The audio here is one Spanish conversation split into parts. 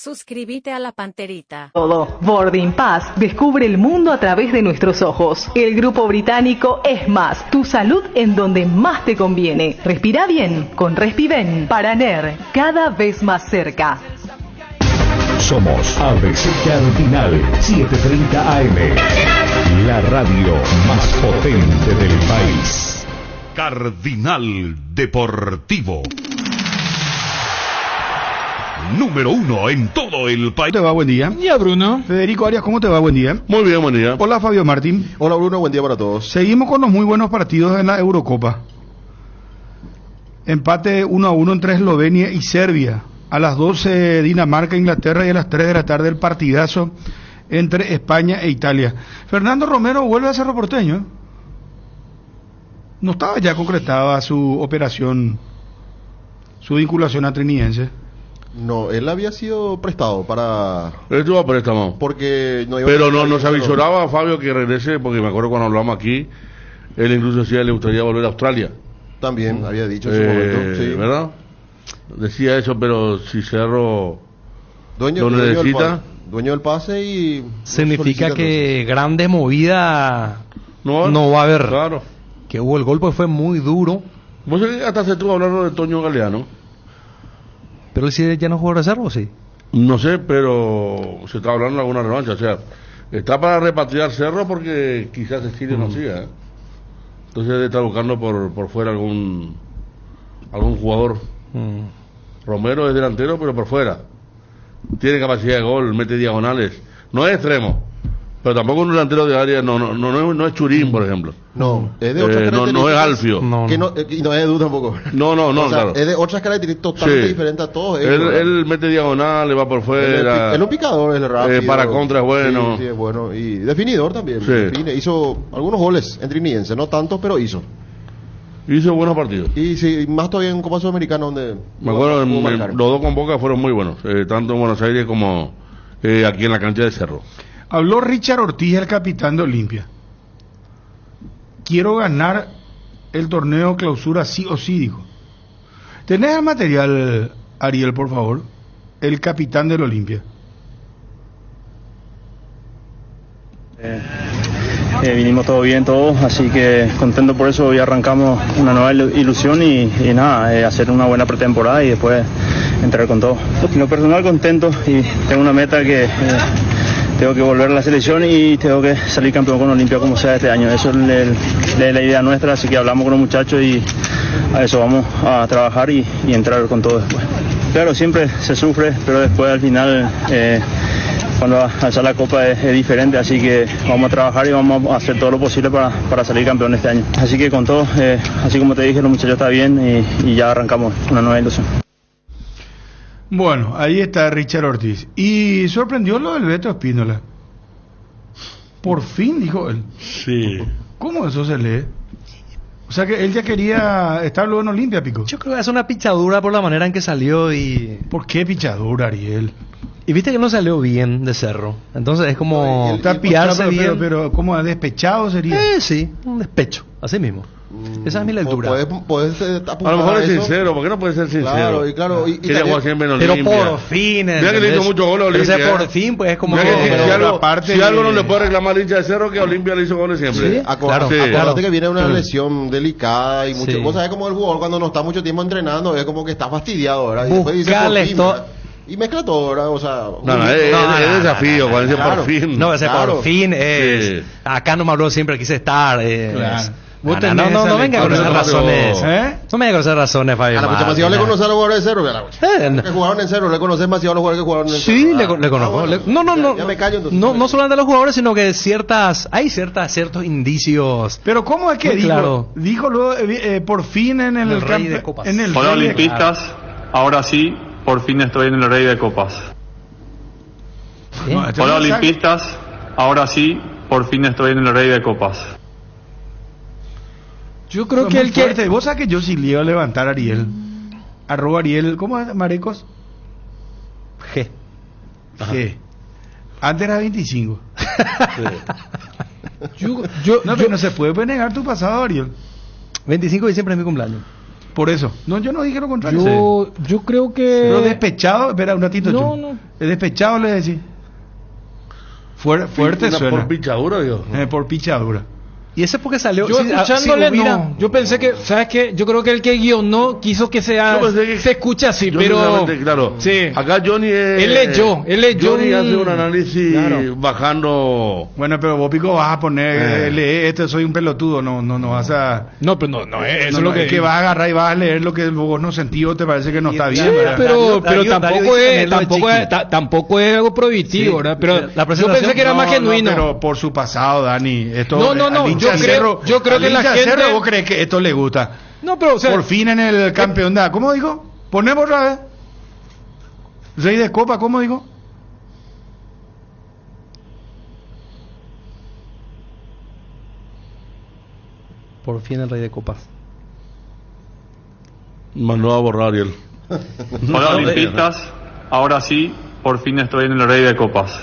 Suscríbete a la Panterita. Todo. Boarding Pass. Descubre el mundo a través de nuestros ojos. El grupo británico es más. Tu salud en donde más te conviene. Respira bien con Respiven. Paraner. Cada vez más cerca. Somos ABC Cardinal 730 AM. La radio más potente del país. Cardinal Deportivo. Número 1 en todo el país. ¿Cómo te va? Buen día. Ya, Bruno. Federico Arias, ¿cómo te va? Buen día. Muy bien, buen día. Hola, Fabio Martín. Hola, Bruno, buen día para todos. Seguimos con los muy buenos partidos en la Eurocopa. Empate 1-1 entre Eslovenia y Serbia. A las 12 Dinamarca, Inglaterra, y a las 3 de la tarde el partidazo entre España e Italia. Fernando Romero vuelve a Cerro Porteño. No estaba ya concretada su operación, su vinculación a Trinidense. No, él había sido prestado para... Él estuvo a préstamo. Porque no iba Pero a... no nos avisoraba a Fabio que regrese, porque me acuerdo cuando hablamos aquí, él incluso decía que le gustaría volver a Australia. También había dicho en su momento, sí. ¿Verdad? Decía eso, pero si Cerro dueño lo necesita... Dueño del pase y... Significa que grande movida no va a haber. Claro. Que hubo el golpe, fue muy duro. ¿Vos sabés que hasta se estuvo hablando de Toño Galeano? ¿Pero él sí ya no jugó reserva o sí? No sé, pero se está hablando de alguna revancha. O sea, está para repatriar Cerro porque quizás Cecilio no siga. Entonces debe estar buscando por fuera algún jugador. Romero es delantero, pero por fuera. Tiene capacidad de gol, mete diagonales. No es extremo, pero tampoco un delantero de área. No es Churín, por ejemplo. No, es de otras características. No es Alfio. Y no es Edu tampoco. No, o sea, claro. Es de otras características totalmente diferentes a todos ellos. Él mete diagonales, va por fuera. Es un picador, es rápido. Para contra es bueno. Sí, es bueno. Y definidor también. Sí. Hizo algunos goles en Trinidense, no tantos, pero hizo. Hizo buenos partidos. Y sí, más todavía en Copa Sudamericana, donde... Me acuerdo, los dos con Boca fueron muy buenos, tanto en Buenos Aires como aquí en la cancha de Cerro. Habló Richard Ortiz, el capitán de Olimpia. Quiero ganar el torneo clausura sí o sí, dijo. ¿Tenés el material, Ariel, por favor? El capitán del Olimpia. Vinimos todo bien, todos, así que contento por eso. Hoy arrancamos una nueva ilusión y nada, hacer una buena pretemporada y después entrar con todo. En lo personal contento y tengo una meta que tengo que volver a la selección y tengo que salir campeón con Olimpia como sea este año. Eso es la idea nuestra, así que hablamos con los muchachos y a eso vamos a trabajar y entrar con todo después. Claro, siempre se sufre, pero después al final... cuando alza la copa es diferente, así que vamos a trabajar y vamos a hacer todo lo posible para salir campeón este año. Así que con todo, así como te dije, los muchachos están bien y ya arrancamos una nueva ilusión. Bueno, ahí está Richard Ortiz. Y sorprendió lo del Beto Espínola. Por fin, dijo él. Sí. ¿Cómo eso se lee? O sea que él ya quería estar luego en Olimpia, Pico. Yo creo que es una pichadura por la manera en que salió y... ¿Por qué pichadura, Ariel? Y viste que no salió bien de Cerro. Entonces es como tapiarse bien. Pero ¿cómo despechado sería? Sí, un despecho, así mismo. Esa es mi lectura. Puedes a lo mejor es sincero, ¿por qué no puede ser sincero? Claro. Quiere jugar siempre en pero Olimpia. por fin. Mira que le hizo muchos goles a Olimpia. Pero por fin, pues es como... Si algo no le puede reclamar al hincha de Cerro, que Olimpia le hizo goles siempre. Sí, Acuérdate que viene una lesión delicada y mucho. Vos sabés como el jugador cuando no está mucho tiempo entrenando es como que está fastidiado, ¿verdad? Y después dice por fin, y mezcla todo, ¿verdad? O sea... es desafío, cuando dice por fin. No, ese por fin es... Sí. Acá no me habló, siempre quise estar. No venga con esas razones. No me venga con esas razones, Fabio. A la mucha demasiado le conoces a los jugadores de Cerro. Que jugaron en Cerro, le conoces demasiado a los jugadores que jugaron en Cerro. Sí, le conozco. Bueno. Ya me callo entonces. No solamente a los jugadores, sino que hay ciertos indicios. Pero ¿cómo es que dijo luego por fin en el Rey de Copas? Hola, olimpistas. Ahora sí, por fin estoy en el Rey de Copas. Hola, olimpistas. Ahora sí, por fin estoy en el Rey de Copas. Yo creo que él quiere... Vos sabés que yo sí le iba a levantar a Ariel. @Ariel, ¿cómo es, Marecos? G. Antes era 25. No se puede negar tu pasado, Ariel. 25 de diciembre es mi cumpleaños. Por eso. No, yo no dije lo contrario. Yo creo que... Pero despechado, espera un ratito. No. ¿Es despechado le decís? Fuerte suena. Por pichadura, digo. Por pichadura. Y ese porque salió. Yo escuchándole, no. Yo pensé que, ¿sabes qué? Yo creo que el que guionó quiso que se escuche así, pero. Claro. Sí. Acá Johnny él leyó. Johnny hace un análisis bajando. Bueno, pero vos, Pico, vas a poner, soy un pelotudo, no vas a. No, pero no, eso es lo que. Es que vas a agarrar y vas a leer lo que vos no sentís o te parece que no está bien, ¿verdad? Pero tampoco es algo prohibitivo, ¿verdad? Pero yo pensé que era más genuino. Pero por su pasado, Dani. Esto, no. Yo creo que la gente... Cerro, ¿vos crees que esto le gusta? No, pero... O sea, por fin en el campeonato. ¿Cómo digo? Ponemos otra vez. Rey de Copa, ¿cómo digo? Por fin el Rey de Copas. Mandó a borrar Ariel. Hola, olimpistas. Ahora sí, por fin estoy en el Rey de Copas.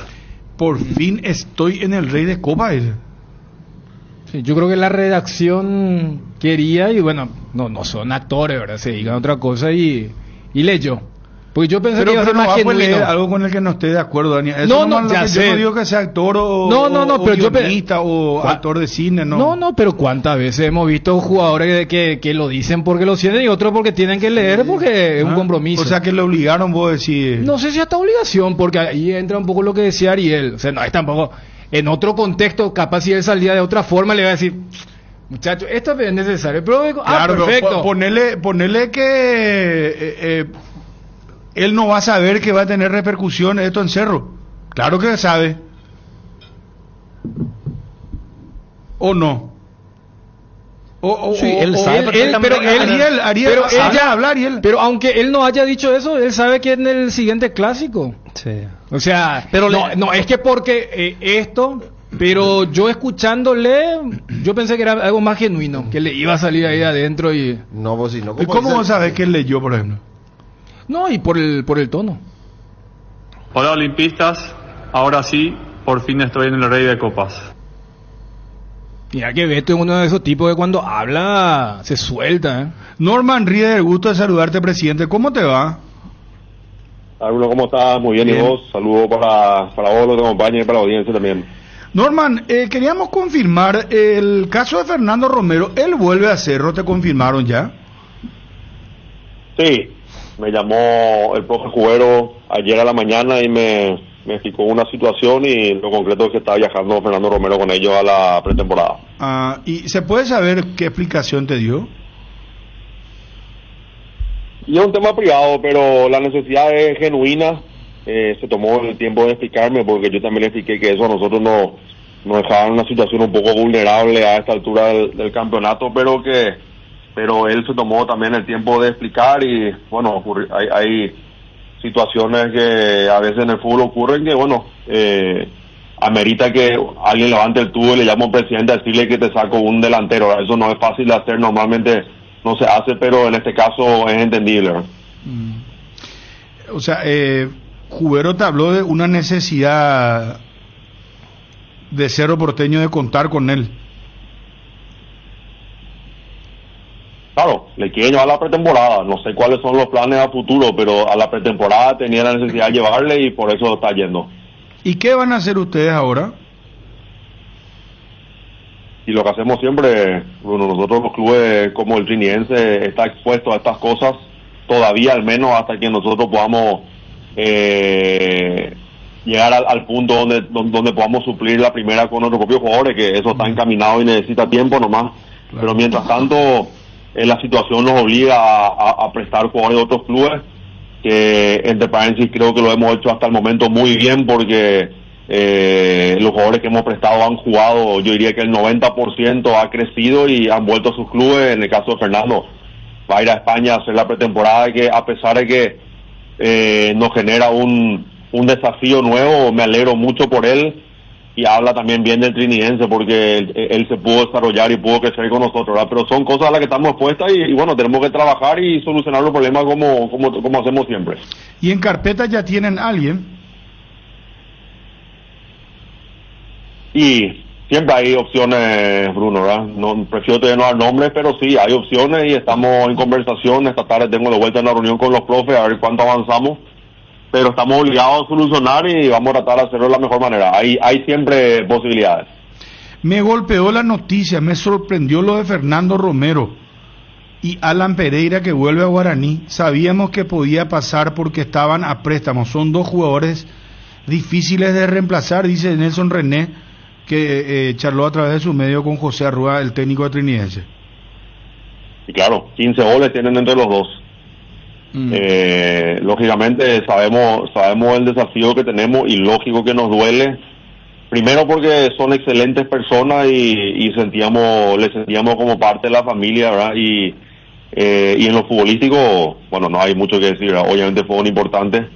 Por fin estoy en el Rey de Copas. Sí, yo creo que la redacción quería, y bueno, no son actores, ¿verdad? Se digan otra cosa y leyó. Pues yo pensé que iba a ser más genuino. Algo con el que no esté de acuerdo, Daniel. Eso ya sé. Yo no digo que sea actor o guionista o actor de cine, ¿no? No, pero ¿cuántas veces hemos visto jugadores que lo dicen porque lo sienten y otros porque tienen que leer porque es un compromiso? O sea, que le obligaron, vos decís. No sé si hasta obligación, porque ahí entra un poco lo que decía Ariel. O sea, no es tampoco... En otro contexto, capaz si él salía de otra forma, le iba a decir, muchacho, esto es necesario. Pero, claro, perfecto. Ponele que él no va a saber que va a tener repercusiones esto en Cerro. Claro que sabe. ¿O no? Sí, él sabe. Ariel. Pero aunque él no haya dicho eso, él sabe que en el siguiente clásico. Sí. O sea, pero no es que porque esto, pero yo escuchándole, yo pensé que era algo más genuino, que le iba a salir ahí adentro y... No, vos sí, no. ¿Y cómo vos sabés que él leyó, por ejemplo? No, y por el tono. Hola, olimpistas. Ahora sí, por fin estoy en el Rey de Copas. Mira que Beto es uno de esos tipos que cuando habla se suelta, ¿eh? Norman Rieder, gusto de saludarte, presidente. ¿Cómo te va? Arturo, ¿cómo estás? Muy bien, ¿y vos? Saludos para vos, los que acompañan, y para la audiencia también. Norman, queríamos confirmar el caso de Fernando Romero. ¿Él vuelve a Cerro? ¿Te confirmaron ya? Sí, me llamó el profe Cubero ayer a la mañana y me explicó una situación, y lo concreto es que está viajando Fernando Romero con ellos a la pretemporada. ¿Y se puede saber qué explicación te dio? Y es un tema privado, pero la necesidad es genuina. Se tomó el tiempo de explicarme, porque yo también le expliqué que eso a nosotros nos dejaba en una situación un poco vulnerable a esta altura del campeonato, pero él se tomó también el tiempo de explicar. Y bueno, hay situaciones que a veces en el fútbol ocurren que, bueno, amerita que alguien levante el tubo y le llame a un presidente a decirle que te saco un delantero. Eso no es fácil de hacer, normalmente no se hace, pero en este caso es entendible. O sea, Cubero te habló de una necesidad de Cerro Porteño de contar con él. Claro, le quieren llevar a la pretemporada. No sé cuáles son los planes a futuro, pero a la pretemporada tenía la necesidad de llevarle y por eso está yendo. ¿Y qué van a hacer ustedes ahora? Y lo que hacemos siempre, bueno, nosotros los clubes como el Trinidense está expuesto a estas cosas todavía, al menos hasta que nosotros podamos llegar al punto donde podamos suplir la primera con nuestros propios jugadores, que eso está encaminado y necesita tiempo nomás. Claro. Pero mientras tanto, la situación nos obliga a prestar jugadores de otros clubes, que entre paréntesis creo que lo hemos hecho hasta el momento muy bien, porque los jugadores que hemos prestado han jugado, yo diría que el 90% ha crecido y han vuelto a sus clubes. En el caso de Fernando, va a ir a España a hacer la pretemporada, que a pesar de que nos genera un desafío nuevo, me alegro mucho por él, y habla también bien del Trinidense, porque él se pudo desarrollar y pudo crecer con nosotros, ¿verdad? Pero son cosas a las que estamos expuestas y bueno, tenemos que trabajar y solucionar los problemas como hacemos siempre. ¿Y en carpeta ya tienen alguien? Y siempre hay opciones, Bruno, ¿verdad? No, prefiero todavía no dar nombres, pero sí, hay opciones y estamos en conversación. Esta tarde tengo de vuelta una reunión con los profes a ver cuánto avanzamos, pero estamos obligados a solucionar y vamos a tratar de hacerlo de la mejor manera. Hay siempre posibilidades. Me golpeó la noticia, me sorprendió lo de Fernando Romero y Alan Pereira que vuelve a Guaraní. Sabíamos que podía pasar porque estaban a préstamo. Son dos jugadores difíciles de reemplazar, dice Nelson René, que charló a través de su medio con José Arrua, el técnico de Trinidense. Y claro, 15 goles tienen entre los dos. Lógicamente sabemos el desafío que tenemos y lógico que nos duele. Primero porque son excelentes personas y les sentíamos como parte de la familia, ¿verdad? Y en lo futbolístico, bueno, no hay mucho que decir, ¿verdad? Obviamente fueron importantes.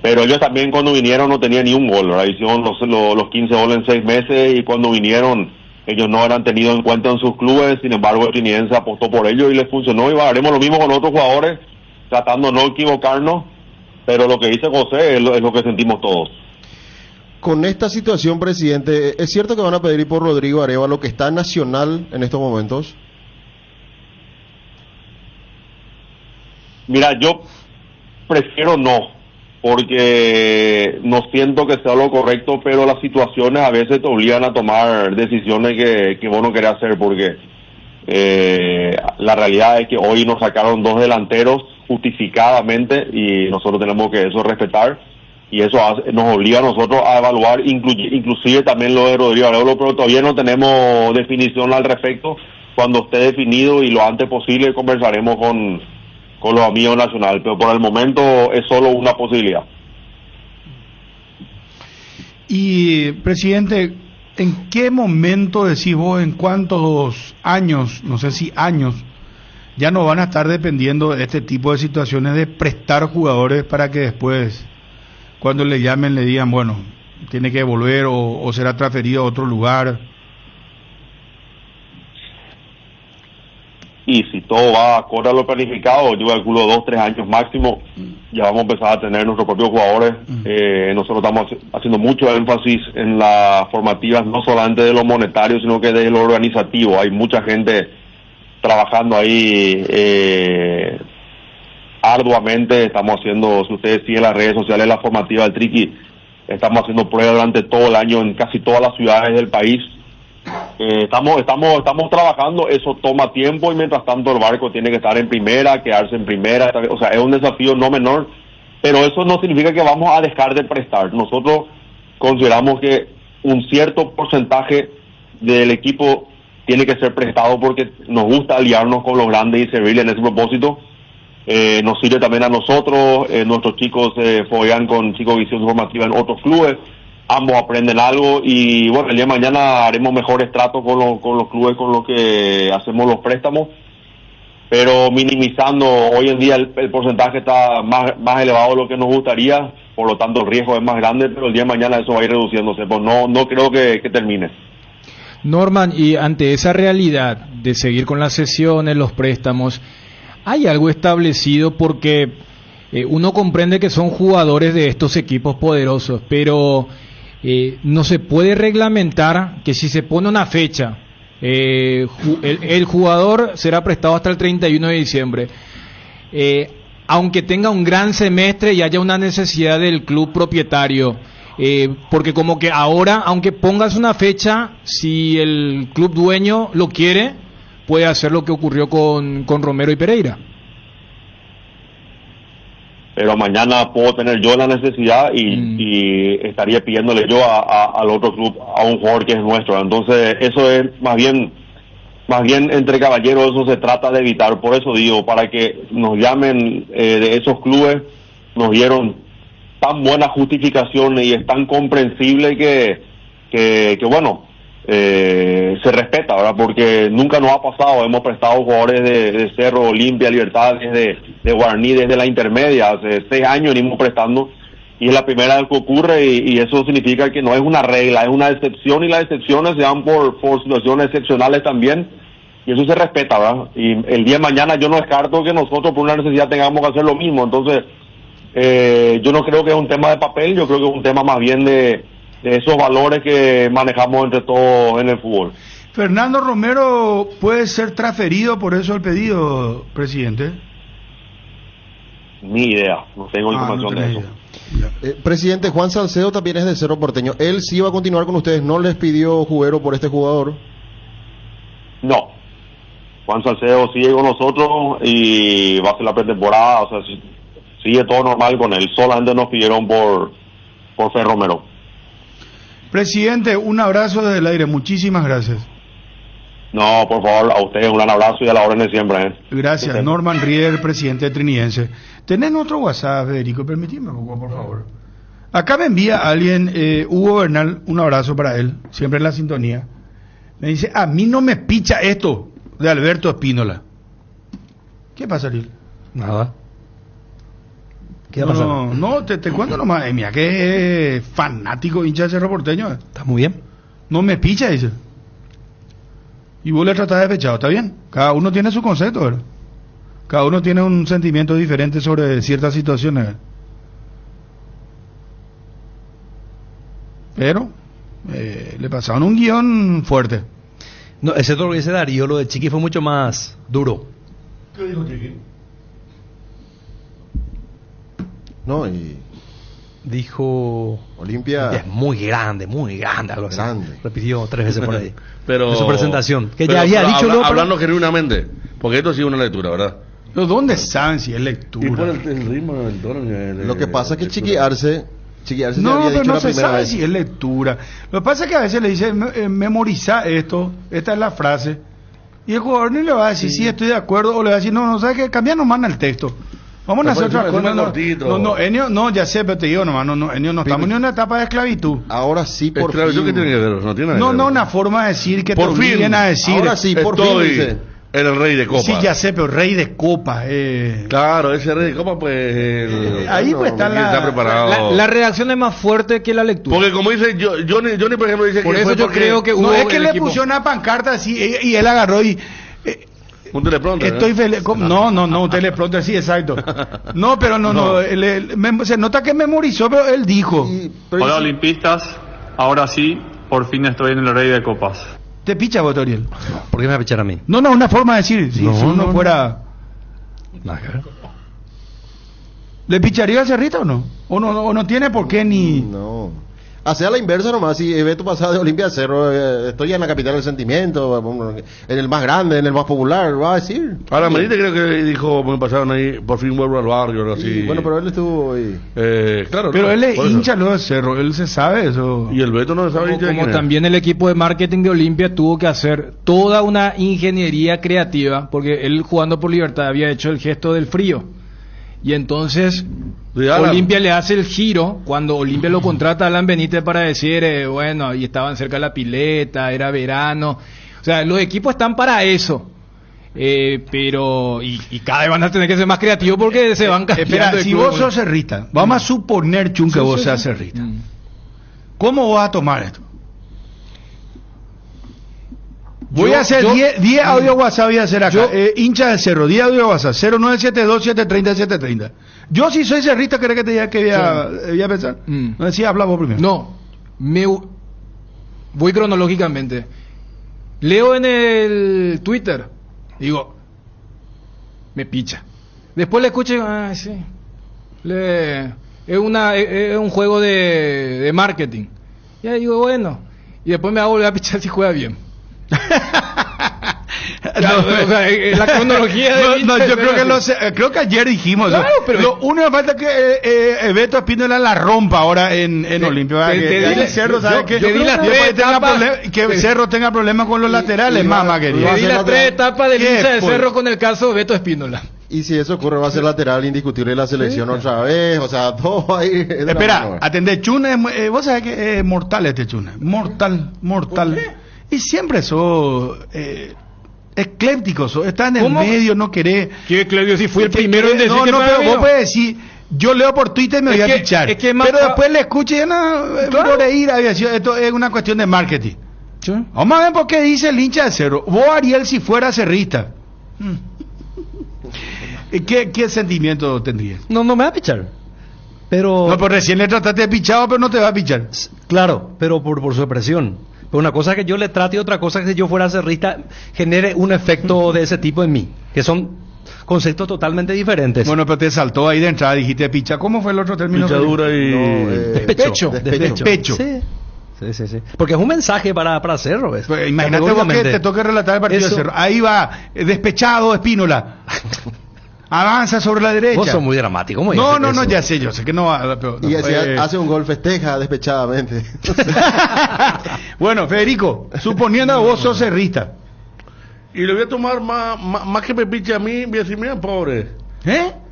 Pero ellos también cuando vinieron no tenían ni un gol, ¿verdad? Hicieron los 15 goles en 6 meses y cuando vinieron ellos no eran tenidos en cuenta en sus clubes. Sin embargo, el Trinidense apostó por ellos y les funcionó, y haremos lo mismo con otros jugadores, tratando de no equivocarnos, pero lo que dice José es lo que sentimos todos. Con esta situación, presidente, ¿es cierto que van a pedir por Rodrigo Arévalo, que está en Nacional en estos momentos? Mira, yo prefiero no, porque no siento que sea lo correcto, pero las situaciones a veces te obligan a tomar decisiones que vos no querés hacer, porque la realidad es que hoy nos sacaron 2 delanteros justificadamente y nosotros tenemos que eso respetar, y eso nos obliga a nosotros a evaluar inclusive también lo de Rodrigo Arévalo, pero todavía no tenemos definición al respecto. Cuando esté definido y lo antes posible conversaremos con los amigos Nacional, pero por el momento es solo una posibilidad. Y, presidente, ¿en qué momento decís vos, en cuántos años, no sé si años, ya no van a estar dependiendo de este tipo de situaciones de prestar jugadores para que después, cuando le llamen, le digan, bueno, tiene que volver o será transferido a otro lugar? Y si todo va acorde a lo planificado, yo calculo 2-3 años máximo, ya vamos a empezar a tener nuestros propios jugadores. Nosotros estamos haciendo mucho énfasis en las formativas, no solamente de lo monetario, sino que de lo organizativo. Hay mucha gente trabajando ahí arduamente. Estamos haciendo, si ustedes siguen las redes sociales, la formativa del Triqui, estamos haciendo pruebas durante todo el año en casi todas las ciudades del país. Estamos trabajando, eso toma tiempo y mientras tanto el barco tiene que estar en primera, quedarse en primera, o sea, es un desafío no menor, pero eso no significa que vamos a dejar de prestar. Nosotros consideramos que un cierto porcentaje del equipo tiene que ser prestado porque nos gusta aliarnos con los grandes y servirle en ese propósito. Nos sirve también a nosotros, nuestros chicos foguean con psicovisión formativa en otros clubes. Ambos aprenden algo y bueno, el día de mañana haremos mejores tratos con los clubes con los que hacemos los préstamos, pero minimizando. Hoy en día el porcentaje está más elevado de lo que nos gustaría, por lo tanto el riesgo es más grande, pero el día de mañana eso va a ir reduciéndose, pues no creo que termine. Norman, y ante esa realidad de seguir con las sesiones, los préstamos, ¿hay algo establecido? Porque uno comprende que son jugadores de estos equipos poderosos, pero no se puede reglamentar que si se pone una fecha, el jugador será prestado hasta el 31 de diciembre, aunque tenga un gran semestre y haya una necesidad del club propietario, porque como que ahora, aunque pongas una fecha, si el club dueño lo quiere, puede hacer lo que ocurrió con Romero y Pereira. Pero mañana puedo tener yo la necesidad y estaría pidiéndole yo al otro club, a un jugador que es nuestro. Entonces eso es más bien entre caballeros, eso se trata de evitar. Por eso digo, para que nos llamen de esos clubes, nos dieron tan buenas justificaciones y es tan comprensible que bueno, se respeta, ¿verdad? Porque nunca nos ha pasado, hemos prestado jugadores de Cerro, Olimpia, Libertad, de Guaraní, desde la intermedia, hace 6 años venimos prestando y es la primera vez que ocurre y eso significa que no es una regla, es una excepción y las excepciones se dan por situaciones excepcionales también y eso se respeta, ¿verdad? Y el día de mañana yo no descarto que nosotros por una necesidad tengamos que hacer lo mismo. Entonces yo no creo que es un tema de papel, yo creo que es un tema más bien de esos valores que manejamos entre todos en el fútbol. Fernando Romero puede ser transferido, por eso el pedido, presidente. Ni idea, no tengo información de eso. Presidente, Juan Salcedo también es de Cerro Porteño. ¿Él sí va a continuar con ustedes? ¿No les pidió Juguero por este jugador? No. Juan Salcedo sigue con nosotros y va a ser la pretemporada, o sea, sigue todo normal con él. Solamente nos pidieron por Fer Romero. Presidente, un abrazo desde el aire. Muchísimas gracias. No, por favor, a ustedes un gran abrazo y a la orden de siempre. Gracias. Sí. Norman Rier, presidente Trinidense. ¿Tenés otro WhatsApp, Federico? Permitime, por favor. Acá me envía alguien, Hugo Bernal, un abrazo para él, siempre en la sintonía. Me dice, a mí no me picha esto de Alberto Espínola. ¿Qué pasa, Lil? Nada. ¿Qué va a pasar? No, te cuento nomás. Mira, que es fanático hincha de Cerro Porteño. Está muy bien. No me picha, dice. Y vos le tratás de pechado, ¿está bien? Cada uno tiene su concepto, ¿verdad? Cada uno tiene un sentimiento diferente sobre ciertas situaciones, ¿verdad? Pero le pasaron un guión fuerte. No, excepto lo que dice Darío, lo de Chiqui fue mucho más duro. ¿Qué dijo Chiqui? No, y... Dijo... Olimpia... Es muy grande, algo así. Repitió 3 veces por ahí. Pero... En su presentación. Que pero, ya había dicho... Hablando genuinamente, porque esto sí es una lectura, ¿verdad? ¿Pero dónde saben si es lectura? Y por el ritmo, el tono... Lo que pasa es que Chiqui Arce no, había pero dicho no se sabe vez. si es lectura. Lo que pasa es que a veces le dice memoriza esto, esta es la frase, y el jugador ni le va a decir sí, estoy de acuerdo, o le va a decir no, ¿sabes qué? Cambia nomás el texto. Vamos a hacer otra cosa. Enio, no, ya sé, pero te digo nomás, Enio, no estamos ni en una etapa de esclavitud. Ahora sí, por fin. ¿Qué tiene que ver? No tiene no, una forma de decir que por te obliguen a decir. Ahora sí, por fin, dice. Era el rey de copa. Sí, ya sé, pero rey de copa. Claro, ese rey de copa, pues... ahí pues está preparado. La redacción es más fuerte que la lectura. Porque como dice Johnny, por ejemplo, dice por que eso yo creo que no, es que le puso una pancarta así y él agarró y... un teleprompter. Estoy feliz. No, un teleprompter, sí, exacto. No, pero no. Se nota que memorizó, pero él dijo. Hola, olimpistas. Ahora sí, por fin estoy en el rey de copas. ¿Te picha, Botoriel? ¿Por qué me va a pichar a mí? No, una forma de decir. Si uno fuera... ¿Le picharía a Cerrita o no? ¿O no tiene por qué ni...? No. Hacia la inversa nomás, si Beto pasaba de Olimpia a Cerro, estoy en la capital del sentimiento, en el más grande, en el más popular, va a decir. Ahora, Merite creo que dijo, me pasaron ahí, por fin vuelvo al barrio, algo así. Bueno, pero él estuvo ahí. Claro. Pero él es hincha luego de Cerro, él se sabe eso. Y el Beto no sabe hincha. Como también el equipo de marketing de Olimpia tuvo que hacer toda una ingeniería creativa, porque él jugando por Libertad había hecho el gesto del frío. Y entonces Olimpia le hace el giro cuando Olimpia lo contrata a Alan Benítez para decir, bueno, y estaban cerca de la pileta, era verano. O sea, los equipos están para eso. Pero y cada vez van a tener que ser más creativos porque se van cambiando. Espera, si vos sos cerrista, vamos a suponer, Chun, que vos seas cerrista. ¿Cómo vas a tomar esto? Voy a hacer 10 audio WhatsApp, voy a hacer acá. Hincha del Cerro, 10 audio WhatsApp, 0972-730-730. Yo si soy cerrista, ¿querés que te diga que voy a pensar? No decía, habla vos primero. No, voy cronológicamente. Leo en el Twitter, digo, me picha. Después le escucho, sí. Es un juego de marketing. Y ahí digo, bueno. Y después me hago volver a pichar si juega bien. La cronología de yo creo que ayer dijimos claro, pero lo único que falta es que Beto Espínola la rompa ahora en Olimpia que Cerro sabe que Cerro tenga problemas con los laterales mamá querida. Le di las 3 etapas del hincha de Cerro con el caso de Beto Espínola. Y si eso ocurre va a ser lateral indiscutible la selección otra vez, o sea, todo ahí. Espera, atendé, Chun, vos sabés que es mortal este Chun, mortal. Y siempre eso escépticos, está en el medio, no querés. ¿Qué Claudio? Si fui el primero en decir que pero vos puedes decir, yo leo por Twitter y me voy a pichar. Pero después le escucho y por reír, esto es una cuestión de marketing. ¿Sí? Vamos a ver por qué dice el hincha de Cerro. Vos, Ariel, si fuera cerrista, ¿qué sentimiento tendrías? No me va a pichar. Pero... No, pues recién le trataste de pichado, pero no te va a pichar. Claro, pero por su expresión. Pero una cosa es que yo le trate y otra cosa es que si yo fuera cerrista genere un efecto de ese tipo en mí, que son conceptos totalmente diferentes. Bueno, pero te saltó ahí de entrada, dijiste picha. ¿Cómo fue el otro término? Pichadura y... Despecho. Despecho. Sí. Porque es un mensaje para Cerro. Pues, imagínate vos que te toque relatar el partido de Cerro. Ahí va, despechado Espínola. Avanza sobre la derecha. Vos sos muy dramático. ¿Cómo no, ya sé, yo sé que no va. Pero, y hace un gol, festeja despechadamente. Bueno, Federico, suponiendo que vos sos cerrista. Y le voy a tomar más que me piche a mí, voy a decir, mira, pobre.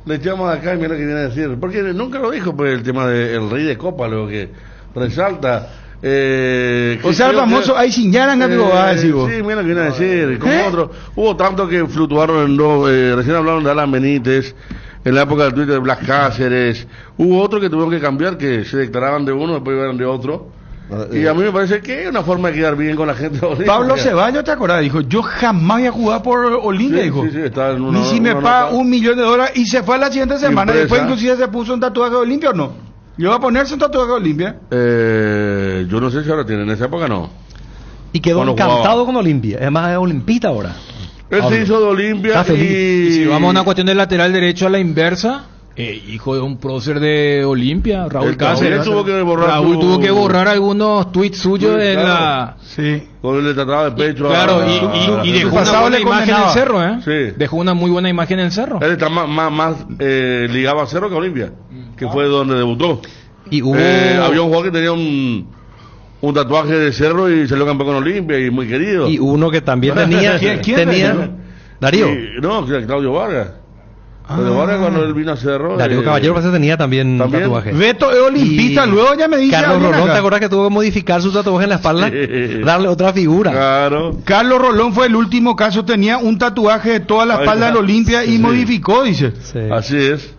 Le echamos de acá y mira lo que viene a decir. Porque nunca lo dijo, pues, el tema del rey de copa, lo que resalta. O sea, el famoso ahí sin Yaranga que lo va a decir vos. Sí, mira lo que viene a decir. Como otro, hubo tantos que fluctuaron en dos. Recién hablaron de Alan Benítez, en la época del Twitter de Blas Cáceres. Hubo otros que tuvieron que cambiar, que se declaraban de uno, después iban de otro. Y a mí me parece que es una forma de quedar bien con la gente de Olimpia. Pablo Ceballos, ¿te acordás? Dijo, yo jamás voy a jugar por Olimpia, dijo. Sí, está en una, ni si me paga $1 millón y se fue a la siguiente semana. Después inclusive se puso un tatuaje de Olimpia o no. ¿Yo va a ponerse un tatuaje de Olimpia? Yo no sé si ahora tiene, en esa época no. Y quedó encantado con Olimpia. Además es olimpista ahora. Él se hizo de Olimpia y si vamos a una cuestión del lateral derecho a la inversa, hijo de un prócer de Olimpia, Raúl Cáceres. Raúl tuvo que borrar algunos tweets suyos de la... Sí. Con el tratado de pecho. Claro, y dejó una buena imagen en Cerro, ¿eh? Sí. Dejó una muy buena imagen en Cerro. Él está más ligado a Cerro que a Olimpia, que fue donde debutó. Y hubo... había un jugador que tenía un tatuaje de Cerro y salió campeón con Olimpia y muy querido. Y uno que también tenía... ¿Quién Darío. No, Claudio Vargas. Claudio Vargas cuando él vino a Cerro. Darío Caballero parece que tenía también tatuaje. Beto es olimpista, luego ya me dice... Carlos Rolón, ¿te acuerdas que tuvo que modificar su tatuaje en la espalda? Sí. Darle otra figura. Claro. Carlos Rolón fue el último caso, tenía un tatuaje de toda la espalda de Olimpia y modificó, dice. Sí. Así es.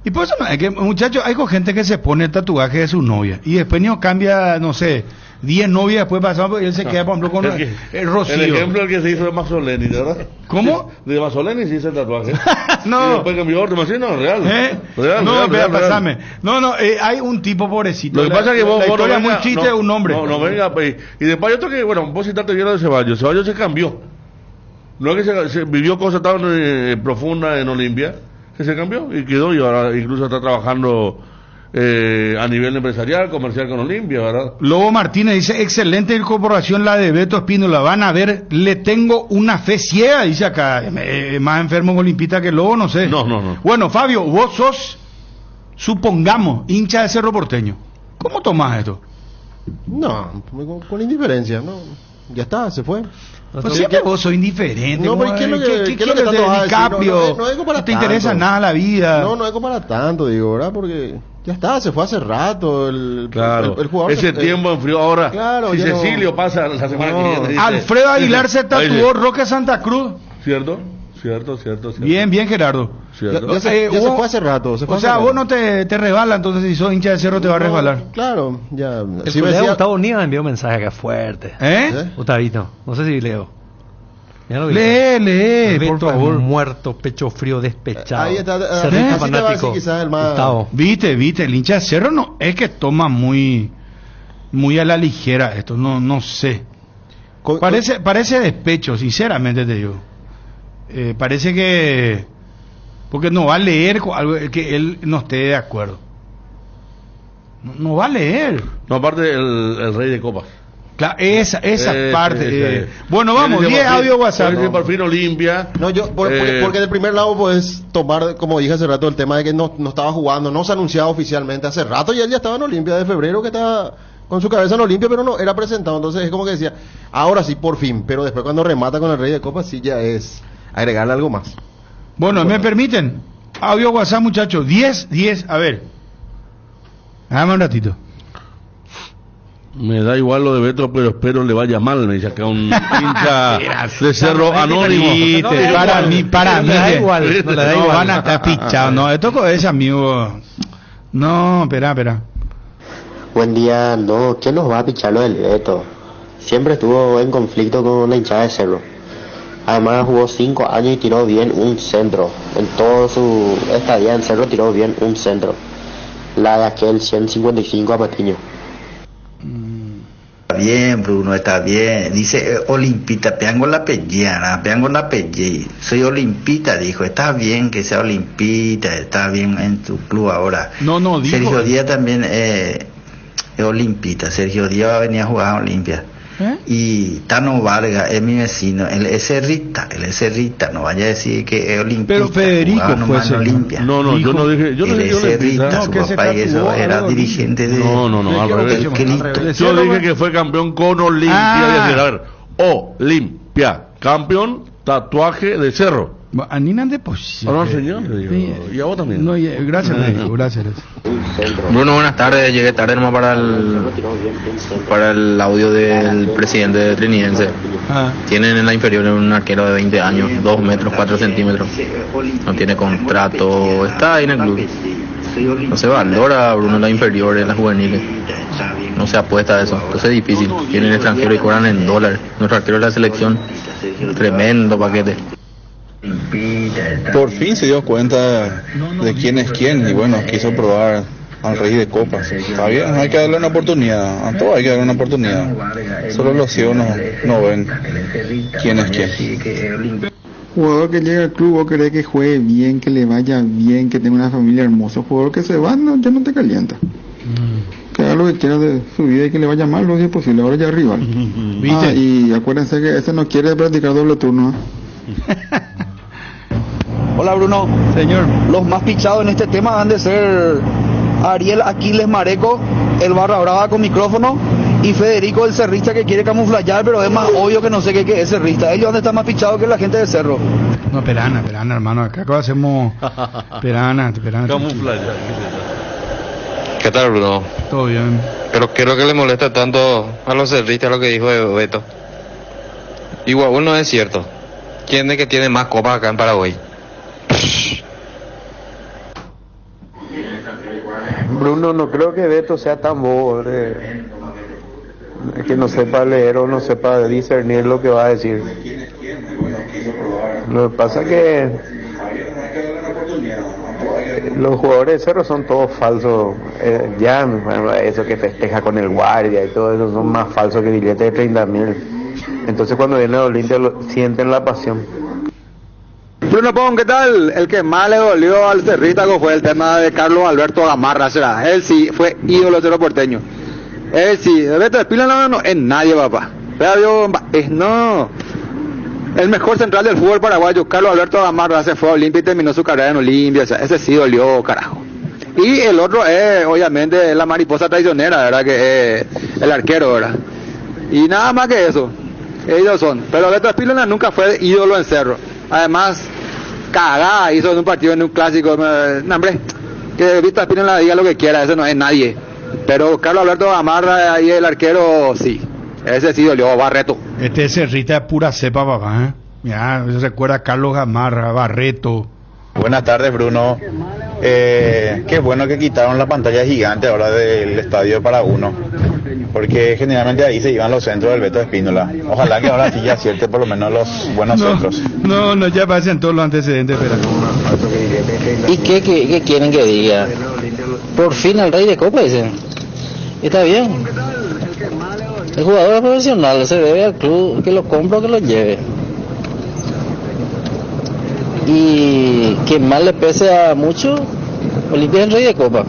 Y por eso no, es que muchachos, hay gente que se pone el tatuaje de su novia y después no cambia, no sé, 10 novias después pasamos y él se queda, por ejemplo, con el Rocío. El ejemplo el que se hizo de Mazzoleni, ¿verdad? ¿Cómo? De Mazzoleni se hizo el tatuaje. No. Y después cambió otro, no, real. Pasame. No, hay un tipo pobrecito. Lo que pasa es que vos la historia no venga, muy chiste de un hombre. No venga, pues. Y después hay otro que, bueno, vos citaste bien lo de Ceballos. Ceballos se cambió. No es que se vivió cosas tan profundas en Olimpia, que se cambió y quedó, y ahora incluso está trabajando a nivel empresarial, comercial con Olimpia, ¿verdad? Lobo Martínez dice, excelente incorporación la de Beto Espínola, van a ver, le tengo una fe ciega, dice acá, más enfermo olimpista que Lobo, no sé. No. Bueno, Fabio, vos sos, supongamos, hincha de Cerro Porteño, ¿cómo tomás esto? No, con indiferencia, no, ya está, se fue. Pues siempre vos sos indiferente. No, pero ¿qué es lo que tanto vas a decir? No es para no te interesa nada la vida. No es para tanto, digo, ¿verdad? Porque ya está, se fue hace rato el jugador. Ese tiempo enfrió ahora. Claro, si Cecilio pasa la semana que viene. Dice, Alfredo Aguilar se tatuó Roque Santa Cruz. Cierto. Bien, Gerardo. Ya se fue hace rato. O sea, vos no te resbala, entonces si sos hincha de Cerro te va a resbalar. Claro, ya. El si decía... Gustavo Nieva envió un mensaje acá fuerte. Gustavito, no sé si leo. Lee, por favor. Muerto, pecho frío, despechado. Ahí está, fanático. Quizás el más... Gustavo. Viste, el hincha de Cerro no, es que toma muy a la ligera esto, no sé. Parece despecho, sinceramente te digo. Parece que porque no va a leer algo que él no esté de acuerdo. No va a leer. No, aparte el rey de copas. Claro, esa parte. Bueno, vamos, 10 audio WhatsApp. Por fin Olimpia. No, porque del primer lado puedes tomar, como dije hace rato, el tema de que no estaba jugando, no se anunciaba oficialmente hace rato y él ya estaba en Olimpia de febrero, que estaba con su cabeza en Olimpia, pero no era presentado. Entonces es como que decía, ahora sí, por fin. Pero después cuando remata con el rey de copas, sí ya es agregarle algo más. Bueno, ¿me permiten? Audio WhatsApp, muchachos. 10, a ver. Dame un ratito. Me da igual lo de Beto, pero espero le vaya mal. Me dice acá un hincha de Cerro anónimo. Para mí. No le da igual. No van a estar pichados. No, esto es amigo. No, espera. Buen día. No, ¿quién nos va a pichar lo del Beto? Siempre estuvo en conflicto con la hinchada de Cerro. Además jugó 5 años y tiró bien un centro. En toda su estadía en Cerro tiró bien un centro. la de aquel 155 a Patiño. Está bien, Bruno, está bien. Dice Olimpita, peango la pellana, peango la pelle. Soy Olimpita, dijo. Está bien que sea Olimpita, está bien en tu club ahora. No, dijo. Sergio Díaz también es Olimpita. Sergio Díaz va a venir a jugar a Olimpia. Y Tano Vargas es mi vecino, él es cerrita, no vaya a decir que es Olimpita. Pero Federico fue Olimpia. No, yo no dije Cerrita, su papá y eso era dirigente de... No, al revés. Yo dije que fue campeón con Olimpia. A ver, Olimpia, campeón, tatuaje de Cerro. Anina de posición. No, señor. Y a vos también. No, gracias. Bruno, buenas tardes. Llegué tarde nomás para el audio del presidente de Trinidense. Tienen en la inferior un arquero de 20 años, 2 metros, 4 centímetros. No tiene contrato, está ahí en el club. No se valora, Bruno, en la inferior, en las juveniles. No se apuesta a eso. Entonces es difícil. Tienen extranjeros y cobran en dólares. Nuestro arquero de la selección, tremendo paquete. Por fin se dio cuenta de quién es quién y bueno, quiso probar al rey de copas. Está bien, hay que darle una oportunidad, a todo hay que darle una oportunidad. Solo los ciegos no ven quién es quién. Jugador que llega al club, vos querés que juegue bien, que le vaya bien, que tenga una familia hermosa. Jugador que se va, ya no te calienta. Que haga lo que quiera de su vida y que le vaya mal lo que es posible. Ahora ya es rival. Y acuérdense que ese no quiere practicar doble turno. Hola Bruno. Señor. Los más pichados en este tema han de ser Ariel Aquiles Mareco, el barra brava con micrófono, y Federico el cerrista que quiere camuflayar, pero es más obvio que no sé qué es cerrista. Ellos han de estar más pichados que la gente de Cerro. No, Perana, hermano. Acá hacemos Perana. Camuflayar. ¿Qué tal, Bruno? Todo bien. Pero ¿qué es lo que le molesta tanto a los cerristas lo que dijo Beto? Igual no es cierto. ¿Quién es que tiene más copas acá en Paraguay? Bruno, no creo que Beto sea tan bobo, que no sepa leer o no sepa discernir lo que va a decir. Lo que pasa es que los jugadores de Cerro son todos falsos. Ya eso que festeja con el guardia y todo eso son más falsos que billetes de 30.000. Entonces cuando viene a Olimpia sienten la pasión. Bruno Pon, ¿qué tal? El que más le dolió al cerrista fue el tema de Carlos Alberto Gamarra, será. Él sí fue ídolo de Cerro Porteño. Él sí, de Beto Espina no es nadie, papá. No. El mejor central del fútbol paraguayo, Carlos Alberto Gamarra, se fue a Olimpia y terminó su carrera en Olimpia. O sea, ese sí dolió, carajo. Y el otro es, obviamente, la mariposa traicionera, ¿verdad? Que es el arquero, ¿verdad? Y nada más que eso. Ellos son. Pero Beto Espina nunca fue ídolo en Cerro. Además, cagada hizo en un partido, en un clásico. No, hombre, que Beto Espina diga lo que quiera, ese no es nadie. Pero Carlos Alberto Gamarra y el arquero, sí. Ese sí dolió, Barreto. Este cerrita es pura cepa, papá, Ya, se recuerda a Carlos Gamarra, Barreto. Buenas tardes, Bruno. Qué bueno que quitaron la pantalla gigante ahora del estadio de Paraguno, porque generalmente ahí se iban los centros del Beto Espínola. Ojalá que ahora sí ya acierte por lo menos los buenos centros. No, ya pasan todos los antecedentes, pero... ¿Y qué quieren que diga? Por fin el rey de copa, dicen. Está bien. El jugador es profesional, se debe al club que lo compra o que lo lleve. Y que más le pese a mucho, Olimpia es el rey de copa.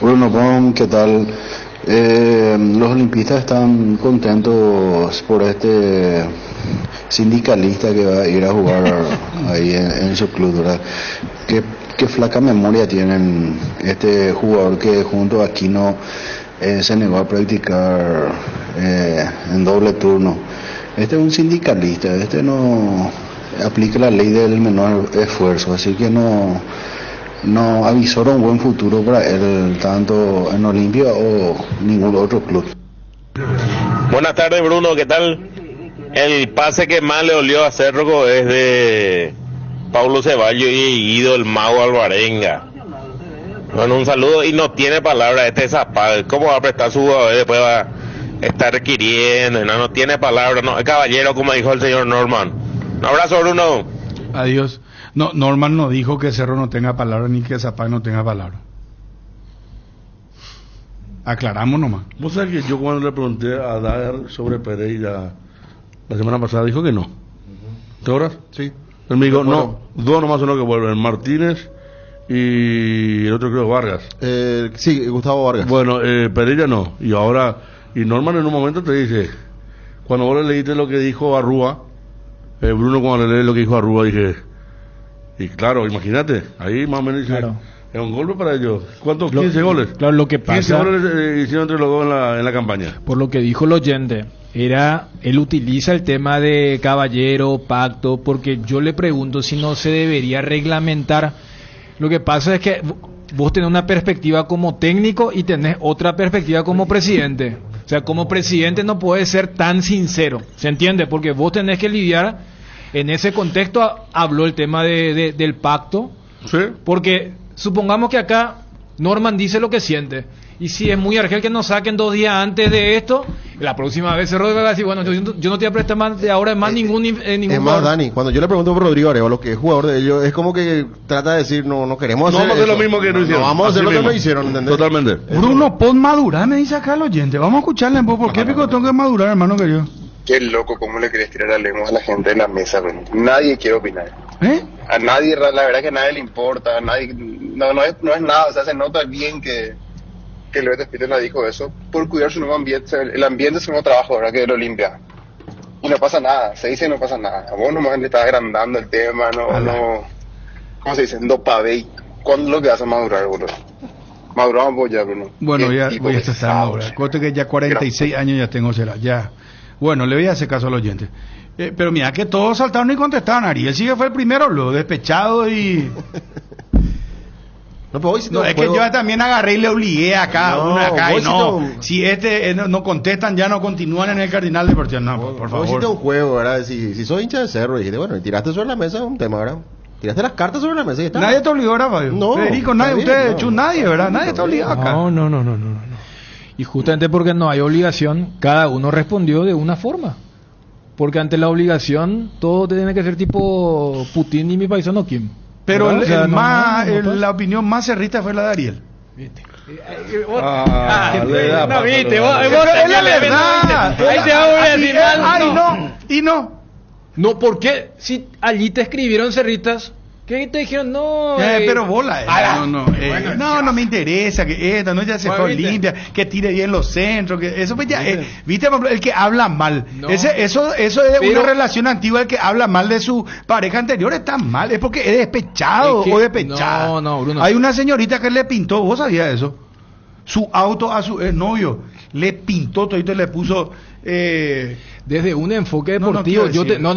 Bruno Pon, ¿qué tal? Los olimpistas están contentos por este sindicalista que va a ir a jugar ahí en su club, ¿verdad? Qué flaca memoria tienen este jugador que junto a Aquino se negó a practicar en doble turno. Este es un sindicalista, no aplica la ley del menor esfuerzo, así que no avisora un buen futuro para él, tanto en Olimpia o ningún otro club. Buenas tardes, Bruno, ¿qué tal? El pase que más le olió a Cerro es de Paulo Ceballos y Guido el Mago Alvarenga. Bueno, un saludo, y no tiene palabra este Zapal. ¿Cómo va a prestar su jugador? Después va a estar requiriendo, no tiene palabra, no, es caballero, como dijo el señor Norman. Un abrazo, Bruno. Adiós. No, Norman no dijo que Cerro no tenga palabra ni que Zapag no tenga palabra. Aclaramos nomás. Vos sabés que yo cuando le pregunté a Daer sobre Pereira la semana pasada dijo que no. ¿Te acuerdas? Sí. Él me dijo, no, dos nomás son los que vuelven, Martínez y el otro creo Vargas. Sí, Gustavo Vargas. Bueno, Pereira no. Y ahora, y Norman en un momento te dice, cuando vos le leíste lo que dijo Arrúa, Bruno cuando le leí lo que dijo Arrúa, dije, y claro, imagínate, ahí más o menos dice, claro. Es un golpe para ellos. ¿Cuántos? 15 goles. Claro, lo que pasa... 15 goles hicieron entre los dos en la campaña. Por lo que dijo el oyente, él utiliza el tema de caballero, pacto, porque yo le pregunto si no se debería reglamentar. Lo que pasa es que vos tenés una perspectiva como técnico y tenés otra perspectiva como presidente. O sea, como presidente no puedes ser tan sincero, ¿se entiende? Porque vos tenés que lidiar, en ese contexto habló el tema del pacto, ¿sí? Porque supongamos que acá Norman dice lo que siente, y si es muy argel que nos saquen 2 días antes de esto, la próxima vez Cerro va a decir, bueno, yo no te voy a prestar más de ahora más ningún es más, Dani, cuando yo le pregunto por Rodrigo Arevalo, que es jugador de ellos, es como que trata de decir, no queremos hacer vamos a hacer lo mismo que no hicieron. No, vamos a hacer lo que no hicieron, ¿entendés? Totalmente. Bruno, pon madurar, me dice acá el oyente. Vamos a escucharle un poco. ¿Por qué pico tengo que madurar, hermano querido? Qué loco, cómo le querés tirar la lengua a la gente en la mesa, bro. Nadie quiere opinar. A nadie, la verdad que a nadie le importa, a nadie, no es nada, o sea, se nota bien que el Beto Espínola dijo eso por cuidar su nuevo ambiente, el ambiente es su nuevo trabajo, ¿verdad? Que es el Olimpia. Y no pasa nada, se dice que no pasa nada. A vos nomás le estás agrandando el tema, no, ¿cómo se dice? No pavey. ¿Cuándo es lo que vas a madurar, boludo? Maduramos vos ya, Bruno. Bueno, ya voy a estar madurar. Cuento que ya 46 años ya tengo, será, ya. Bueno, le voy a hacer caso al oyente. Pero mira que todos saltaron y contestaban. Ariel sí que fue el primero, lo despechado y... No, es que yo también agarré y le obligué acá, si no contestan ya no continúan en el Cardinal Deportivo. No, por favor. Hiciste un juego, ¿verdad? Si soy hincha de Cerro, dijiste, bueno, y tiraste sobre la mesa un tema, ¿verdad? Tiraste las cartas sobre la mesa y está. Nadie te obligó, ¿verdad, Fabio? No. Federico, nadie, usted, nadie, ¿verdad? Nadie te obligó acá. No. Y justamente porque no hay obligación, cada uno respondió de una forma. Porque ante la obligación, todo tiene que ser tipo Putin y mi paisano Kim. Pero la opinión más cerrita fue la de Ariel. ¿Viste? Pero es la verdad. Ahí te voy a decir mal. No, ¿por qué? Si allí te escribieron cerritas, ¿qué te dijeron? No. Pero bola. No me interesa que esta no ya se fue limpia, que tire bien los centros, que eso pues ya, viste, el que habla mal. No. Eso es una relación antigua, el que habla mal de su pareja anterior está mal, es porque es despechado o despechada. No, Bruno. Hay una señorita que le pintó, ¿vos sabías eso? Su auto a su novio, le pintó todito y le puso desde un enfoque deportivo,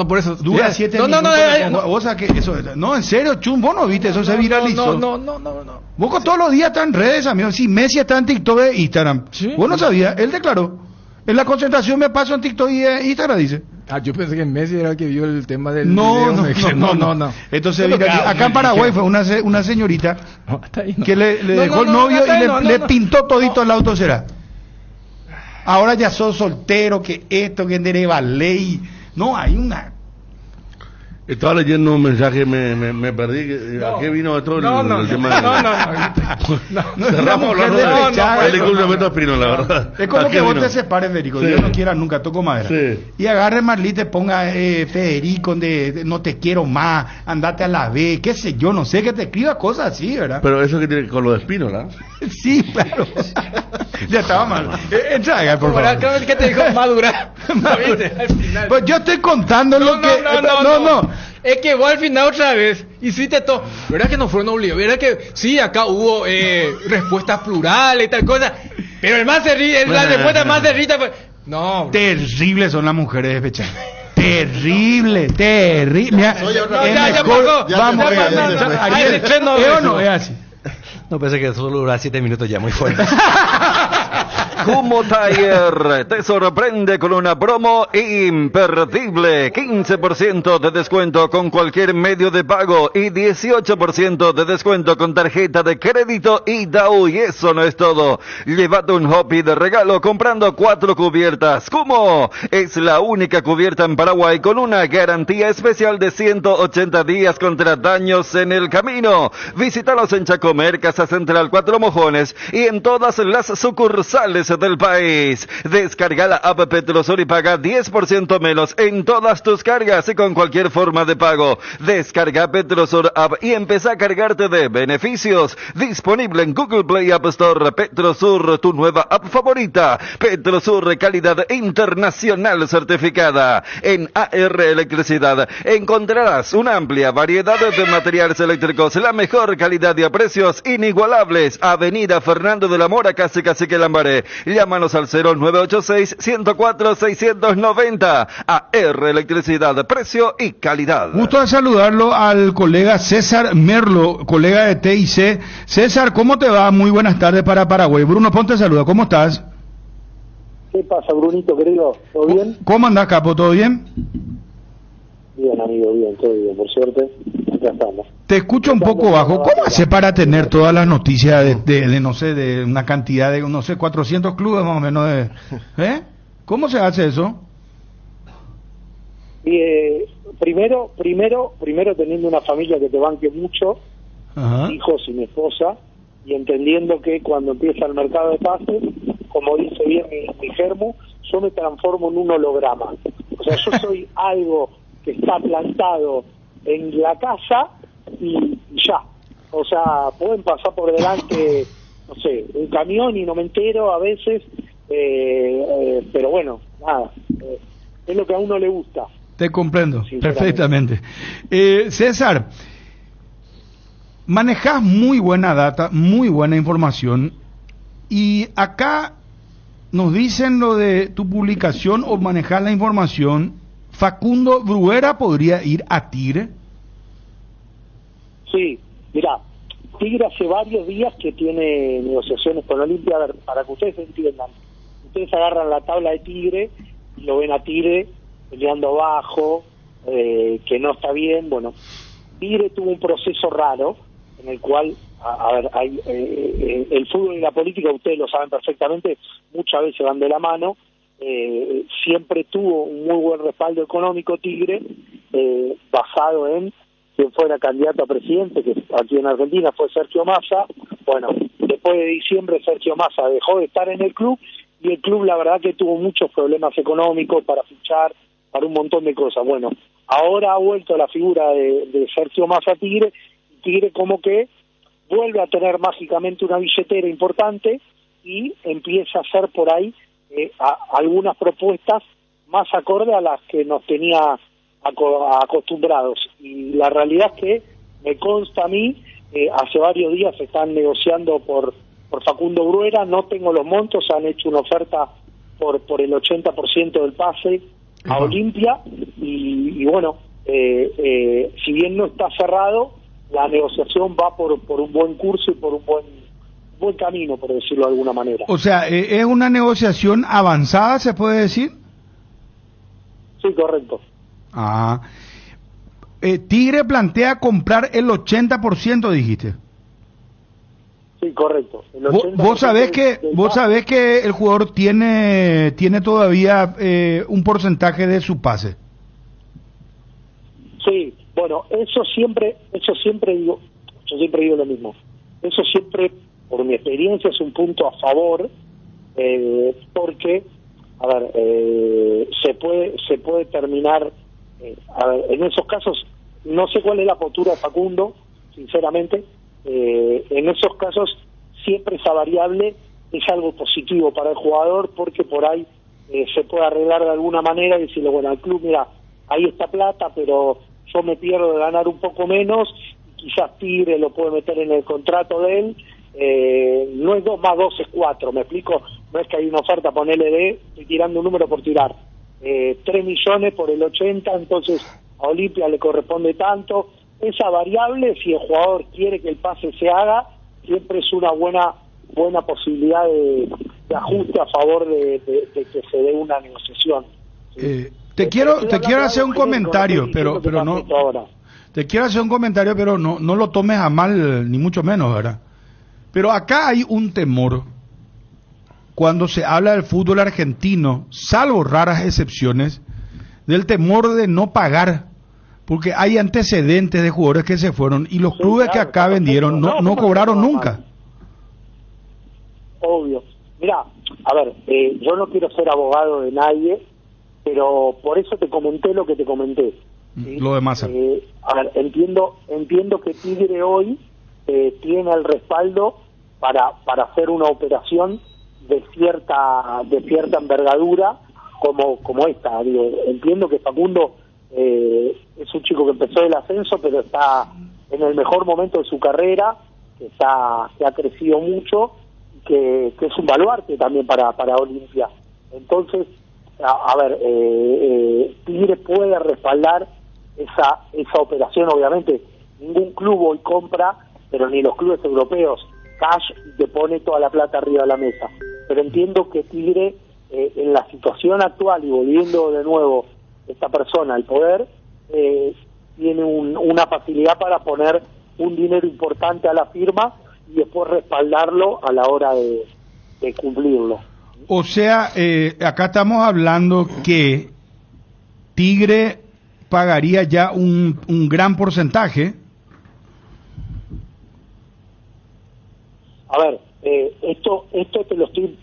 por eso dura 7 minutos. O sea que eso, en serio, Chum, vos no viste, eso se viralizó. No. Vos todos los días están en redes, amigo. Si Messi está en TikTok e Instagram. ¿Sí? Vos no sabías, él declaró. En la concentración me paso en TikTok y Instagram, dice. Yo pensé que Messi era el que vio el tema del No. Entonces, acá en Paraguay fue una señorita que le dejó el novio y le pintó todito el auto, será. Ahora ya sos soltero, que esto, que dereva ley. No, hay una... Estaba leyendo un mensaje, me perdí. ¿A qué vino esto? El tema cerramos el discurso de Beto Espínola, la verdad. Es como que vos te separes, Federico. Dios no quiera nunca, toco madera. Sí. Y agarre Marlí, te ponga Federico, no te quiero más, andate a la B, qué sé yo, no sé, que te escriba cosas así, ¿verdad? Pero eso que tiene con lo de Espínola. Sí, claro. Ya estaba mal. Entra, por favor. ¿Qué te dijo madurar? Al final. Pues yo estoy contando lo que... No. Es que vos al final otra vez hiciste todo. ¿Verdad que no fueron obligados? ¿Verdad que sí, acá hubo respuestas plurales y tal cosa? Pero el más la respuesta más cerrita fue... No. Terribles son las mujeres despechadas. Terrible. Mira, vamos, No, pensé que solo dura 7 minutos ya, muy fuerte. Kumo Tire te sorprende con una promo imperdible. 15% de descuento con cualquier medio de pago y 18% de descuento con tarjeta de crédito y DAO. Y eso no es todo. Llévate un Hopi de regalo comprando 4 cubiertas. Kumo es la única cubierta en Paraguay con una garantía especial de 180 días contra daños en el camino. Visítalos en Chacomer, Casa Central 4 Mojones y en todas las sucursales del país. Descarga la app Petrosur y paga 10% menos en todas tus cargas y con cualquier forma de pago. Descarga Petrosur app y empieza a cargarte de beneficios. Disponible en Google Play App Store. Petrosur, tu nueva app favorita. Petrosur, calidad internacional certificada. En AR Electricidad encontrarás una amplia variedad de materiales eléctricos, la mejor calidad y a precios inigualables. Avenida Fernando de la Mora, casi Cacique Lambaré. Llámanos al 0986-104-690. AR Electricidad, precio y calidad. Gusto de saludarlo al colega César Merlo, colega de TIC. César, ¿cómo te va? Muy buenas tardes para Paraguay. Bruno Ponte saluda, ¿cómo estás? ¿Qué pasa, Brunito, querido? ¿Todo bien? ¿Cómo andás, capo? ¿Todo bien? Bien, amigo, bien, todo bien, por suerte. Acá estamos. Te escucho un poco bajo. ¿Cómo hace para tener todas las noticias de no sé, de una cantidad de, no sé, 400 clubes más o menos? ¿Cómo se hace eso? Y, primero teniendo una familia que te banque mucho, hijos y mi esposa, y entendiendo que cuando empieza el mercado de pases, como dice bien mi Germu, yo me transformo en un holograma. O sea, yo soy algo que está plantado en la casa y ya. O sea, pueden pasar por delante, no sé, un camión y no me entero a veces, pero bueno, nada, es lo que a uno le gusta. Te comprendo perfectamente. César, manejas muy buena data, muy buena información, y acá nos dicen lo de tu publicación o manejar la información. Facundo Bruera podría ir a Tigre. Sí, mira, Tigre hace varios días que tiene negociaciones con Olimpia. A ver, para que ustedes entiendan, ustedes agarran la tabla de Tigre y lo ven a Tigre peleando abajo, que no está bien. Bueno, Tigre tuvo un proceso raro en el cual, a ver, el fútbol y la política, ustedes lo saben perfectamente, muchas veces van de la mano. Siempre tuvo un muy buen respaldo económico Tigre, basado en quien fuera candidato a presidente, que aquí en Argentina fue Sergio Massa. Bueno, después de diciembre Sergio Massa dejó de estar en el club, y el club la verdad que tuvo muchos problemas económicos para fichar, para un montón de cosas. Bueno, ahora ha vuelto la figura de Sergio Massa a Tigre, y Tigre como que vuelve a tener mágicamente una billetera importante y empieza a hacer por ahí algunas propuestas más acorde a las que nos tenía acostumbrados. Y la realidad es que me consta a mí, hace varios días se están negociando por Facundo Bruera. No tengo los montos, han hecho una oferta por el 80% del pase a Olimpia, y bueno, si bien no está cerrado, la negociación va por un buen curso y por un buen camino, por decirlo de alguna manera. O sea, ¿es una negociación avanzada, se puede decir? Sí, correcto. Tigre plantea comprar el 80%, dijiste. Sí, correcto. Vos sabés que el jugador tiene todavía un porcentaje de su pase. Sí, bueno, yo siempre digo lo mismo. Eso siempre, por mi experiencia, es un punto a favor, porque, a ver, se puede terminar, a ver, en esos casos, no sé cuál es la postura de Facundo, sinceramente. En esos casos siempre esa variable es algo positivo para el jugador, porque por ahí se puede arreglar de alguna manera y decirle, bueno, al club, mira, ahí está plata, pero yo me pierdo de ganar un poco menos, y quizás Tigre lo puede meter en el contrato de él. No es 2 más 2 es 4, me explico. No es que hay una oferta, ponele estoy tirando un número por tirar, 3 millones por el 80, entonces a Olimpia le corresponde tanto. Esa variable, si el jugador quiere que el pase se haga, siempre es una buena posibilidad ajuste a favor de que se dé una negociación. Te quiero hacer un comentario, pero no. Te quiero hacer un comentario, pero no lo tomes a mal, ni mucho menos, ¿verdad? Pero acá hay un temor cuando se habla del fútbol argentino, salvo raras excepciones, del temor de no pagar, porque hay antecedentes de jugadores que se fueron y los clubes que acá vendieron no cobraron nunca. Obvio. Mira, a ver, yo no quiero ser abogado de nadie, pero por eso te comenté lo que te comenté. ¿Sí? Lo de Massa. A ver, entiendo que Tigre hoy tiene el respaldo para hacer una operación de cierta envergadura como esta. Digo, entiendo que Facundo es un chico que empezó el ascenso, pero está en el mejor momento de su carrera, que ha crecido mucho, que es un baluarte también para Olimpia. Entonces, a ver, Tigre puede respaldar esa operación. Obviamente ningún club hoy compra, pero ni los clubes europeos, cash, te pone toda la plata arriba de la mesa. Pero entiendo que Tigre, en la situación actual, y volviendo de nuevo esta persona al poder, tiene una facilidad para poner un dinero importante a la firma y después respaldarlo a la hora de cumplirlo. O sea, acá estamos hablando que Tigre pagaría ya un gran porcentaje. A ver, esto te lo estoy...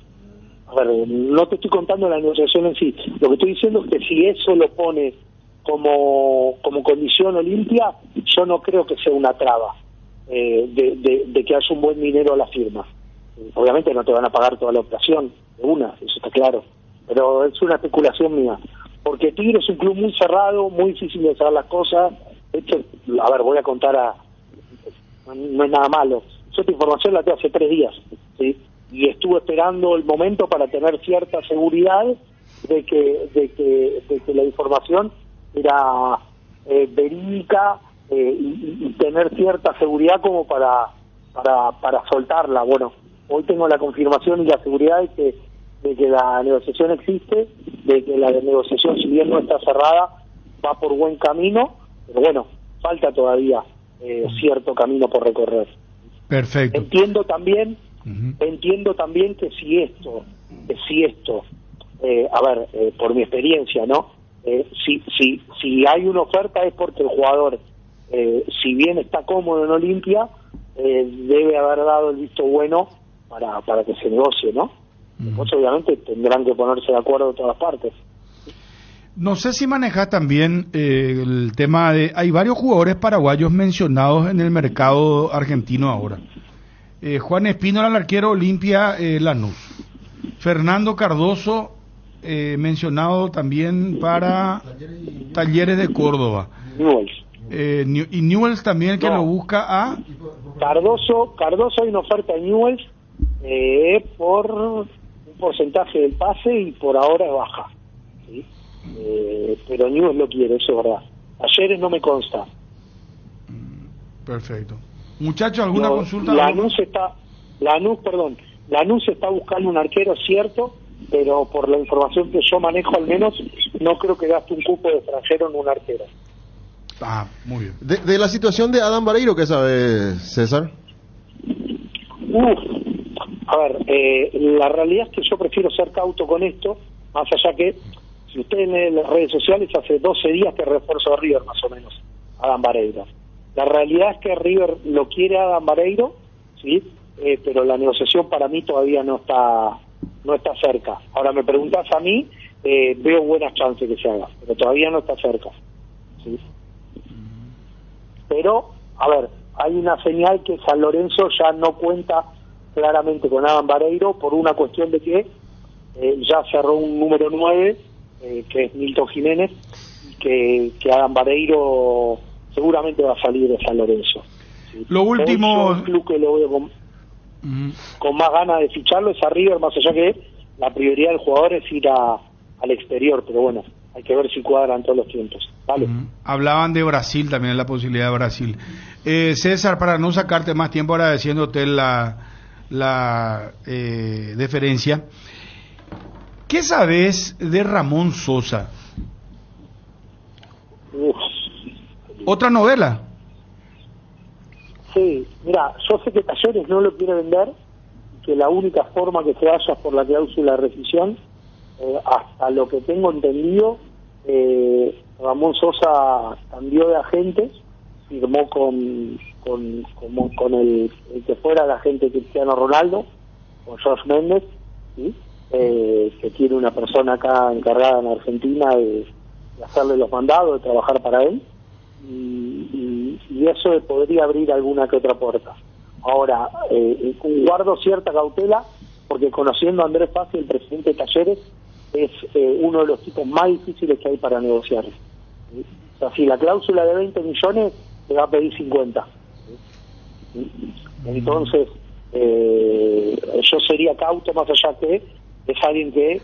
A ver, no te estoy contando la negociación en sí. Lo que estoy diciendo es que si eso lo pone como condición Olimpia, yo no creo que sea una traba de que haya un buen dinero a la firma. Obviamente no te van a pagar toda la operación de una, eso está claro, pero es una especulación mía, porque Tigre es un club muy cerrado, muy difícil de hacer las cosas. De hecho, a ver, voy a contar no es nada malo. Yo esta información la tengo hace 3 días, ¿sí? Y estuve esperando el momento para tener cierta seguridad de que la información era verídica, y tener cierta seguridad como para soltarla. Bueno, hoy tengo la confirmación y la seguridad de que la negociación existe, de que la negociación, si bien no está cerrada, va por buen camino, pero bueno, falta todavía cierto camino por recorrer. Perfecto. Entiendo también que si esto, a ver, por mi experiencia, ¿no? Si hay una oferta es porque el jugador, si bien está cómodo en Olimpia, debe haber dado el visto bueno para que se negocie, ¿no? Pues obviamente tendrán que ponerse de acuerdo todas partes. No sé si manejas también el tema de... Hay varios jugadores paraguayos mencionados en el mercado argentino ahora. Juan Espínola, el arquero Olimpia, Lanús. Fernando Cardoso, mencionado también para Talleres de Córdoba. Newell's. Y Newell's también, que lo busca a... Cardoso hay una oferta de Newell's por un porcentaje del pase y por ahora es baja, ¿sí? Pero Newell's lo quiere, eso es verdad. Ayer no me consta. Perfecto. Muchachos, ¿alguna consulta? Lanús está buscando un arquero, cierto, pero por la información que yo manejo al menos, no creo que gaste un cupo de extranjero en un arquero. Ah, muy bien. De la situación de Adam Vareiro, ¿qué sabe César? A ver, la realidad es que yo prefiero ser cauto con esto, más allá que, si ustedes leen las redes sociales, hace 12 días que refuerzo a River, más o menos, Adam Vareiro. La realidad es que River lo quiere a Adam Vareiro, ¿sí? Pero la negociación para mí todavía no está cerca. Ahora me preguntás a mí, veo buenas chances que se haga, pero todavía no está cerca, ¿sí? Pero, a ver, hay una señal que San Lorenzo ya no cuenta claramente con Adam Vareiro por una cuestión de que ya cerró un número 9, que es Milton Jiménez, y que Adam Vareiro seguramente va a salir de San Lorenzo, ¿sí? Lo último... El club que lo veo con más ganas de ficharlo es a River, más allá que la prioridad del jugador es ir al exterior, pero bueno, hay que ver si cuadran todos los tiempos. Vale. Hablaban de Brasil también, la posibilidad de Brasil. César, para no sacarte más tiempo, agradeciéndote la la deferencia. ¿Qué sabes de Ramón Sosa? Uf. ¿Otra novela? Sí, mira, yo sé que Talleres no lo quiere vender, que la única forma que se vaya es por la cláusula de rescisión. Hasta lo que tengo entendido, Ramón Sosa cambió de agente, firmó con el que fuera el agente Cristiano Ronaldo, con George Méndez, ¿sí? Que tiene una persona acá encargada en Argentina de hacerle los mandados, de trabajar para él, y eso podría abrir alguna que otra puerta. Ahora, guardo cierta cautela, porque conociendo a Andrés Fassi, el presidente de Talleres, es uno de los tipos más difíciles que hay para negociar. ¿Sí? O sea, si la cláusula de 20 millones, te va a pedir 50. ¿Sí? Entonces, yo sería cauto, más allá que es alguien que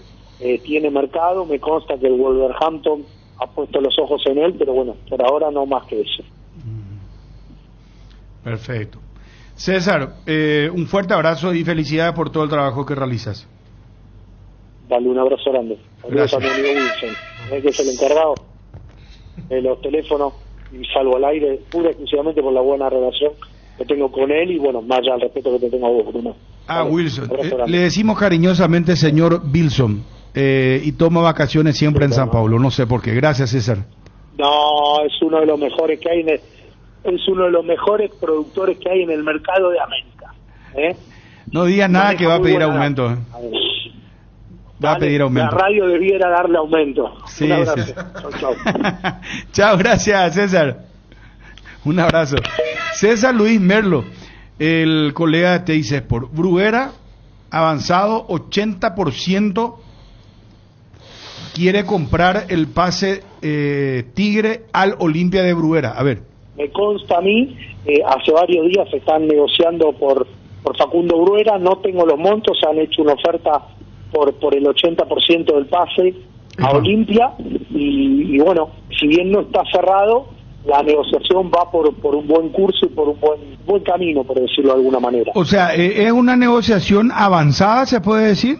tiene mercado. Me consta que el Wolverhampton ha puesto los ojos en él, pero bueno, por ahora no más que eso. Perfecto. César, un fuerte abrazo y felicidades por todo el trabajo que realizas. Dale un abrazo grande. Saludos a mi amigo Wilson, que es el encargado de los teléfonos, y salvo al aire, pura y exclusivamente por la buena relación que tengo con él, y bueno, más allá del respeto que te tengo a vos, Bruno. Dale, Wilson. Le decimos cariñosamente señor Wilson, y toma vacaciones siempre en San Paulo, no sé por qué. Gracias, César. No, es uno de los mejores que hay es uno de los mejores productores que hay en el mercado de América. No digas nada que va a pedir aumento. Va a pedir aumento. La radio debiera darle aumento. Sí, un abrazo. sí. Chau. Chao, gracias, César. Un abrazo. César Luis Merlo, el colega de TIC Sport. Bruguera, avanzado 80%, quiere comprar el pase Tigre al Olimpia de Bruguera. A ver. Me consta a mí, hace varios días se están negociando por Facundo Bruguera, no tengo los montos, han hecho una oferta por el 80% del pase a Olimpia, y bueno, si bien no está cerrado, la negociación va por un buen curso y por un buen camino, por decirlo de alguna manera. O sea, ¿es una negociación avanzada, se puede decir?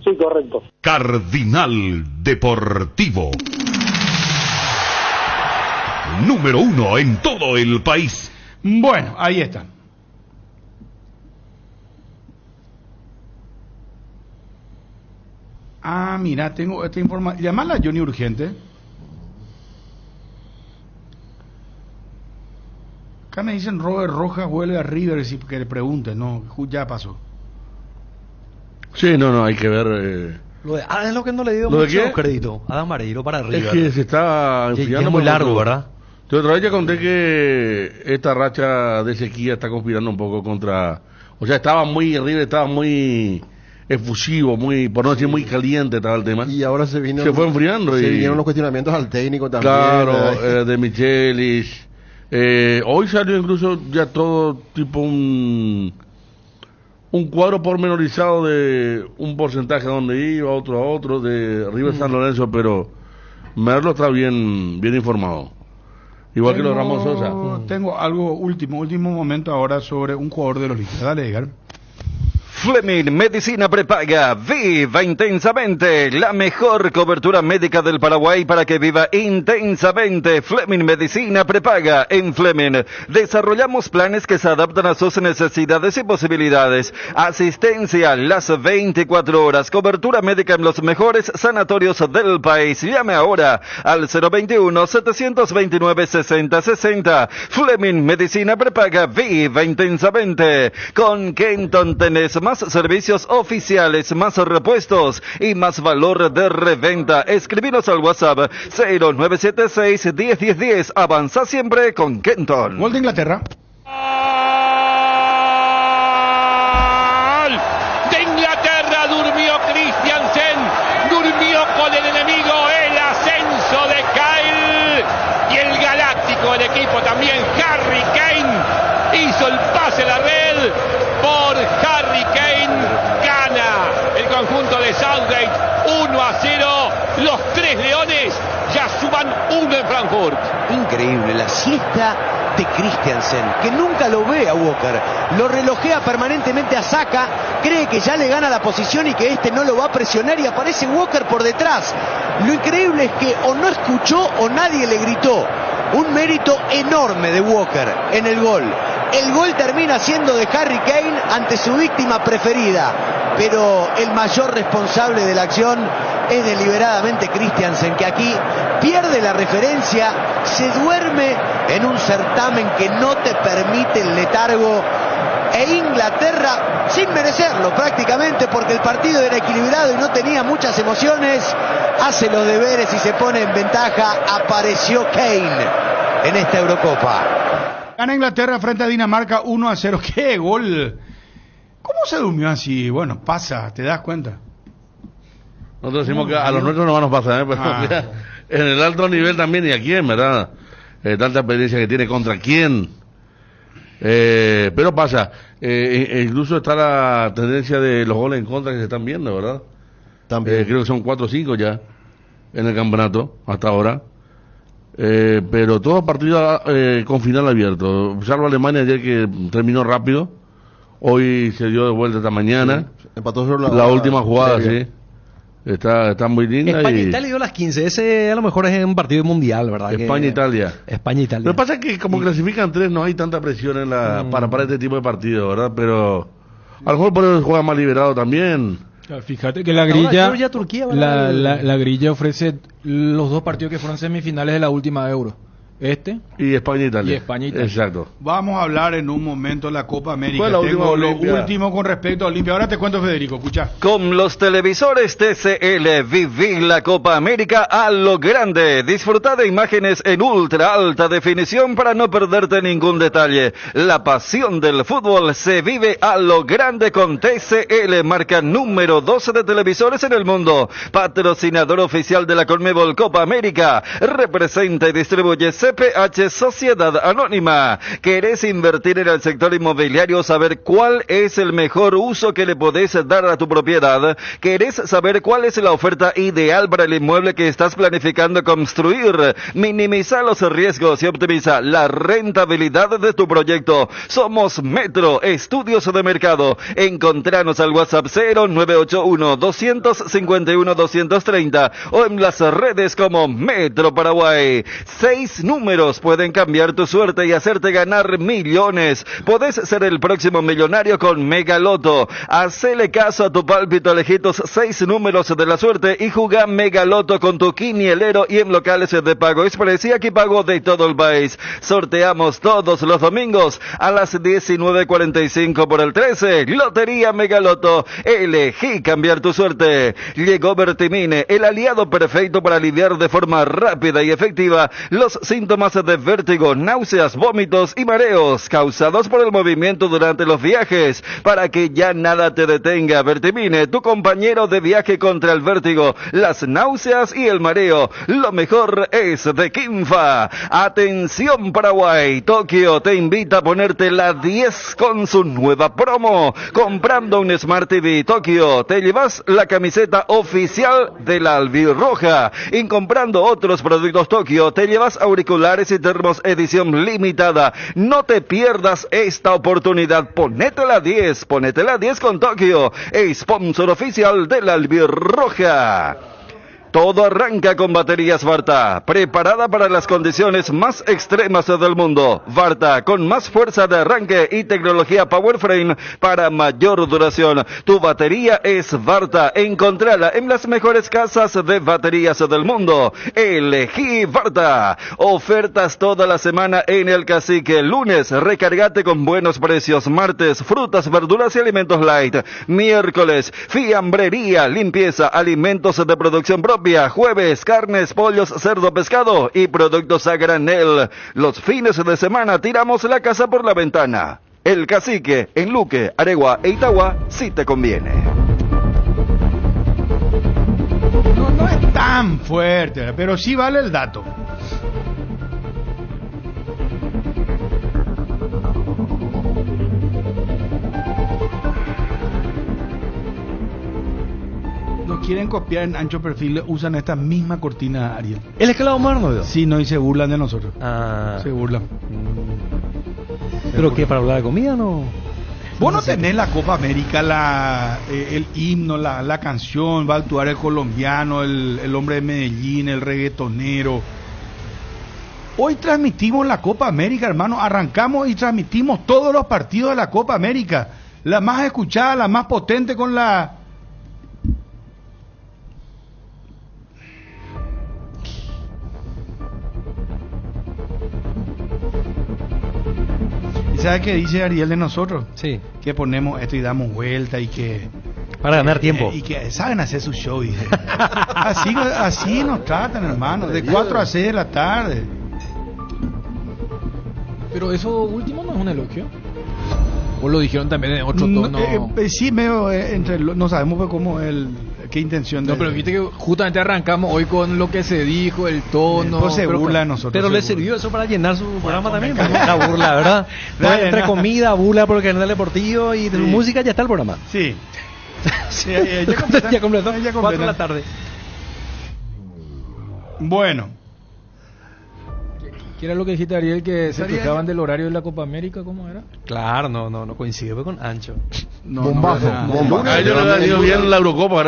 Sí, correcto. Cardinal Deportivo. Número 1 en todo el país. Bueno, ahí está. Ah, mira, tengo esta información. Llámala a Johnny urgente. Acá me dicen Robert Rojas vuelve a River, si que le pregunten. No, ya pasó. Sí, no, hay que ver. Es lo que no le dio mucho crédito. Adam Mareiro para River. Es que se está enfriando. Es muy largo, ¿verdad? Yo otra vez ya conté que esta racha de sequía está conspirando un poco contra... O sea, River estaba muy efusivo, por no decir muy caliente estaba el tema. Y ahora se fue enfriando. Se vinieron los cuestionamientos al técnico también. Claro, de Michelis. Hoy salió incluso ya todo tipo un cuadro pormenorizado de un porcentaje a donde iba, otro a otro, de River San Lorenzo, pero Merlo está bien informado. Igual que los Ramón Sosa. Tengo algo último momento ahora sobre un jugador de los Olimpia. Dale, Edgar. Fleming Medicina Prepaga, viva intensamente, la mejor cobertura médica del Paraguay para que viva intensamente. Fleming Medicina Prepaga. En Fleming desarrollamos planes que se adaptan a sus necesidades y posibilidades. Asistencia las 24 horas, cobertura médica en los mejores sanatorios del país. Llame ahora al 021-729-6060. Fleming Medicina Prepaga, viva intensamente. Con Kenton tenés más servicios oficiales, más repuestos y más valor de reventa. Escribinos al WhatsApp 0976-101010. Avanza siempre con Kenton. Gol de Inglaterra. De Inglaterra durmió Christiansen, durmió con el enemigo, el ascenso de Kyle, y el galáctico del equipo también, Harry Kane, hizo el pase a la red. Por Harry Kane gana el conjunto conjunto de Southgate. 1-0. Los tres leones ya suman 1 en Frankfurt. Increíble la siesta de Christiansen, que nunca lo ve a Walker. Lo relojea permanentemente a Saka, cree que ya le gana la posición y que este no lo va a presionar y aparece Walker por detrás. Lo increíble es que o no escuchó o nadie le gritó. Un mérito enorme de Walker en el gol. El gol termina siendo de Harry Kane ante su víctima preferida, pero el mayor responsable de la acción es deliberadamente Christiansen, que aquí pierde la referencia, se duerme en un certamen que no te permite el letargo, e Inglaterra, sin merecerlo prácticamente porque el partido era equilibrado y no tenía muchas emociones, hace los deberes y se pone en ventaja. Apareció Kane en esta Eurocopa. Gana Inglaterra frente a Dinamarca 1-0. ¡Qué gol! ¿Cómo se durmió así? Bueno, pasa, ¿te das cuenta? Nosotros decimos que a los nuestros no nos pasa, pero en el alto nivel también, y a quién, ¿verdad? Tanta experiencia que tiene, contra quién. Pero pasa, incluso está la tendencia de los goles en contra que se están viendo, ¿verdad? También. Creo que son 4 o 5 ya en el campeonato hasta ahora. Pero todos partidos con final abierto, salvo Alemania ayer que terminó rápido. Hoy se dio de vuelta esta mañana. Sí, empató sobre la última jugada, sí. Está muy linda. España-Italia dio las 15. Ese a lo mejor es un partido mundial, ¿verdad? España-Italia. España-Italia. Lo que pasa es que como clasifican 3 no hay tanta presión en para este tipo de partidos, ¿verdad? Pero a lo mejor por eso juega más liberado también. Fíjate que la grilla, la grilla ofrece los 2 partidos que fueron semifinales de la última Euro. Y España-Italia. Exacto. Vamos a hablar en un momento de la Copa América. Fue la Tengo lo Olimpia. último con respecto a Olimpia. Ahora te cuento, Federico, escucha. Con los televisores TCL viví la Copa América a lo grande. Disfruta de imágenes en ultra alta definición para no perderte ningún detalle. La pasión del fútbol se vive a lo grande con TCL, marca número 12 de televisores en el mundo. Patrocinador oficial de la Conmebol Copa América. Representa y distribuye CPH Sociedad Anónima. ¿Querés invertir en el sector inmobiliario? ¿Saber cuál es el mejor uso que le podés dar a tu propiedad? ¿Querés saber cuál es la oferta ideal para el inmueble que estás planificando construir? Minimiza los riesgos y optimiza la rentabilidad de tu proyecto. Somos Metro Estudios de Mercado. Encontranos al WhatsApp 0981-251-230 o en las redes como Metro Paraguay. 6 números pueden cambiar tu suerte y hacerte ganar millones. Podés ser el próximo millonario con Megaloto. Hacele caso a tu pálpito, elegí tus 6 números de la suerte y jugá Megaloto con tu quinielero y en locales de pago express y aquí pago de todo el país. Sorteamos todos los domingos a las 19:45 por el 13. Lotería Megaloto. Elegí cambiar tu suerte. Llegó Vertimine, el aliado perfecto para aliviar de forma rápida y efectiva los síntomas de vértigo, náuseas, vómitos y mareos causados por el movimiento durante los viajes, para que ya nada te detenga. Vertimine, tu compañero de viaje contra el vértigo, las náuseas y el mareo. Lo mejor es de Kinfa. Atención Paraguay, Tokio te invita a ponerte la 10 con su nueva promo. Comprando un Smart TV Tokio, te llevas la camiseta oficial de la albirroja. Y comprando otros productos Tokio, te llevas auriculares y termos edición limitada. No te pierdas esta oportunidad. Ponete la 10 con Tokio, sponsor oficial de la albirroja. Todo arranca con baterías Varta, preparada para las condiciones más extremas del mundo. Varta, con más fuerza de arranque y tecnología Powerframe para mayor duración. Tu batería es Varta. Encontrala en las mejores casas de baterías del mundo. Elegí Varta. Ofertas toda la semana en el Cacique. Lunes, recargate con buenos precios. Martes, frutas, verduras y alimentos light. Miércoles, fiambrería, limpieza, alimentos de producción propia. Jueves, carnes, pollos, cerdo, pescado y productos a granel. Los fines de semana tiramos la casa por la ventana. El Cacique, en Luque, Aregua e Itagua, sí te conviene. No es tan fuerte, pero sí vale el dato. no quieren copiar en ancho perfil, usan esta misma cortina, Ariel. ¿El esclavo marno? Sí, no, y se burlan de nosotros. Se burlan. ¿Pero qué, para hablar de comida no? Vos no tenés la Copa América, el himno, la canción, va a actuar el colombiano, el hombre de Medellín, el reggaetonero. Hoy transmitimos la Copa América, hermano, arrancamos y transmitimos todos los partidos de la Copa América. La más escuchada, la más potente con la... ¿Y sabes qué dice Ariel de nosotros? Sí. Que ponemos esto y damos vuelta y que... Para ganar tiempo. Y que saben hacer su show, dice. así nos tratan, hermano, de 4 a 6 de la tarde. Pero eso último no es un elogio. ¿O lo dijeron también en otro tono? Sí, medio no sabemos pues cómo qué intención de... No, pero viste que justamente arrancamos hoy con lo que se dijo, el tono. Pues se burla de nosotros. Pero le sirvió eso para llenar su programa también. La burla, ¿verdad? Entre comida, burla por el canal deportivo y música, ya está el programa. Sí. Ya completó. 4 de la tarde. Bueno. ¿Qué era lo que dijiste, Ariel, que se quejaban del horario de la Copa América? ¿Cómo era? Claro, no coincide con Ancho. Bombazo. A ellos le han ido bien la Eurocopa.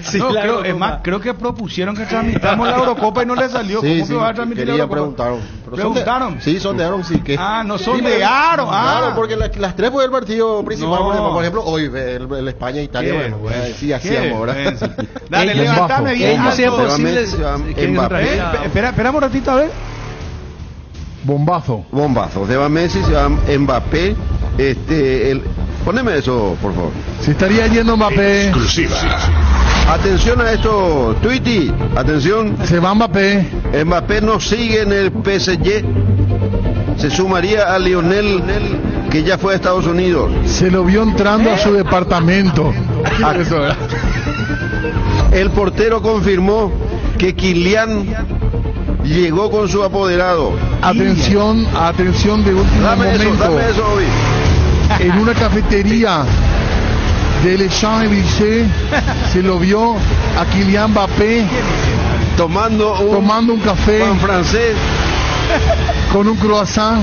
Sí, claro, es más, creo que propusieron que transmitamos la Eurocopa y no le salió. ¿Cómo que va a transmitir la Eurocopa? ¿Preguntaron? Sí, sondearon, sí. No sondearon. Claro, porque las 3 fue el partido principal. Por ejemplo, hoy el España-Italia. Sí, hacíamos, ¿verdad? Dale, levantame bien. ¿Cómo sea posible? Espera un ratito, a ver. Bombazo. Se va Messi, se va Mbappé. Poneme eso, por favor. Se estaría yendo Mbappé. Exclusiva. Atención a esto, Tweety. Atención. Se va Mbappé. Mbappé no sigue en el PSG. Se sumaría a Lionel, que ya fue a Estados Unidos. Se lo vio entrando a su departamento. El portero confirmó que Kylian llegó con su apoderado. Atención de último momento. Dame eso hoy. En una cafetería de Champs-Élysées se lo vio a Kylian Mbappé tomando un café pan francés con un croissant.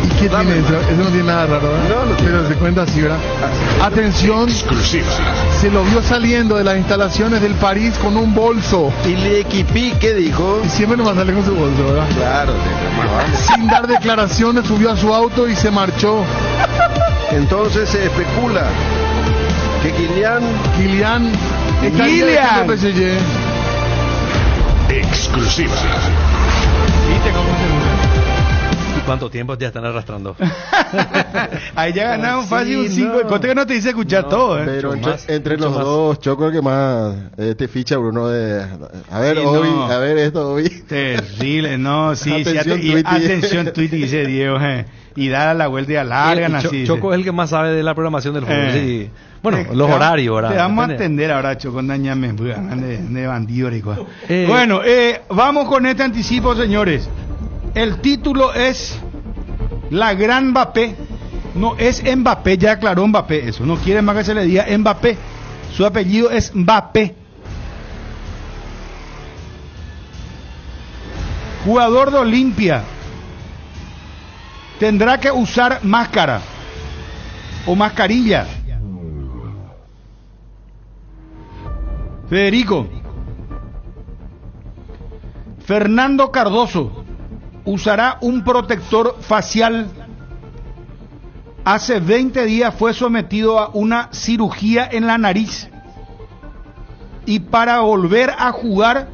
¿Y qué tiene eso? Eso no tiene nada raro, ¿verdad? No, pero se cuenta así, ¿verdad? Atención, exclusiva. Se lo vio saliendo de las instalaciones del París con un bolso. ¿Y L'Equipe qué dijo? Y siempre nomás sale con su bolso, ¿verdad? Claro, sin dar declaraciones, subió a su auto y se marchó. Entonces se especula que Kylian está en el PSG. Exclusiva. ¿Viste cómo se... ¿Cuánto tiempo ya están arrastrando? Ahí ya ganaron fácil un 5. El cote que no te dice escuchar todo, ¿eh? Pero entre los dos, yo creo que más te ficha Bruno de... A ver, sí, hoy, a ver esto hoy. Terrible, no, sí. Atención, Tweety, dice Diego, y dar la vuelta y alargan así. Choco es el que más sabe de la programación del fútbol. Sí. Bueno, los horarios, ¿verdad? Te vamos a atender ahora, Choco, dañame, de bandido. Bueno, vamos con este anticipo, señores. El título es La Gran Mbappé. No es Mbappé, ya aclaró Mbappé eso. No quiere más que se le diga Mbappé. Su apellido es Mbappé. Jugador de Olimpia. Tendrá que usar máscara o mascarilla. Federico. Fernando Cardoso usará un protector facial. Hace 20 días fue sometido a una cirugía en la nariz y para volver a jugar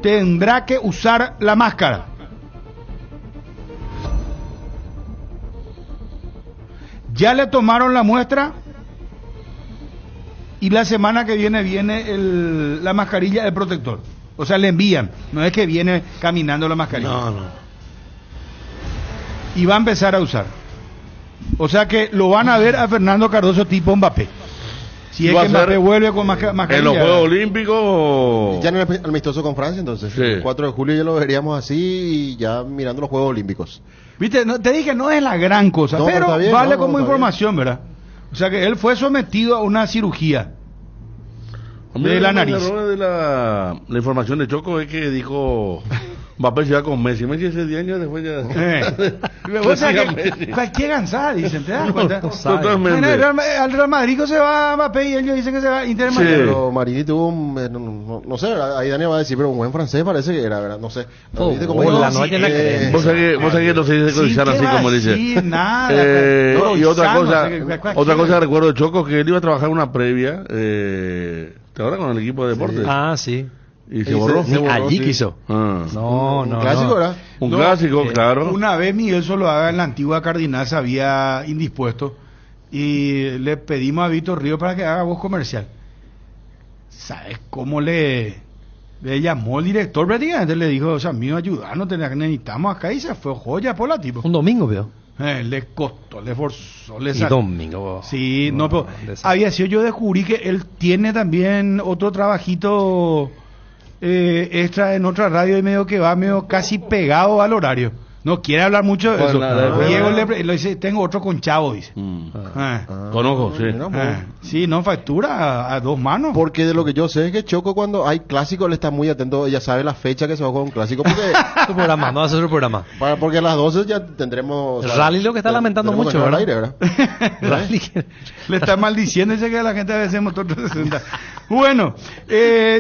tendrá que usar la máscara. Ya le tomaron la muestra y la semana que viene la mascarilla del protector. O sea, le envían, no es que viene caminando la mascarilla. No. Y va a empezar a usar. O sea que lo van a ver a Fernando Cardoso tipo Mbappé. Si es que Mbappé vuelve con mascarilla. ¿En los Juegos Olímpicos? Ya en el amistoso con Francia, entonces. Sí. El 4 de julio ya lo veríamos así y ya mirando los Juegos Olímpicos. Viste, te dije, no es la gran cosa, pero bien, vale como información, ¿verdad? O sea que él fue sometido a una cirugía de la nariz. La información de Choco es que dijo Mbappé se va con Messi ese día ya después ya o sea que cualquier cansada dicen, ¿te das cuenta? Totalmente. Al Real Madrid se va Mbappé y ellos dicen que se va Inter Miami. Pero Marini tuvo no sé, ahí Daniel va a decir, pero un buen francés parece que era, ¿verdad? No sé. Vos sabés que no se dice codiciar así como dice. Nada. Y otra cosa recuerdo de Choco, que él iba a trabajar una previa ¿te acuerdas con el equipo de deportes? Sí. Y se borró. Allí quiso. No. Un clásico, ¿verdad? Un clásico, claro. Una vez Miguel Zuluaga en la antigua Cardinal se había indispuesto y le pedimos a Víctor Río para que haga voz comercial. ¿Sabes cómo le llamó el director? Prácticamente le dijo, o sea, mío, ayudarnos, necesitamos acá, y se fue joya por la tipo. Un domingo, veo. Le costó, le forzó, le sacó. Y domingo. Sí, no, pero había sido, yo descubrí que él tiene también otro trabajito extra en otra radio y medio que va medio casi pegado al horario. No quiere hablar mucho de eso. Diego le dice, tengo otro con Chavo, dice. Conozco, sí. Sí, no factura a dos manos. Porque de lo que yo sé es que Choco cuando hay clásico él está muy atento, ya sabe la fecha que se va a jugar un clásico. Porque su programa, no hace su programa. Porque a las 12 ya tendremos... El Rally lo que está lamentando mucho, ¿verdad? Aire, ¿verdad? Rally le está maldiciendo, dice que la gente a veces motor 360. Bueno,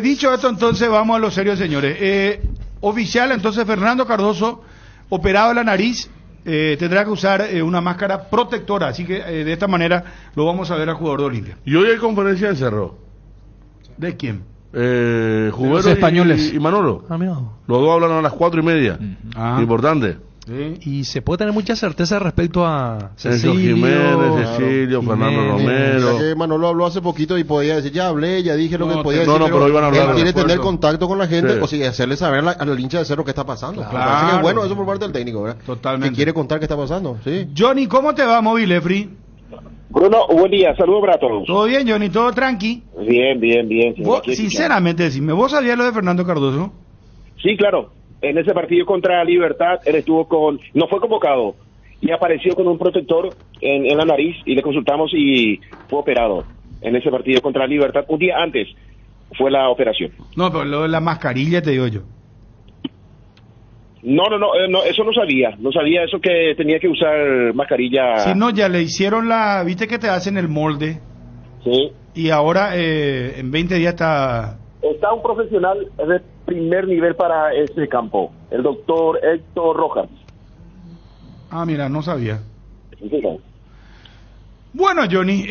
dicho esto, entonces vamos a lo serio, señores. Oficial, entonces, Fernando Cardoso, operado de la nariz, tendrá que usar una máscara protectora, así que de esta manera lo vamos a ver al jugador de Olimpia. Y hoy hay conferencia en Cerro. ¿De quién? Jubero los españoles y Manolo. Los dos hablan a las 4:30. Importante. Sí. Y se puede tener mucha certeza respecto a Cecilio Jiménez, Cecilio, Fernando Romero. Que Manolo habló hace poquito y podía decir, ya hablé, ya dije lo que podía decir. Pero iban a hablar. Él quiere tener contacto con la gente, o sea, hacerle saber al hincha de Cerro qué está pasando. Claro. Parece que es bueno eso por parte del técnico, ¿verdad? Totalmente. Que quiere contar qué está pasando, sí. Johnny, ¿cómo te va, Movilefri? Bruno, buen día, saludos para todos. ¿Todo bien, Johnny? ¿Todo tranqui? Bien. Vos, sinceramente, decime, ¿vos sabías lo de Fernando Cardoso? Sí, claro. En ese partido contra Libertad, él no fue convocado y apareció con un protector en la nariz y le consultamos y fue operado en ese partido contra Libertad. Un día antes fue la operación. No, pero lo de la mascarilla te digo yo. No, eso no sabía eso que tenía que usar mascarilla. Si no, ya le hicieron viste que te hacen el molde. Sí. Y ahora en 20 días está un profesional de primer nivel para ese campo, el doctor Héctor Rojas. Ah, mira, no sabía. Sí, claro. Bueno, Johnny,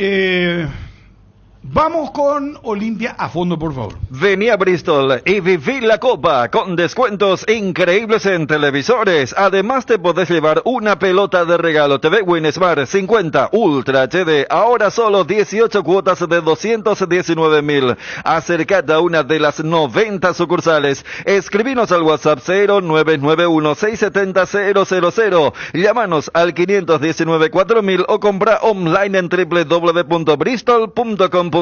vamos con Olimpia a fondo, por favor. Vení a Bristol y viví la Copa con descuentos increíbles en televisores. Además te podés llevar una pelota de regalo. TV Win Smart 50 Ultra HD. Ahora solo 18 cuotas de 219.000. Acercate a una de las 90 sucursales. Escribinos al WhatsApp 0991-670-000. Llámanos al 519-4000 o compra online en www.bristol.com.py.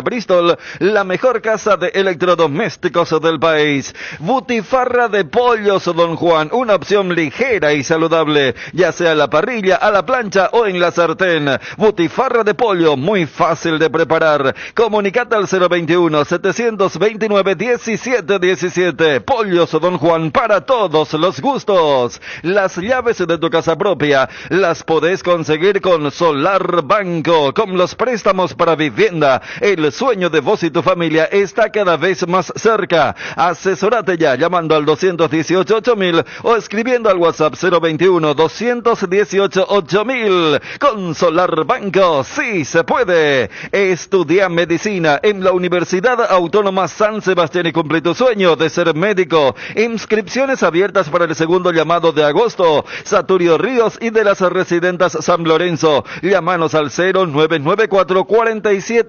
Bristol, la mejor casa de electrodomésticos del país. Butifarra de pollos Don Juan, una opción ligera y saludable, ya sea a la parrilla, a la plancha o en la sartén. Butifarra de pollo, muy fácil de preparar. Comunicate al 021-729-1717. Pollos Don Juan, para todos los gustos. Las llaves de tu casa propia las podés conseguir con Solar Banco, con los préstamos para vivienda. El sueño de vos y tu familia está cada vez más cerca. Asesorate ya llamando al 218-8000 o escribiendo al WhatsApp 021-218-8000. Con Solar Banco, sí se puede. Estudia medicina en la Universidad Autónoma San Sebastián y cumple tu sueño de ser médico. Inscripciones abiertas para el segundo llamado de agosto. Saturio Ríos y de las Residentas San Lorenzo. Llámanos al 0994 4745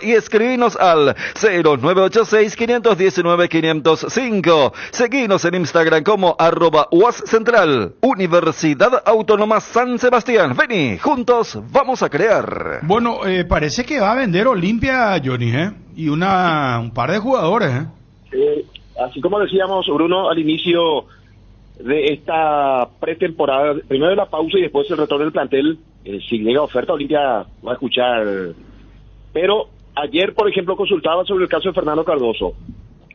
y escribinos al 0986-519-505. Seguinos en Instagram como @UASCentral. Universidad Autónoma San Sebastián. Vení, juntos vamos a crear. Bueno, parece que va a vender Olimpia, Johnny, y un par de jugadores, así como decíamos, Bruno, al inicio de esta pretemporada, primero la pausa y después el retorno del plantel, si llega oferta, Olimpia va a escuchar. Pero ayer, por ejemplo, consultaba sobre el caso de Fernando Cardoso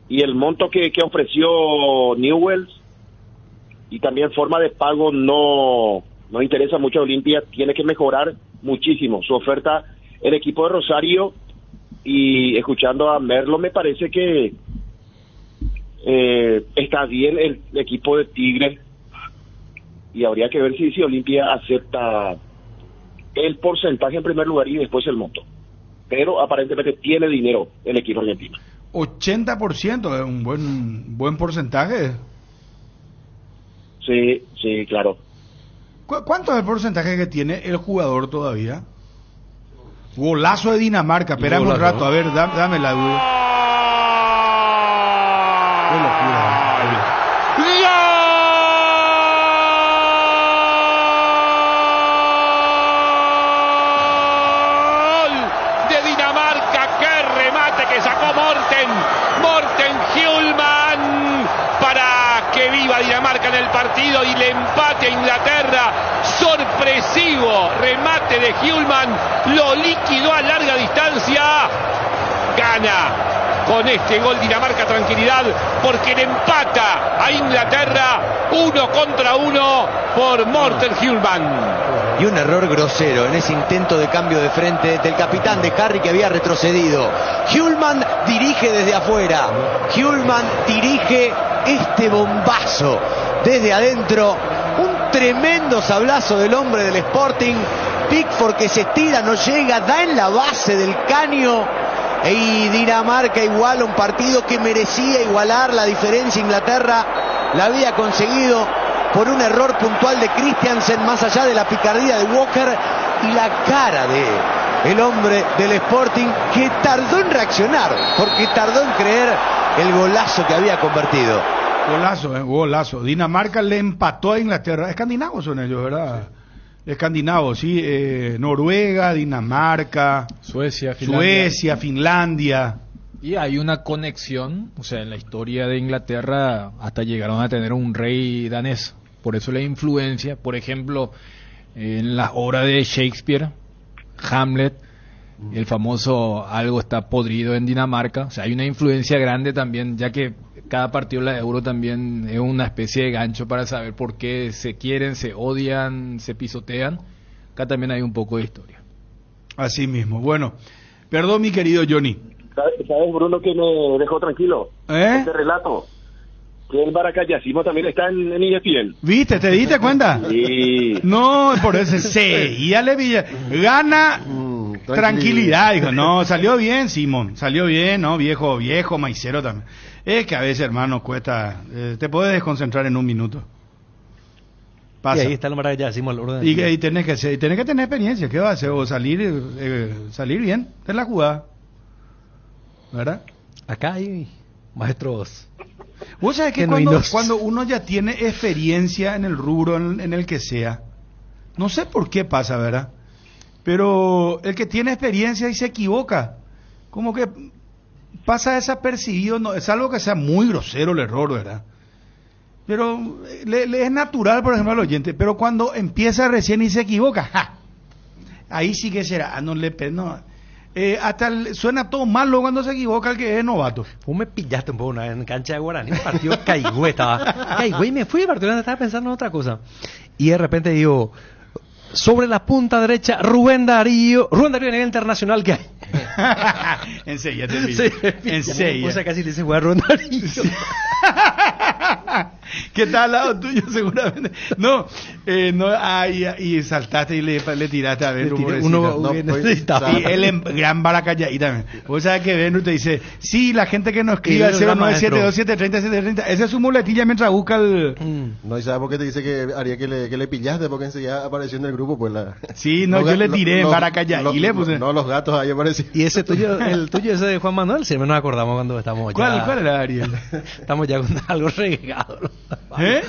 y el monto que ofreció Newell's, y también forma de pago no interesa mucho a Olimpia. Tiene que mejorar muchísimo su oferta el equipo de Rosario, y escuchando a Merlo me parece que está bien el equipo de Tigre, y habría que ver si Olimpia acepta el porcentaje en primer lugar y después el monto. Pero aparentemente tiene dinero el equipo argentino. 80% es un buen porcentaje. Sí, claro. ¿Cuánto es el porcentaje que tiene el jugador todavía? Golazo de Dinamarca, esperamos un rato, a ver, dame la duda. Qué locura. Morten Hjulman para que viva Dinamarca en el partido y le empate a Inglaterra. Sorpresivo remate de Hjulman, lo liquidó a larga distancia. Gana con este gol Dinamarca tranquilidad, porque le empata a Inglaterra 1-1 por Morten Hjulman. Y un error grosero en ese intento de cambio de frente del capitán de Harry, que había retrocedido. Hjulman dirige desde afuera. Hjulman dirige este bombazo desde adentro. Un tremendo sablazo del hombre del Sporting. Pickford, que se estira, no llega, da en la base del caño. Y Dinamarca iguala un partido que merecía igualar. La diferencia Inglaterra la había conseguido por un error puntual de Christiansen, más allá de la picardía de Walker y la cara de el hombre del Sporting, que tardó en reaccionar, porque tardó en creer el golazo que había convertido. Golazo. Dinamarca le empató a Inglaterra. Escandinavos son ellos, ¿verdad? Escandinavos, sí. Noruega, Dinamarca, Suecia, Finlandia. Y hay una conexión, o sea, en la historia de Inglaterra hasta llegaron a tener un rey danés. Por eso la influencia, por ejemplo, en la obra de Shakespeare, Hamlet, el famoso algo está podrido en Dinamarca. O sea, hay una influencia grande también, ya que cada partido de la Euro también es una especie de gancho para saber por qué se quieren, se odian, se pisotean. Acá también hay un poco de historia. Así mismo. Bueno, perdón, mi querido Johnny. ¿Sabes, Bruno, que me dejó tranquilo? Este relato. Que el Baracayasimo también está en ESPN. ¿Viste? ¿Te diste cuenta? Sí. No, por eso ya le Villa. Gana tranquilidad. Dijo, no, salió bien, Simón. Salió bien, ¿no? Viejo, maicero también. Es que a veces, hermano, cuesta. Te puedes desconcentrar en un minuto. Pasa. Y ahí está el Baracayasimo al orden. Y tenés que tener experiencia. ¿Qué va a hacer? O salir bien de la jugada. ¿Verdad? Acá hay maestros. Vos sabés que cuando uno ya tiene experiencia en el rubro en el que sea, no sé por qué pasa, ¿verdad? Pero el que tiene experiencia y se equivoca, como que pasa desapercibido, no, es algo que sea muy grosero el error, ¿verdad? Pero le es natural, por ejemplo, al oyente, pero cuando empieza recién y se equivoca, ¡ja! Ahí sí que será, suena todo malo cuando se equivoca el que es novato. Vos me pillaste un poco una vez en cancha de Guaraní, un partido Caigüe estaba. Y me fui de partido, estaba pensando en otra cosa. Y de repente digo, sobre la punta derecha, Rubén Darío a nivel internacional que hay. Enseguida te pido. Enseguida. O sea, casi le dice jugar Rubén Darío. ¿Qué tal al lado tuyo seguramente? Y saltaste y le tiraste a Benru. Y él gran Baracayá y también. O sea que Benru te dice, sí, la gente que nos escribe al 0972730 esa es su muletilla mientras busca el... No, ¿y sabes por qué te dice que haría que le pillaste? Porque enseguida apareció en el grupo, pues la... Sí, no, yo le tiré en Baracayá y le puse... No, los gatos ahí aparecieron. Y ese tuyo, el tuyo ese de Juan Manuel, si no nos acordamos cuando estamos ya... ¿Cuál era, Ariel? Estamos ya con algo regado.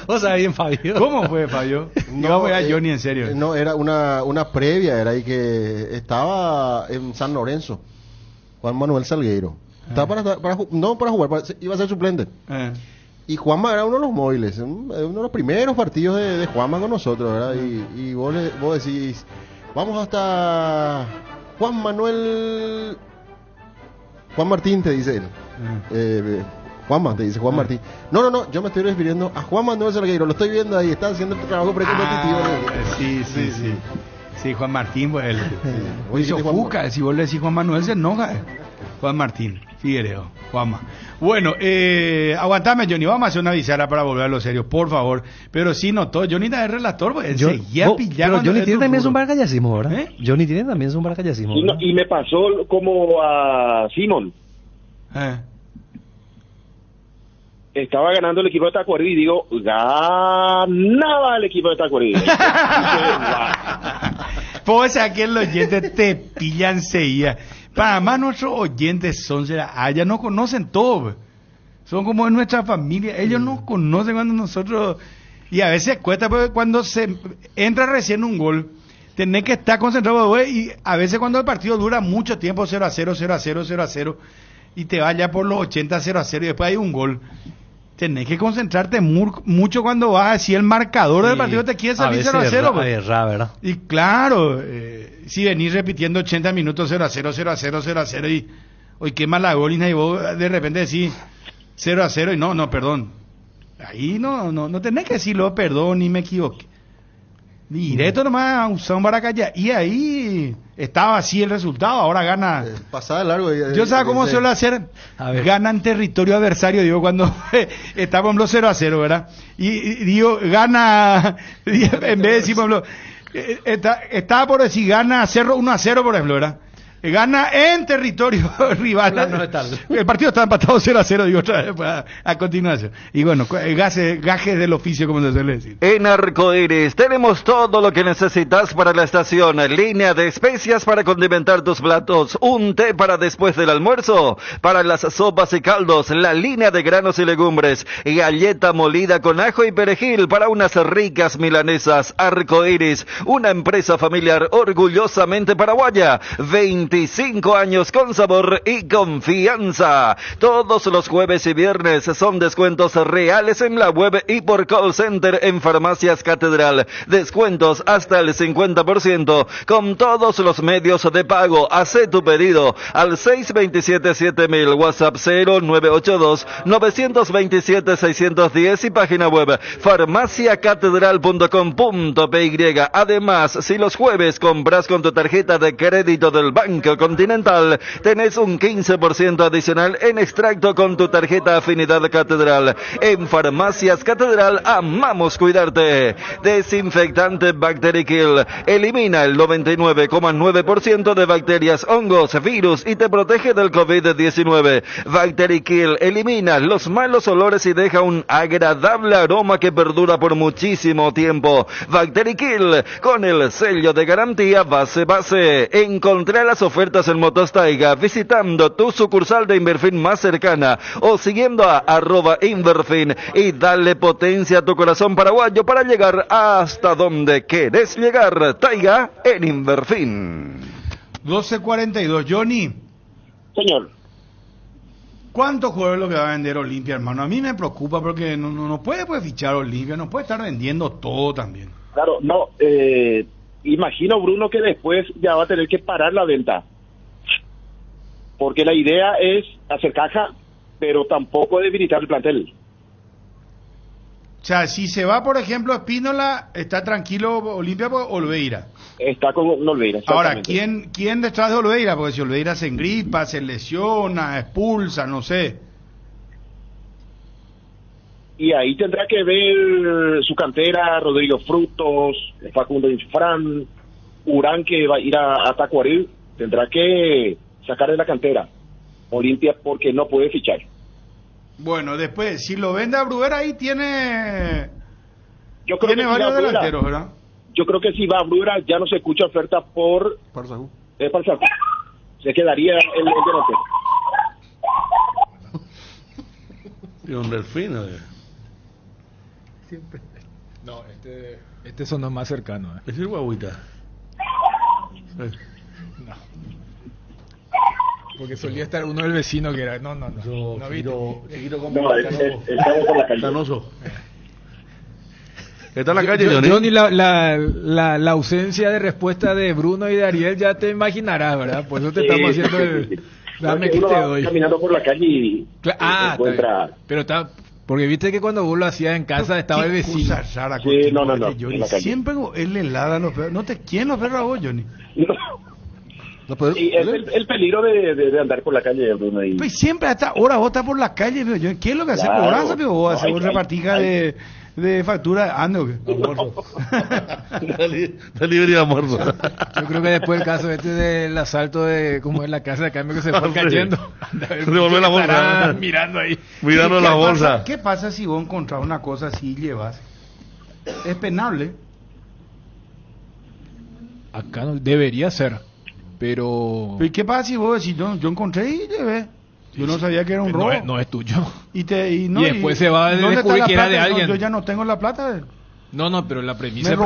O sea, bien, Fabio. ¿Cómo fue, Fabio? No voy a Johnny, en serio. No, era una previa, era ahí que estaba en San Lorenzo, Juan Manuel Salgueiro. Estaba para jugar, iba a ser suplente. Y Juanma era uno de los móviles, uno de los primeros partidos de Juanma con nosotros, ¿verdad? Y vos decís, Vamos hasta Juan Martín, te dice él. Juanma, te dice Juan Martín. No, yo me estoy refiriendo a Juan Manuel Salgueiro. Lo estoy viendo ahí, está haciendo el trabajo precompetitivo. Sí, Juan Martín, pues él. Hizo Juca, si vos le decís Juan Manuel se enoja. Juan Martín, Figueiredo, Juanma. Bueno, aguantame, Johnny, vamos a hacer una bizarra para volver a lo serio, por favor. Pero sí notó, Johnny es relator, pues él seguía pillando. Pero Johnny tiene también es un barcallacismo, ¿verdad? Johnny tiene también es un barcallacismo. Y me pasó como a Simón. Estaba ganando el equipo de Tacuarí y digo, ganaba el equipo de Tacuarí. Pues aquí los oyentes te pillan seguida. Para más nuestros oyentes son, ya no conocen todo. Son como en nuestra familia. Ellos no conocen cuando nosotros... Y a veces cuesta porque cuando se entra recién un gol, tenés que estar concentrado. Y a veces cuando el partido dura mucho tiempo, 0-0, 0-0, 0-0, y te va ya por los 80, 0-0, y después hay un gol. Tenés que concentrarte mucho cuando vas así el marcador del partido te quiere salir 0-0. ¿Verdad? Y claro, si venís repitiendo 80 minutos 0-0, 0-0, 0-0 y hoy qué mala golina y vos de repente decís 0-0 y no, perdón. Ahí no tenés que decirlo, perdón, ni me equivoqué. Directo nomás a usar un Baracaya. Y ahí estaba así el resultado. Ahora gana. Pasada largo. Yo sabía cómo suele hacer. Gana en territorio adversario. Digo, cuando estábamos los 0-0, ¿verdad? Y digo, gana. En vez de decir, por ejemplo, estaba por decir, gana Cerro 1-0, por ejemplo, ¿verdad? Gana en territorio rival. El partido está empatado 0-0, digo otra vez, a continuación. Y bueno, gajes del oficio, como se suele decir. En Arcoiris tenemos todo lo que necesitas para la estación. Línea de especias para condimentar tus platos. Un té para después del almuerzo. Para las sopas y caldos. La línea de granos y legumbres. Galleta molida con ajo y perejil para unas ricas milanesas. Arcoiris, una empresa familiar orgullosamente paraguaya. 25 años con sabor y confianza. Todos los jueves y viernes son descuentos reales en la web y por call center en Farmacias Catedral. Descuentos hasta el 50% con todos los medios de pago. Haz tu pedido al 627-7000, WhatsApp 0982-927-610 y página web farmaciacatedral.com.py. Además, si los jueves compras con tu tarjeta de crédito del Banco Continental, tenés un 15% adicional en extracto con tu tarjeta Afinidad Catedral. En Farmacias Catedral amamos cuidarte. Desinfectante Bacterikill elimina el 99,9% de bacterias, hongos, virus y te protege del COVID-19. Bacterikill elimina los malos olores y deja un agradable aroma que perdura por muchísimo tiempo. Bacterikill con el sello de garantía base. Encontré las ofertas en Motostaiga visitando tu sucursal de Inverfin más cercana o siguiendo a @Inverfin y dale potencia a tu corazón paraguayo para llegar hasta donde querés llegar. Taiga en Inverfin. 12:42. Johnny. Señor. ¿Cuántos jugadores lo que va a vender Olimpia, hermano? A mí me preocupa porque no puede fichar Olimpia, no puede estar vendiendo todo también. Claro, no, imagino, Bruno, que después ya va a tener que parar la venta. Porque la idea es hacer caja, pero tampoco debilitar el plantel. O sea, si se va, por ejemplo, Espínola, está tranquilo Olimpia por Olveira. Está con Olveira. Ahora, ¿quién detrás de Olveira? Porque si Olveira se engripa, se lesiona, expulsa, no sé. Y ahí tendrá que ver su cantera, Rodrigo Frutos, Facundo Infran, Urán, que va a ir a Tacuarí, tendrá que sacar de la cantera Olimpia porque no puede fichar. Bueno, después, si lo vende a Bruguera, ahí tiene... Yo creo tiene que varios si delanteros, ¿verdad? Yo creo que si va a Bruguera ya no se escucha oferta por... Parsahú. Se quedaría el delantero. Y un delfín, Siempre. No, este sonó más cercano. Es el guaguita. No. Porque solía estar uno del vecino que era. No. Chiquito como estamos con la calle. Canoso. Está en la calle, Johnny. Johnny, la ausencia de respuesta de Bruno y de Ariel ya te imaginarás, ¿verdad? Por eso te estamos haciendo el... Dame que te doy. Caminando por la calle y encuentra... Pero está... Porque viste que cuando vos lo hacías en casa estaba el vecino. Sí, no. Johnny, siempre él le helada a los perros. ¿Quién los perros a vos, Johnny? No puedo, y es el peligro de andar por la calle, Bruno. Y... Pues siempre hasta ahora vos estás por la calle, pero ¿qué es lo que hace cobranza? Pero vos haces repartija de factura, ando. Delivery de almuerzo. Yo creo que después el caso del asalto de como es la casa de cambio que se fue cayendo. Devolver la bolsa. Mirando ahí. Mirando la bolsa. ¿Qué pasa si vos encontrás una cosa así y llevas? Es penable. Acá no debería ser. Pero... ¿Y qué pasa si vos decís, yo encontré y llevé? Yo no sabía que era un robo. No es tuyo. Y después se va a descubrir que era de alguien. Yo ya no tengo la plata. No, pero la premisa es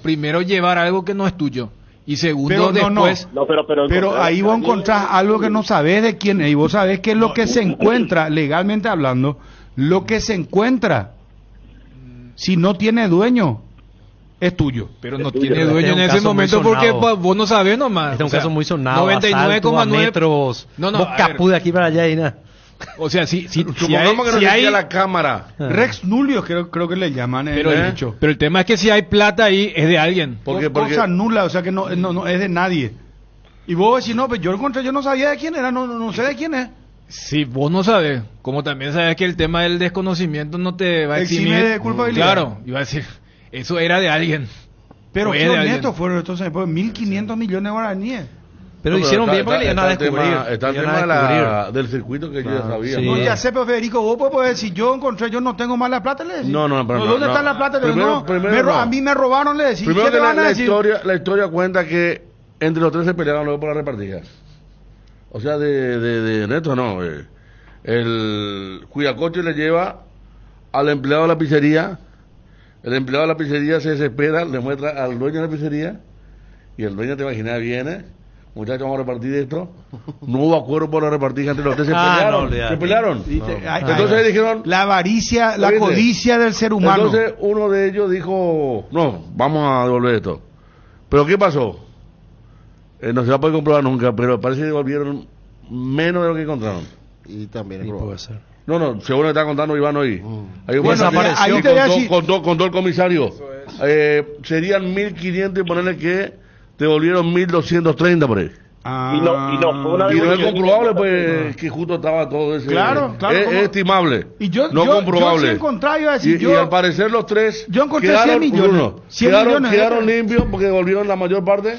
primero llevar algo que no es tuyo. Y segundo, después... Pero ahí vos encontrás algo que no sabés de quién es. Y vos sabés qué es lo que se encuentra, legalmente hablando, lo que se encuentra. Si no tiene dueño, es tuyo. Pero no tiene dueño en ese momento porque vos no sabés nomás. Este es un caso muy sonado. 99,9 metros. No, capú de aquí para allá y nada. O sea, supongamos que no existía la cámara. Rex Nullius creo que le llaman. Pero el tema es que si hay plata ahí es de alguien. Porque cosa nula, o sea que no es de nadie. Y vos decís, no, pues yo no sabía de quién era, no sé de quién es. Si vos no sabes, como también sabes que el tema del desconocimiento no te va a eximir de culpabilidad. Claro, iba a decir, eso era de alguien. Pero qué honestos fueron estos 1.500 millones de guaraníes. Pero hicieron bien porque le iban a descubrir. Está el tema del circuito que yo ya sabía. Sí. No, ya sé, pero Federico, vos puedes decir, yo encontré, yo no tengo más la plata, le decís. No, pero ¿dónde está la plata? Primero, a mí me robaron, le decís. Primero que la historia cuenta que entre los tres se pelearon luego por la repartija. O sea, de neto no. El cuidacoche le lleva al empleado de la pizzería. El empleado de la pizzería se desespera, le muestra al dueño de la pizzería. Y el dueño, te imaginas, viene. Muchachos, vamos a repartir esto. No hubo acuerdo por la repartija entre los tres. Se pelearon. Entonces dijeron... La avaricia, la codicia del ser humano. Entonces uno de ellos dijo, no, vamos a devolver esto. ¿Pero qué pasó? No se va a poder comprobar nunca, pero parece que devolvieron menos de lo que encontraron. Y también puede ser. No, según está contando Iván hoy. Contó el comisario. Serían 1.500 y ponerle que devolvieron 1.230 por ahí. Y no fue una y no es comprobable, pues, que justo estaba todo ese. Claro. Es estimable. Y yo comprobable. Yo encontré, iba a decir, y al parecer los tres. Yo encontré 100 millones. Quedaron limpios porque devolvieron la mayor parte.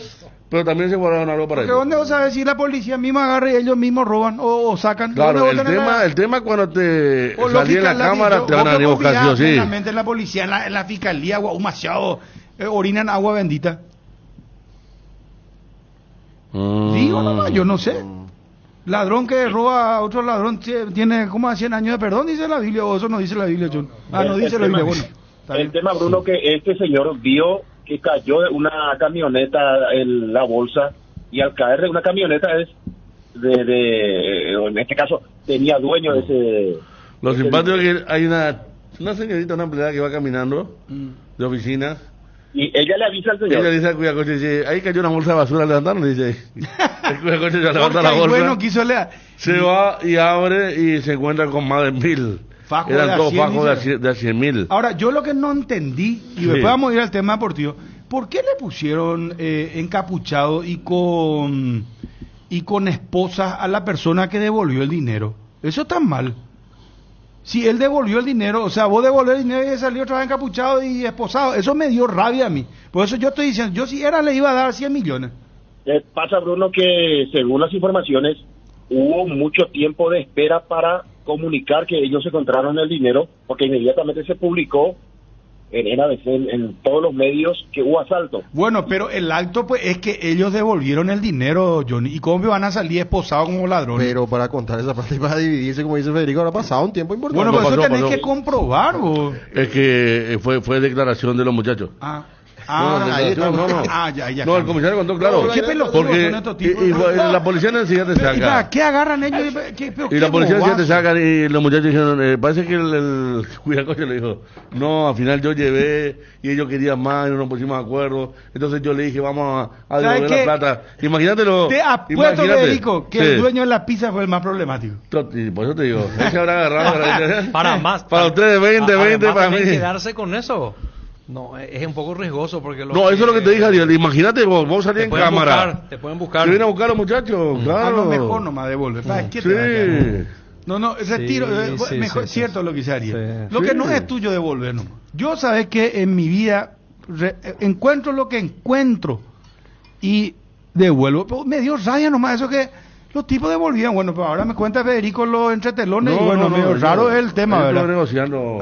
Pero también se guardaron algo para ellos. ¿Dónde vas a decir la policía misma agarra y ellos mismos roban o sacan? Claro, el tema cuando te salí en la cámara te van a buscar, sí. En la policía, en la fiscalía, demasiado orinan agua bendita. Digo nomás, yo no sé. Ladrón que roba a otro ladrón tiene como a 100 años de perdón, dice la Biblia, o eso no dice la Biblia, John. No dice la Biblia, bueno. El tema, Bruno, que este señor vio que cayó de una camioneta en la bolsa, y al caer de una camioneta en este caso tenía dueño de ese... Lo simpático es que hay una señorita, una empleada que va caminando de oficina, y ella le avisa al señor. Ella dice al cuidacoche, dice, ahí cayó una bolsa de basura, levantaron, dice. El cuidacoche ya levanta la bolsa, bueno, quiso se va y abre y se encuentra con más de 1.000. Eran todos fajos de 100.000. Ahora, yo lo que no entendí, y después vamos a ir al tema deportivo, ¿por qué le pusieron encapuchado y con esposas a la persona que devolvió el dinero? Eso está mal. Si él devolvió el dinero, o sea, vos devolvió el dinero y salió otra vez encapuchado y esposado, eso me dio rabia a mí. Por eso yo estoy diciendo, yo si era le iba a dar 100 millones. Pasa, Bruno, que según las informaciones, hubo mucho tiempo de espera para comunicar que ellos encontraron el dinero, porque inmediatamente se publicó en ABC, en todos los medios, que hubo asalto. Bueno, pero el acto pues es que ellos devolvieron el dinero, Johnny, y cómo van a salir esposados como ladrones. Pero para contar esa parte y para dividirse, como dice Federico, habrá pasado un tiempo importante. Bueno, pero eso tenés que comprobar, vos. Es que fue declaración de los muchachos. Ya. No, el comisario contó claro. ¿Qué pelotudos porque son estos tipos? la policía enseguida te saca. ¿Qué agarran ellos? Y la policía enseguida te saca y los muchachos dijeron, parece que el cuidacoche le dijo, no, al final yo llevé y ellos querían más y no nos pusimos de acuerdo. Entonces yo le dije, vamos a devolver la plata. Imagínatelo. Te apuesto, Federico, que el dueño de la pizza fue el más problemático. Y por eso te digo, él se habrá agarrado para más. Para ustedes 20, para mí. Quedarse con eso. No, es un poco riesgoso porque... No, eso es lo que te dije, Ariel. Imagínate vos salís en cámara. Te pueden buscar. Te vienen a buscar los muchachos, claro. A lo mejor nomás devuelve. Sí. No, retiro. Mejor, cierto lo que dice Ariel. Lo que no es tuyo devolver nomás. Yo sabes que en mi vida encuentro lo que encuentro y devuelvo. Pero me dio rabia nomás eso que... Los tipos devolvían, bueno, pero ahora me cuenta Federico los entretelones y bueno, medio raro es el tema, ¿verdad? Negociando.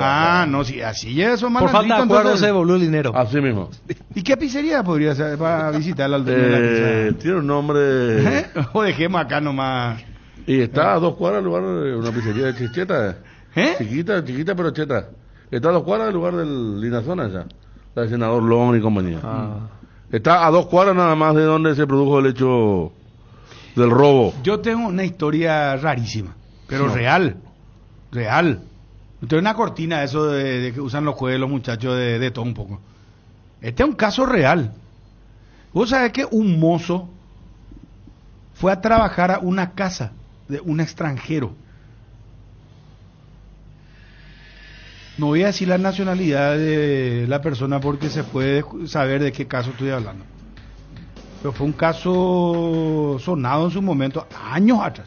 No, sí, así eso, por falta de acuerdo se devolvió el dinero. Así mismo. ¿Y qué pizzería podría ser para visitar al dueño de la pizza? Tiene un nombre... O dejemos acá nomás. Y está a 2 cuadras del lugar de una pizzería de chicheta. Chiquita pero cheta. Está a 2 cuadras del lugar del Linazona allá. La de Senador Long y compañía. Está a 2 cuadras nada más de donde se produjo el hecho... del robo. Yo tengo una historia rarísima, pero real. Tengo una cortina eso de que usan los jueves los muchachos de todo un poco. Este es un caso real. Vos sabés que un mozo fue a trabajar a una casa de un extranjero. No voy a decir la nacionalidad de la persona porque se puede saber de qué caso estoy hablando. Pero fue un caso sonado en su momento, años atrás.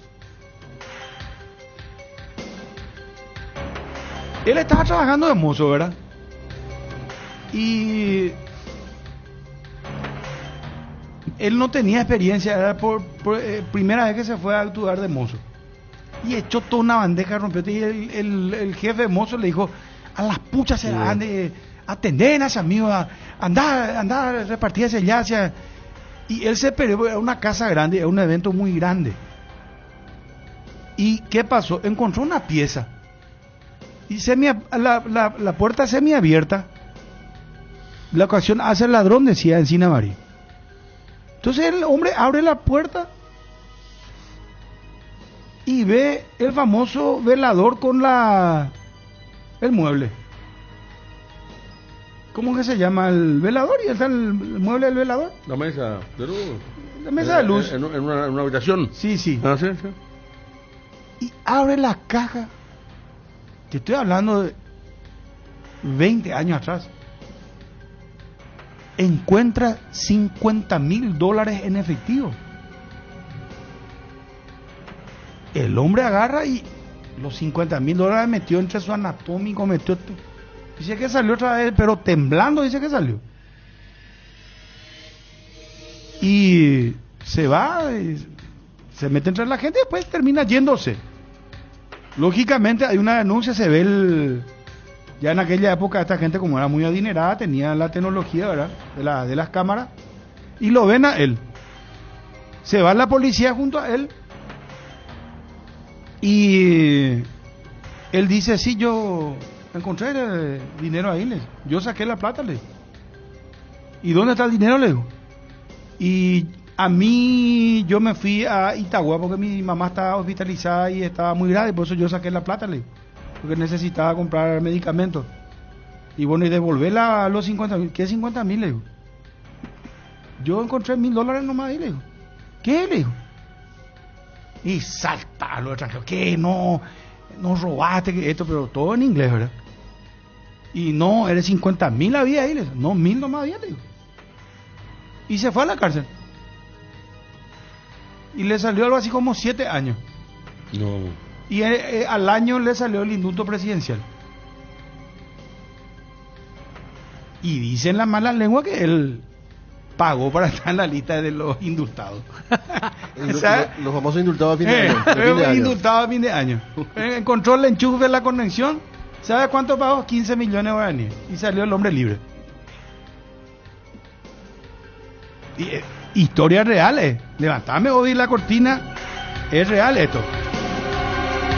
Él estaba trabajando de mozo, ¿verdad? Y él no tenía experiencia, era por primera vez que se fue a actuar de mozo. Y echó toda una bandeja, rompió. Y el jefe de mozo le dijo, a las puchas se dan de atender a ese amigo, andar, repartirse ya hacia... Y él se perdió a una casa grande, a un evento muy grande. ¿Y qué pasó? Encontró una pieza. Y la puerta semiabierta. La ocasión hace el ladrón, decía Encina María. Entonces el hombre abre la puerta y ve el famoso velador con el mueble. ¿Cómo que se llama el velador? ¿Y está el mueble del velador? La mesa de luz. La mesa de luz. En una habitación. Sí. Sí. Y abre la caja. Te estoy hablando de 20 años atrás. Encuentra $50,000 en efectivo. El hombre agarra y los $50,000 metió entre su anatómico, dice que salió otra vez, pero temblando dice que salió. Y se va, se mete entre la gente y después termina yéndose. Lógicamente hay una denuncia, se ve ya en aquella época esta gente como era muy adinerada, tenía la tecnología, ¿verdad? De las cámaras, y lo ven a él. Se va la policía junto a él y él dice, sí, yo encontré el dinero ahí, yo saqué la plata, le digo. ¿Y dónde está el dinero? Le digo. Y a mí, yo me fui a Itagua porque mi mamá estaba hospitalizada y estaba muy grave, por eso yo saqué la plata, le digo, porque necesitaba comprar medicamentos. Y bueno, y devolver los 50,000. ¿Qué 50,000? Le digo. Yo encontré $1,000 nomás ahí, le digo. ¿Qué? Le digo. Y salta a los extranjeros. ¿Qué? No robaste, que esto, pero todo en inglés, ¿verdad? Y no, eres 50,000 había ahí, le digo. No, 1,000 nomás había, le digo. Y se fue a la cárcel. Y le salió algo así como 7 años. No. Y al año le salió el indulto presidencial. Y dicen las malas lenguas que él pagó para estar en la lista de los indultados. Los famosos indultados a fin de año. Indultados a fin de año. Encontró el enchufe de la conexión. ¿Sabe cuánto pagó? 15 millones de guaraníes. Y salió el hombre libre. Y, historias reales. Levantame hoy la cortina. Es real esto.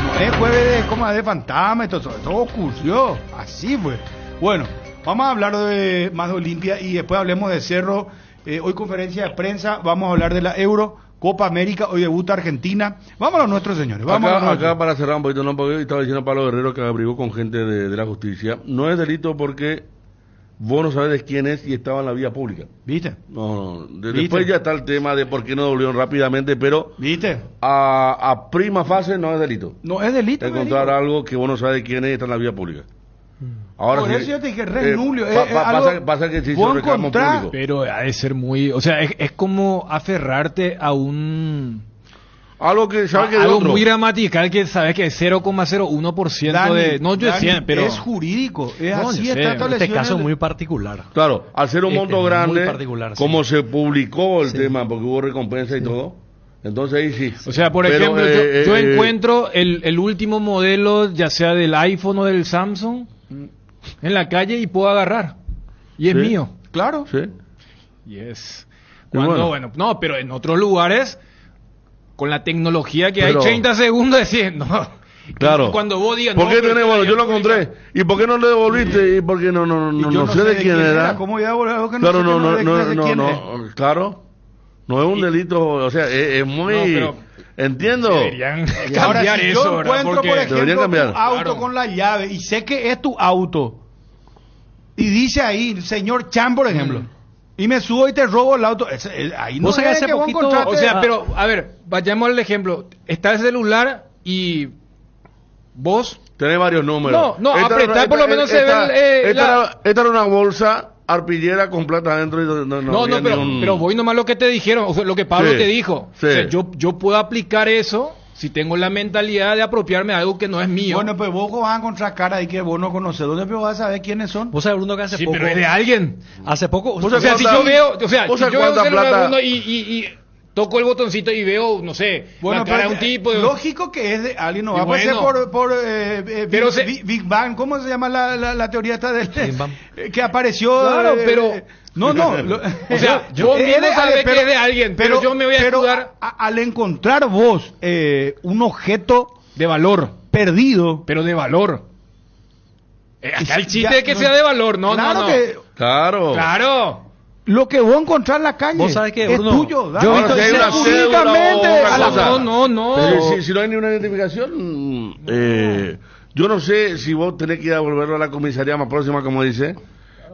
No es jueves de fantasma. Todo ocurrió. Así fue. Bueno, Vamos a hablar de más de Olimpia y después hablemos de Cerro. Hoy conferencia de prensa, vamos a hablar de la Euro, Copa América, hoy debuta Argentina. Vamos a los nuestros, señores. Vamos acá para cerrar un poquito, no, porque estaba diciendo Pablo Guerrero que abrigó con gente de la justicia. No es delito porque vos no sabés de quién es y estaba en la vía pública. ¿Viste? No, después ya está el tema de por qué no devolvieron rápidamente, pero ¿viste? A prima fase no es delito. No es delito. Encontrar algo que vos no sabés de quién es y está en la vía pública. Ahora por sí, eso yo te dije, re nulio. Pasa que sí se reclama público. Pero ha de ser muy... O sea, es como aferrarte a un... Algo que sabe que algo otro. muy gramatical que sabes que es 0,01% de... No, yo decía, pero... Es jurídico, es no, así, sé, está establecido. En este caso es muy particular. Claro, al ser un monto grande, como sí. se publicó el tema, porque hubo recompensa y todo, entonces ahí sí. O sea, por ejemplo, yo encuentro el último modelo, ya sea del iPhone o del Samsung, en la calle y puedo agarrar. Y es mío. Claro. Sí. Yes. Bueno, no, pero en otros lugares, con la tecnología que hay 30 segundos, decís, no. Claro. Cuando vos digas, ¿por qué no, tenés? Bueno, yo lo encontré. ¿Y por qué no le devolviste? ¿Y por qué no sé de quién era? ¿Cómo voy a devolver algo que no claro, sé quién es? Claro. No es un delito, o sea, es muy... No, pero entiendo. Deberían cambiar ahora, si eso, yo encuentro, por ejemplo, tu auto claro. con la llave y sé que es tu auto y dice ahí, señor Chan, por ejemplo, y me subo y te robo el auto, ahí no sé, hace que vos poquito, encontraste... O sea, pero, a ver, vayamos al ejemplo. Está el celular y vos... Tenés varios números. No, apretar por lo menos se ve... Esta era una bolsa arpillera con plata adentro y No, pero voy nomás lo que te dijeron, o sea, lo que Pablo te dijo. Sí. O sea, yo puedo aplicar eso si tengo la mentalidad de apropiarme de algo que no es mío. Bueno, pues vos vas a encontrar cara ahí que vos no conocés. ¿Dónde vas a saber quiénes son? Vos sabés, Bruno, que hace poco... pero es de alguien. Hace poco... O sea, si yo veo... O sea, si yo veo cuánta plata... uno y toco el botoncito y veo, no sé, la cara de un tipo... Lógico que es de alguien, no va a bueno, ser por pero Big Bang, ¿cómo se llama la teoría esta del que apareció? Claro, pero... No. O sea, yo mismo sabe que es de alguien, pero yo me voy a escudar... Al encontrar vos un objeto de valor perdido... Pero de valor. Acá el chiste es que sea de valor, no. Claro. Lo que vos encontrás en la calle ¿Vos sabés que, es Bruno, tuyo. Yo he visto que hay una cédula No. Pero si no hay ni una identificación, yo no sé si vos tenés que ir a devolverlo a la comisaría más próxima, como dice,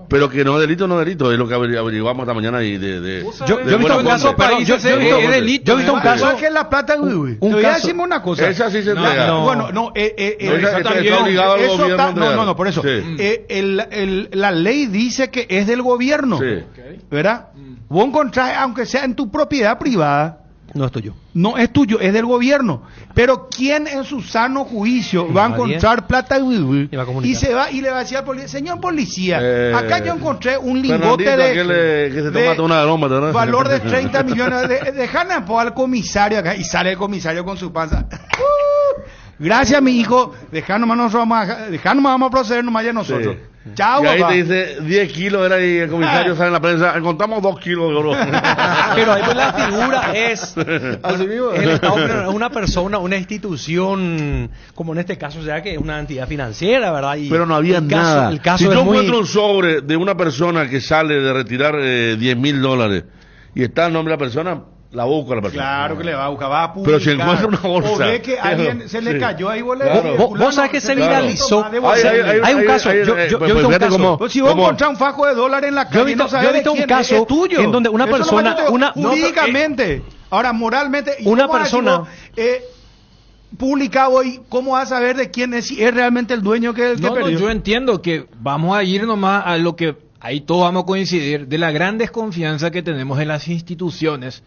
pero que no es delito, es lo que averiguamos esta mañana y yo he visto un caso, yo he visto un caso igual que en La Plata, te voy a decir una cosa. Esa sí se entrega. Está obligado al gobierno. No, por eso. La ley dice que es del gobierno, ¿verdad? Vos encontrás, aunque sea en tu propiedad privada, no es tuyo. No es tuyo, es del gobierno. Pero ¿quién en su sano juicio va a encontrar plata y se va y le va a decir al policía, señor policía, acá yo encontré un lingote de valor de 30 millones dejan al comisario acá y sale el comisario con su panza. Gracias, mi hijo. Dejar nomás vamos a proceder nomás ya nosotros. Sí. Chao, y ahí papá. te dice 10 kilos era y el comisario sale en la prensa, encontramos 2 kilos de oro. Pero ahí pues la figura es el Estado, una persona, una institución, como en este caso, sea que es una entidad financiera, ¿verdad? Y pero no había nada. Si yo encuentro un sobre de una persona que sale de retirar $10,000 y está el nombre de la persona, la busca la persona. Claro que le va a buscar, va a publicar. Pero si encuentra una bolsa. O ve que alguien se le cayó ahí, vos sabés que se viralizó. Hay un caso. Yo he visto un caso. Si vos encontrás un fajo de dólares en la calle, no sabes de quién es, es tuyo. En donde una persona, jurídicamente, ahora moralmente, una persona publicado hoy, ¿cómo vas a saber de quién es, si es realmente el dueño que perdió? Yo entiendo que vamos a ir nomás a lo que ahí todos vamos a coincidir, de la gran desconfianza que tenemos en las instituciones,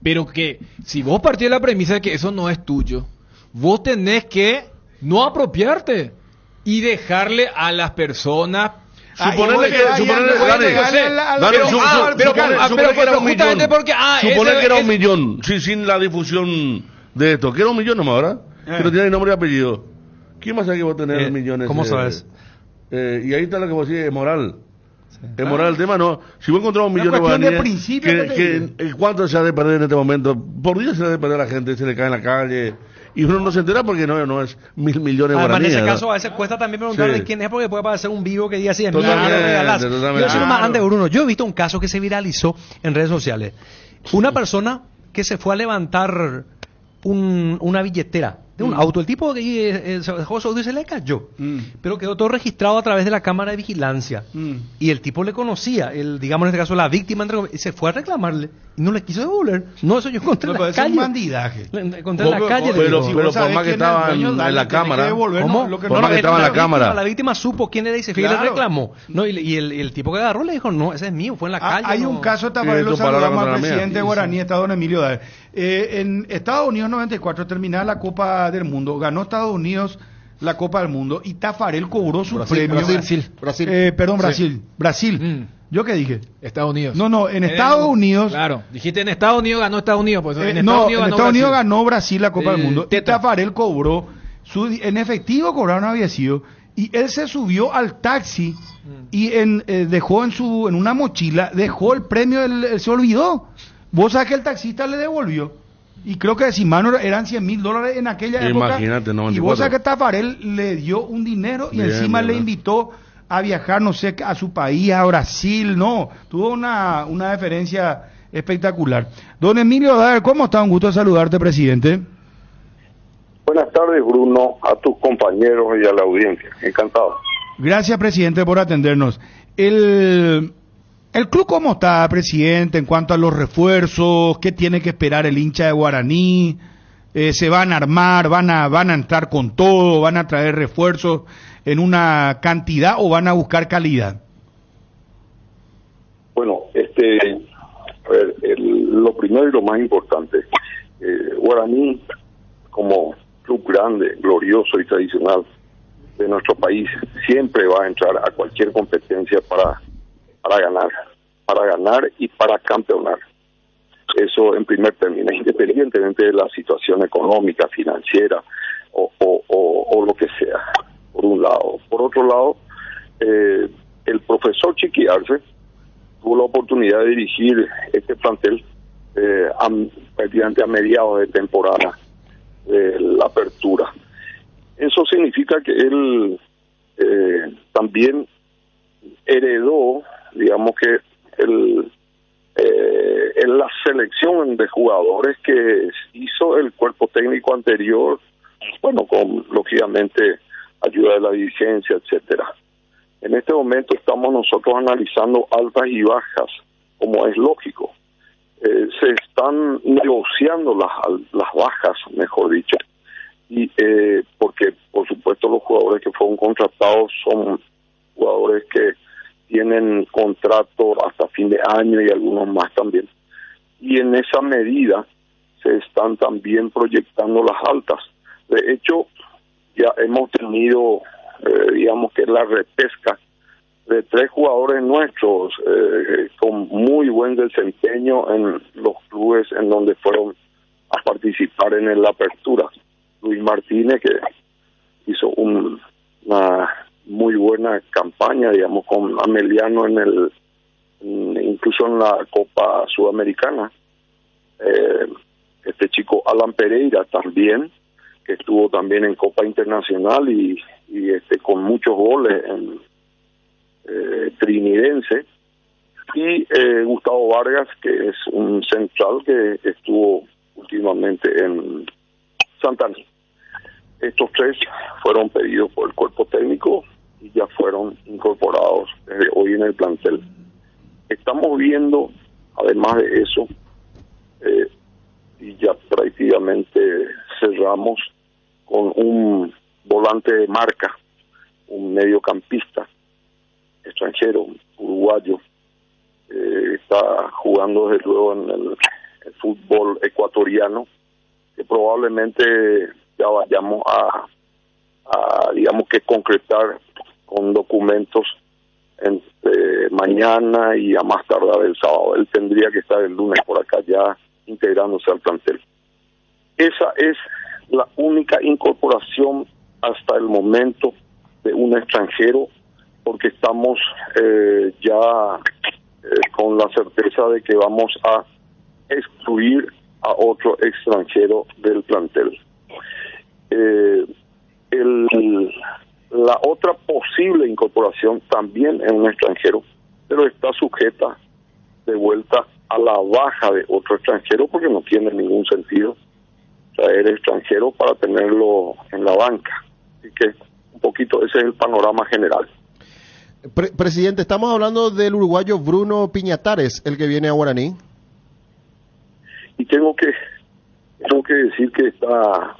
pero que si vos partís de la premisa de que eso no es tuyo, vos tenés que no apropiarte y dejarle a las personas. Suponerle que era un millón, sin la difusión de esto, que era un millón nomás, ¿verdad? Que no tiene nombre y apellido. ¿Quién más sabe que vos tenés millones? ¿Cómo sabes? Y ahí está lo que vos decís, es moral. Es moral el tema, no. Si vos encontrás un millón de guaraníes, ¿cuánto se ha de perder en este momento? Por día se ha de perder la gente, se le cae en la calle y uno no se entera porque no es 1.000 millones de además, guaraníes. en ese ¿verdad? caso, a veces cuesta también preguntarle Sí. quién es, porque puede parecer un vivo que diga así, es mío, Totalmente, me lo regalás. totalmente. Yo decir más Claro. antes, Bruno, yo he visto un caso que se viralizó en redes sociales. Una persona que se fue a levantar una billetera de un auto. El tipo que se dejó su auto y se le cayó. Pero quedó todo registrado a través de la cámara de vigilancia. Y el tipo le conocía, digamos en este caso la víctima, y se fue a reclamarle y no le quiso devolver. No, eso yo encontré en la calle. Es un bandidaje. Encontré en la calle. Pero por más que estaba en la cámara. ¿Cómo? Por más que estaba en la cámara. La víctima supo quién era y se fue y le reclamó. No, y el tipo que agarró le dijo, no, ese es mío, fue en la calle. Hay un caso de Tafarel, lo saludamos al presidente guaraní, está don Emilio Daer. En Estados Unidos 94 terminaba la Copa del Mundo, ganó Estados Unidos la Copa del Mundo y Tafarel cobró su premio. Brasil. ¿Yo qué dije? Estados Unidos. No, en Estados Unidos. Claro, dijiste en Estados Unidos ganó Estados Unidos. Pues en Estados Unidos ganó Brasil la Copa del Mundo. Y Tafarel cobró, en efectivo cobraron había sido, y él se subió al taxi y dejó en una mochila, dejó el premio, él se olvidó. Vos sabés que el taxista le devolvió. Y creo que si mano eran $100,000 en aquella época. Imagínate, 94. Y vos sabés que Tafarel le dio un dinero y encima le invitó a viajar, no sé, a su país, a Brasil, no. Tuvo una deferencia espectacular. Don Emilio Daer, ¿cómo está? Un gusto saludarte, presidente. Buenas tardes, Bruno, a tus compañeros y a la audiencia. Encantado. Gracias, presidente, por atendernos. ¿El club cómo está, presidente, en cuanto a los refuerzos? ¿Qué tiene que esperar el hincha de Guaraní? ¿Se van a armar? ¿Van a entrar con todo? ¿Van a traer refuerzos en una cantidad o van a buscar calidad? Bueno, a ver, lo primero y lo más importante, Guaraní, como club grande, glorioso y tradicional de nuestro país, siempre va a entrar a cualquier competencia para ganar y para campeonar. Eso en primer término, independientemente de la situación económica, financiera o lo que sea, por un lado. Por otro lado, el profesor Chiqui Arce tuvo la oportunidad de dirigir este plantel prácticamente a mediados de temporada de la apertura. Eso significa que él también heredó, digamos que la selección de jugadores que hizo el cuerpo técnico anterior, bueno, con lógicamente ayuda de la dirigencia, etcétera. En este momento estamos nosotros analizando altas y bajas, como es lógico. Se están negociando las bajas, mejor dicho, y porque por supuesto los jugadores que fueron contratados son jugadores que tienen contrato hasta fin de año y algunos más también. Y en esa medida se están también proyectando las altas. De hecho, ya hemos tenido, digamos que la repesca de 3 jugadores nuestros con muy buen desempeño en los clubes en donde fueron a participar en la apertura. Luis Martínez, que hizo una muy buena campaña, digamos, con Ameliano incluso en la Copa Sudamericana. Este chico Alan Pereira también, que estuvo también en Copa Internacional y con muchos goles en trinidense, y Gustavo Vargas, que es un central que estuvo últimamente en Santana. Estos 3 fueron pedidos por el cuerpo técnico y ya fueron incorporados desde hoy en el plantel. Estamos viendo, además de eso, y ya prácticamente cerramos con un volante de marca, un mediocampista extranjero, uruguayo, está jugando desde luego en el fútbol ecuatoriano, que probablemente ya vayamos a digamos que concretar con documentos entre mañana y a más tardar el sábado. Él tendría que estar el lunes por acá ya integrándose al plantel. Esa es la única incorporación hasta el momento de un extranjero, porque estamos ya con la certeza de que vamos a excluir a otro extranjero del plantel. la otra posible incorporación también es un extranjero, pero está sujeta de vuelta a la baja de otro extranjero porque no tiene ningún sentido traer extranjero para tenerlo en la banca. Así que un poquito ese es el panorama general. Presidente, estamos hablando del uruguayo Bruno Piñatares, el que viene a Guaraní. Y tengo que decir que está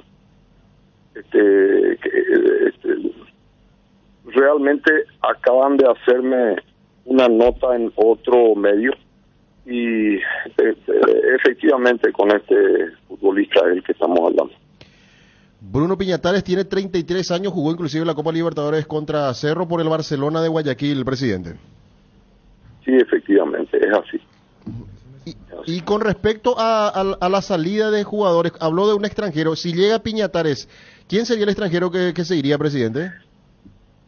realmente acaban de hacerme una nota en otro medio y efectivamente con este futbolista del que estamos hablando. Bruno Piñatares tiene 33 años, jugó inclusive la Copa Libertadores contra Cerro por el Barcelona de Guayaquil, presidente. Sí, efectivamente, es así. Y con respecto a la salida de jugadores, habló de un extranjero. Si llega Piñatares, ¿quién sería el extranjero que se iría, presidente?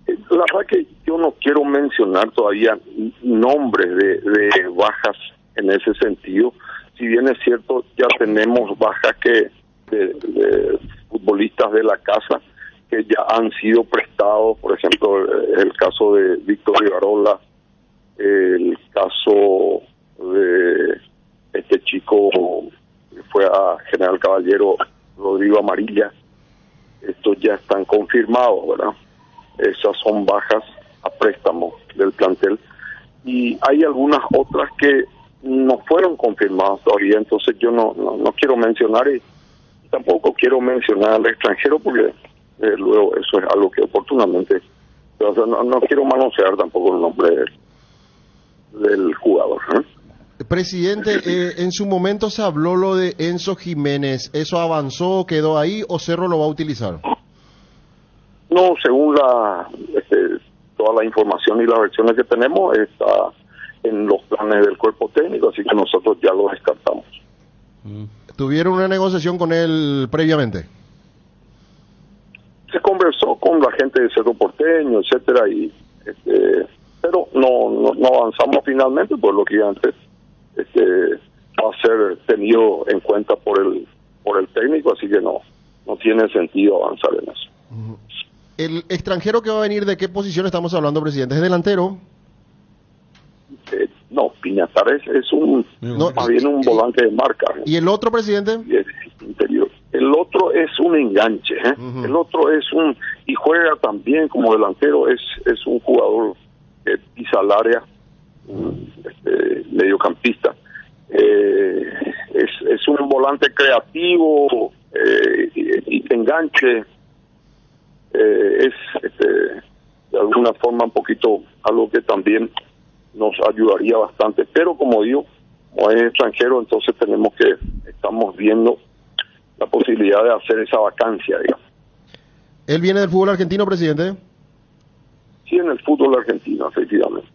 La verdad que yo no quiero mencionar todavía nombres de bajas en ese sentido. Si bien es cierto, ya tenemos bajas de futbolistas de la casa que ya han sido prestados, por ejemplo, el caso de Víctor Rivarola, el caso de este chico que fue a General Caballero, Rodrigo Amarilla. Estos ya están confirmados, ¿verdad? Esas son bajas a préstamo del plantel. Y hay algunas otras que no fueron confirmadas todavía, entonces yo no quiero mencionar y tampoco quiero mencionar al extranjero porque luego eso es algo que oportunamente, o sea, no quiero manosear tampoco el nombre del jugador, ¿eh? Presidente, en su momento se habló lo de Enzo Jiménez. ¿Eso avanzó, quedó ahí o Cerro lo va a utilizar? No, según toda la información y las versiones que tenemos, está en los planes del cuerpo técnico, así que nosotros ya lo descartamos. ¿Tuvieron una negociación con él previamente? Se conversó con la gente de Cerro Porteño, etcétera, pero no avanzamos finalmente, por lo que antes va a ser tenido en cuenta por el técnico, así que no tiene sentido avanzar en eso. ¿El extranjero que va a venir, de qué posición estamos hablando, presidente? ¿Es delantero? No, Piñatares es más bien un volante de marca. ¿Y el otro, presidente? Y es interior. El otro es un enganche, ¿eh? El otro es y juega también como delantero, es un jugador que pisa el área, mediocampista. Es un volante creativo y enganche. Es de alguna forma un poquito algo que también nos ayudaría bastante, pero como digo, como es extranjero, entonces estamos viendo la posibilidad de hacer esa vacancia, digamos. ¿Él viene del fútbol argentino, presidente? Sí, en el fútbol argentino, efectivamente.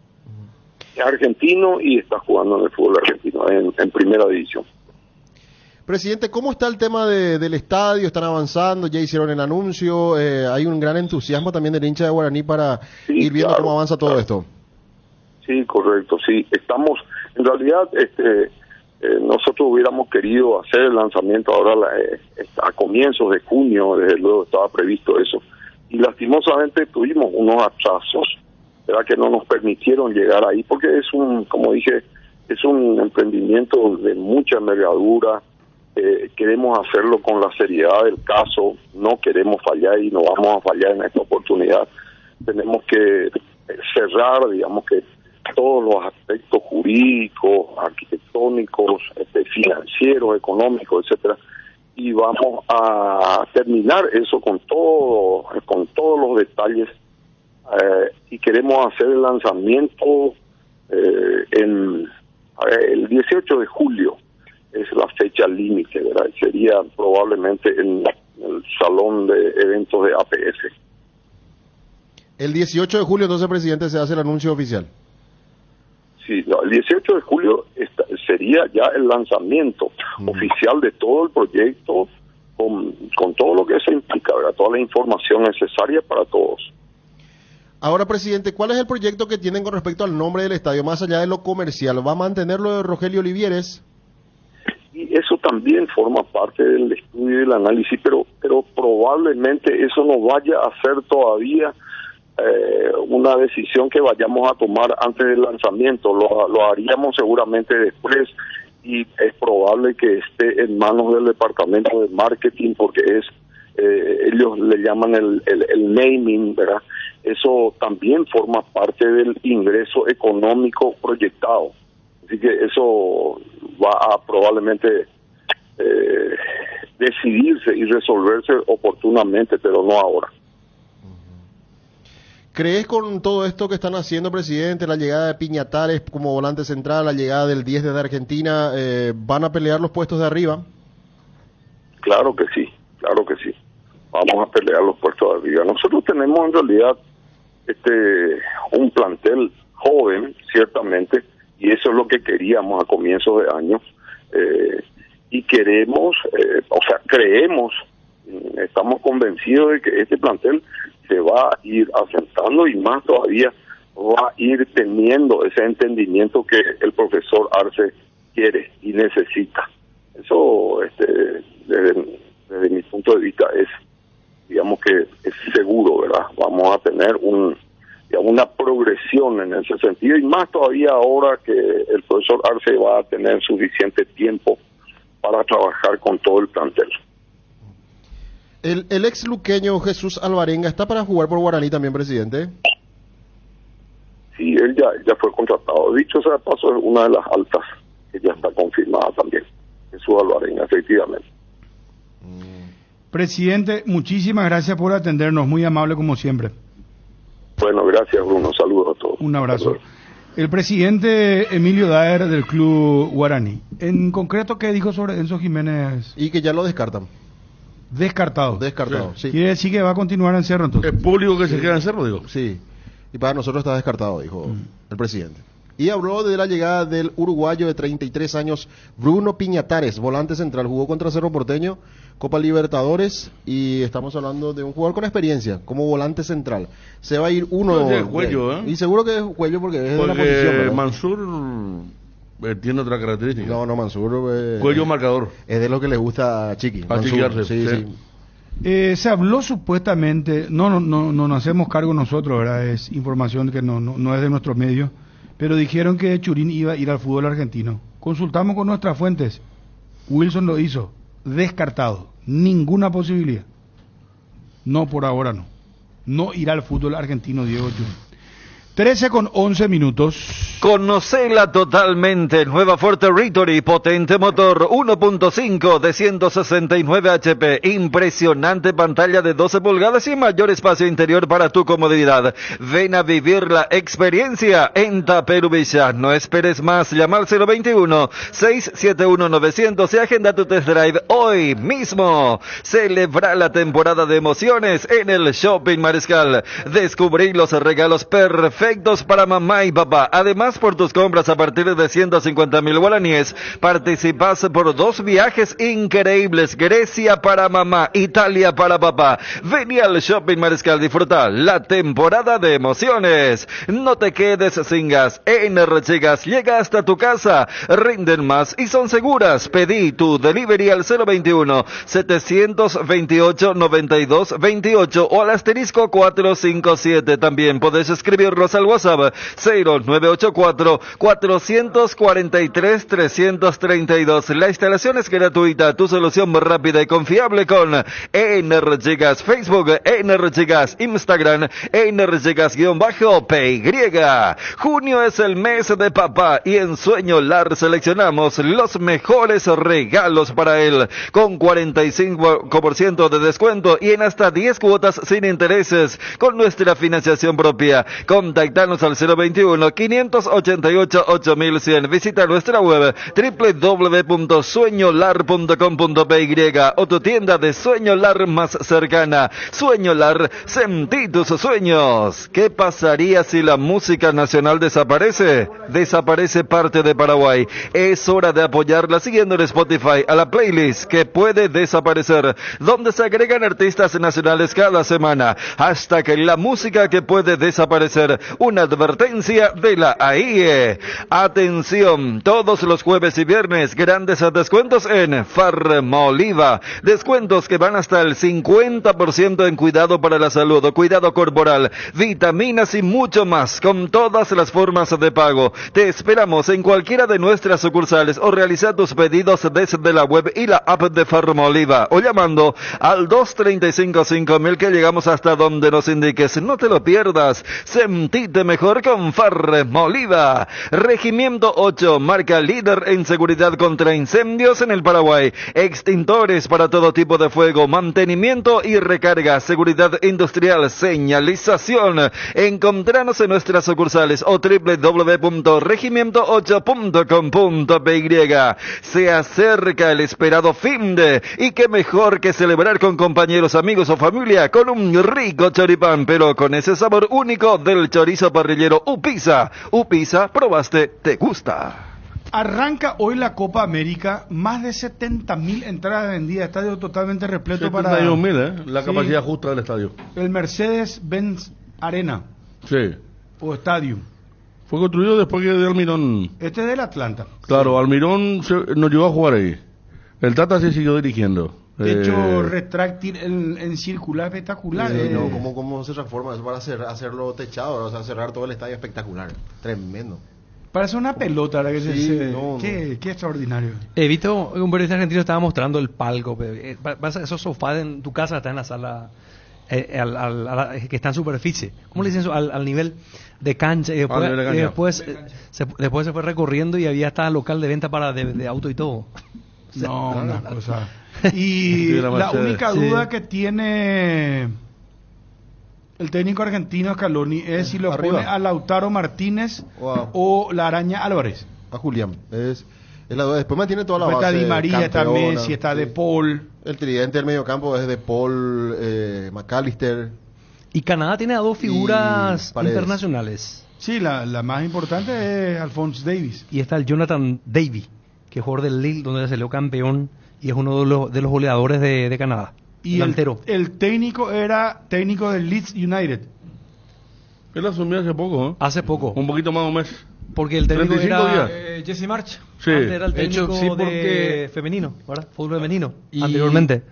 Es argentino y está jugando en el fútbol argentino, en primera división. Presidente, ¿cómo está el tema del estadio? ¿Están avanzando? ¿Ya hicieron el anuncio? ¿Hay un gran entusiasmo también del hincha de Guaraní para ir viendo cómo avanza todo esto? Sí, correcto, sí. Estamos, en realidad, nosotros hubiéramos querido hacer el lanzamiento ahora a comienzos de junio, desde luego estaba previsto eso. Y lastimosamente tuvimos unos atrasos, ¿verdad?, que no nos permitieron llegar ahí, porque como dije, es un emprendimiento de mucha envergadura. Queremos hacerlo con la seriedad del caso, no queremos fallar y no vamos a fallar en esta oportunidad. Tenemos que cerrar, digamos, que todos los aspectos jurídicos, arquitectónicos, financieros, económicos, etcétera, y vamos a terminar eso con todos los detalles, y queremos hacer el lanzamiento el 18 de julio. Es la fecha límite, ¿verdad? Sería probablemente en el salón de eventos de APS. El 18 de julio, entonces, presidente, se hace el anuncio oficial. Sí, no, el 18 de julio sería ya el lanzamiento oficial de todo el proyecto, con todo lo que eso implica, ¿verdad? Toda la información necesaria para todos. Ahora, presidente, ¿cuál es el proyecto que tienen con respecto al nombre del estadio, más allá de lo comercial? ¿Va a mantener lo de Rogelio Olivieres? Y eso también forma parte del estudio y del análisis, pero probablemente eso no vaya a ser todavía una decisión que vayamos a tomar antes del lanzamiento. Lo haríamos seguramente después, y es probable que esté en manos del departamento de marketing, porque ellos le llaman el naming, ¿verdad? Eso también forma parte del ingreso económico proyectado. Así que eso va a probablemente decidirse y resolverse oportunamente, pero no ahora. ¿Crees con todo esto que están haciendo, presidente, la llegada de Piñatares como volante central, la llegada del 10 de Argentina, van a pelear los puestos de arriba? Claro que sí. Vamos a pelear los puestos de arriba. Nosotros tenemos en realidad un plantel joven, ciertamente, y eso es lo que queríamos a comienzos de año, y creemos, estamos convencidos de que este plantel se va a ir asentando, y más todavía va a ir teniendo ese entendimiento que el profesor Arce quiere y necesita. Eso, desde mi punto de vista, digamos que es seguro, ¿verdad? Vamos a tener una progresión en ese sentido, y más todavía ahora que el profesor Arce va a tener suficiente tiempo para trabajar con todo el plantel. El ex luqueño Jesús Alvarenga está para jugar por Guaraní también, presidente. Sí, él ya fue contratado. Dicho sea de paso, es una de las altas que ya está confirmada también. Jesús Alvarenga, efectivamente. Presidente, muchísimas gracias por atendernos, muy amable como siempre. Bueno, gracias, Bruno, saludos a todos. Un abrazo. El presidente Emilio Daer del Club Guaraní. En concreto, ¿qué dijo sobre Enzo Jiménez? Y que ya lo descartan. Descartado, sí. Quiere decir que va a continuar en Cerro, entonces. ¿Es público que se queda en Cerro, digo? Sí. Y para nosotros está descartado, dijo el presidente. Y habló de la llegada del uruguayo de 33 años, Bruno Piñatares, volante central. Jugó contra Cerro Porteño, Copa Libertadores, y estamos hablando de un jugador con experiencia, como volante central. Se va a ir uno... Es Cuello, ¿eh? Y seguro que es Cuello porque es de la posición, ¿verdad? Mansur tiene otra característica. No, Mansur... Cuello marcador. Es de lo que le gusta a Chiqui. A Mansur, sí. Se habló supuestamente, no nos hacemos cargo nosotros, ¿verdad? Es información que no es de nuestros medios, pero dijeron que Churín iba a ir al fútbol argentino. Consultamos con nuestras fuentes. Wilson lo hizo. Descartado. Ninguna posibilidad. No, por ahora no. No irá al fútbol argentino Diego Churín. 13:11. Conocela totalmente. Nueva Ford Territory, potente motor 1.5 de 169 HP, impresionante pantalla de 12 pulgadas y mayor espacio interior para tu comodidad. Ven a vivir la experiencia en Taperubilla. No esperes más, llama al 021-671-900 y agenda tu test drive hoy mismo. Celebra la temporada de emociones en el Shopping Mariscal. Descubrí los regalos perfectos para mamá y papá. Además, por tus compras a partir de 150,000 guaraníes, participas por 2 viajes increíbles. Grecia para mamá, Italia para papá. Vení al Shopping Mariscal, disfruta la temporada de emociones. No te quedes sin gas. Energy Gas llega hasta tu casa. Rinden más y son seguras. Pedí tu delivery al 021-728-9228 o al asterisco 457. También podés escribirlos al WhatsApp 0984-443-332. La instalación es gratuita, tu solución rápida y confiable con Energy Gas. Facebook Energy Gas, Instagram Energy Gas-PY. Junio es el mes de papá y en Sueño Lar seleccionamos los mejores regalos para él con 45% de descuento y en hasta 10 cuotas sin intereses con nuestra financiación propia. Contactanos al 021-588-8100. Visita nuestra web www.sueñolar.com.py o tu tienda de Sueño Lar más cercana. Sueño Lar, sentí tus sueños. ¿Qué pasaría si la música nacional desaparece? Desaparece parte de Paraguay. Es hora de apoyarla siguiendo en Spotify a la playlist que puede desaparecer, donde se agregan artistas nacionales cada semana, hasta que la música que puede desaparecer. Una advertencia de la AIE. Atención, todos los jueves y viernes, grandes descuentos en Farmoliva. Descuentos que van hasta el 50% en cuidado para la salud, cuidado corporal, vitaminas y mucho más, con todas las formas de pago. Te esperamos en cualquiera de nuestras sucursales o realiza tus pedidos desde la web y la app de Farmoliva o llamando al 235-5000 que llegamos hasta donde nos indiques. No te lo pierdas, sentite mejor con Farmoliva. Regimiento 8, marca líder en seguridad contra incendios en el Paraguay. Extintores para todo tipo de fuego, mantenimiento y recarga, seguridad industrial, señalización. Encontranos en nuestras sucursales o www.regimiento8.com.py. Se acerca el esperado fin de, y qué mejor que celebrar con compañeros, amigos o familia con un rico choripán, pero con ese sabor único del chorizo parrillero Upisa. Upisa, probaste, te gusta. Arranca hoy la Copa América, más de 70.000 entradas vendidas, estadio totalmente repleto para... 71.000, la capacidad justa del estadio. El Mercedes-Benz Arena. Sí. O estadio. Fue construido después que de Almirón. Este es del Atlanta. Claro, Almirón nos llevó a jugar ahí. El Tata se siguió dirigiendo. Techo retráctil en circular espectacular. No, ¿cómo se transforma eso para hacerlo techado? O sea, cerrar todo el estadio espectacular. Tremendo. Parece una pelota, ¿verdad? Qué extraordinario. He visto un periodista argentino estaba mostrando el palco. Esos sofás en tu casa están en la sala que está en superficie. ¿Cómo le dicen eso? Al nivel de cancha. Y después, después se fue recorriendo y había hasta local de venta de auto y todo. No, una cosa. Y la única duda que tiene el técnico argentino Scaloni es si lo pone a Lautaro Martínez o la Araña Álvarez. A Julián. Es la duda. Después mantiene toda la base. Está Di María, está Messi, está De Paul. El tridente del mediocampo es De Paul, McAllister. Y Canadá tiene a dos figuras internacionales. Sí, la más importante es Alphonse Davies. Y está el Jonathan Davy, que es jugador del Lille, donde salió campeón y es uno de los goleadores de Canadá. Y el técnico era técnico del Leeds United. Él asumió hace poco, ¿eh? Hace poco. Un poquito más de un mes. Porque el técnico era Jesse March. Sí. Era el técnico de femenino, ¿verdad? Fútbol femenino, anteriormente.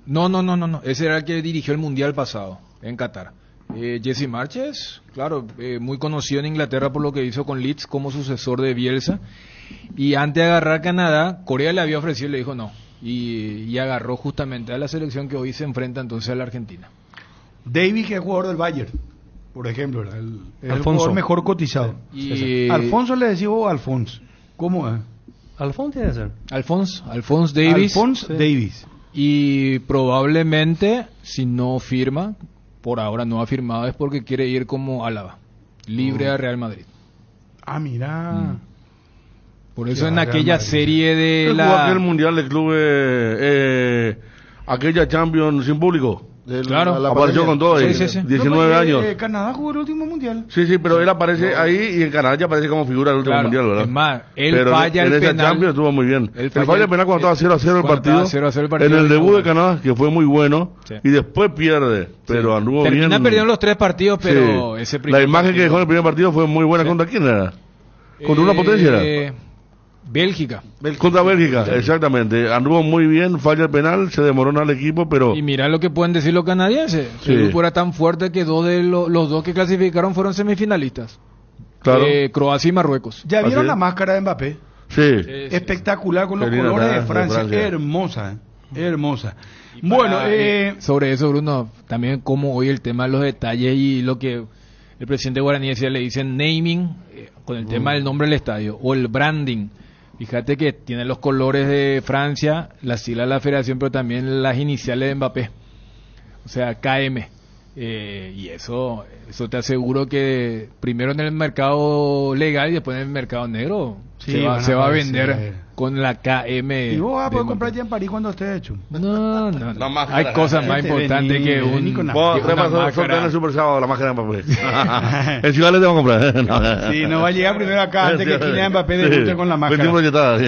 No. Ese era el que dirigió el Mundial pasado, en Qatar. Jesse March es, claro, muy conocido en Inglaterra por lo que hizo con Leeds como sucesor de Bielsa. Y antes de agarrar Canadá, Corea le había ofrecido y le dijo no. Y agarró justamente a la selección que hoy se enfrenta entonces a la Argentina. David, que es jugador del Bayern, por ejemplo, el jugador mejor cotizado. Alfonso le decía Alfonso. ¿Cómo es? Alfonso tiene que ser. Alfonso Davies. Alphonse Davies. Y probablemente, si no firma, por ahora no ha firmado, es porque quiere ir como Álava, libre a Real Madrid. Ah, mira. Por eso en aquella serie de aquel mundial de clubes, aquella Champions sin público. Claro, apareció con todo ahí, 19 años. Canadá jugó el último mundial. Sí, pero él aparece ahí y en Canadá ya aparece como figura del último mundial, ¿verdad? Es más, él pero falla el penal. En esa Champions estuvo muy bien. Él falla el penal cuando estaba 0-0 el partido. 0-0 el partido. En el debut de Canadá, que fue muy bueno, y después pierde, pero anduvo bien. Termina perdiendo los 3 partidos, pero ese primer la imagen que dejó en el primer partido fue muy buena. ¿Contra quién era? ¿Contra una potencia era? Bélgica. Contra Bélgica, exactamente. Anduvo muy bien, falla el penal, se demoró al equipo, pero... Y mira lo que pueden decir los canadienses. El grupo era tan fuerte que los dos que clasificaron fueron semifinalistas. Claro. Croacia y Marruecos. ¿Ya vieron la máscara de Mbappé? Sí. Espectacular con los colores de Francia. Hermosa. Bueno, sobre eso, Bruno, también como hoy el tema de los detalles y lo que el presidente guaraní decía, le dicen naming, con el tema del nombre del estadio, o el branding. Fíjate que tiene los colores de Francia, las siglas de la federación, pero también las iniciales de Mbappé. O sea, KM. Y eso te aseguro que primero en el mercado legal y después en el mercado negro se va a vender con la KM. ¿Y vos vas a poder comprar ya en París cuando esté hecho? No. Hay cosas más importantes que un... Vos sortear en el Super Sábado la máscara de Mbappé. En Ciudad le tengo que comprar. Sí, no va a llegar primero acá antes que Kylian Mbappé debute con la máscara.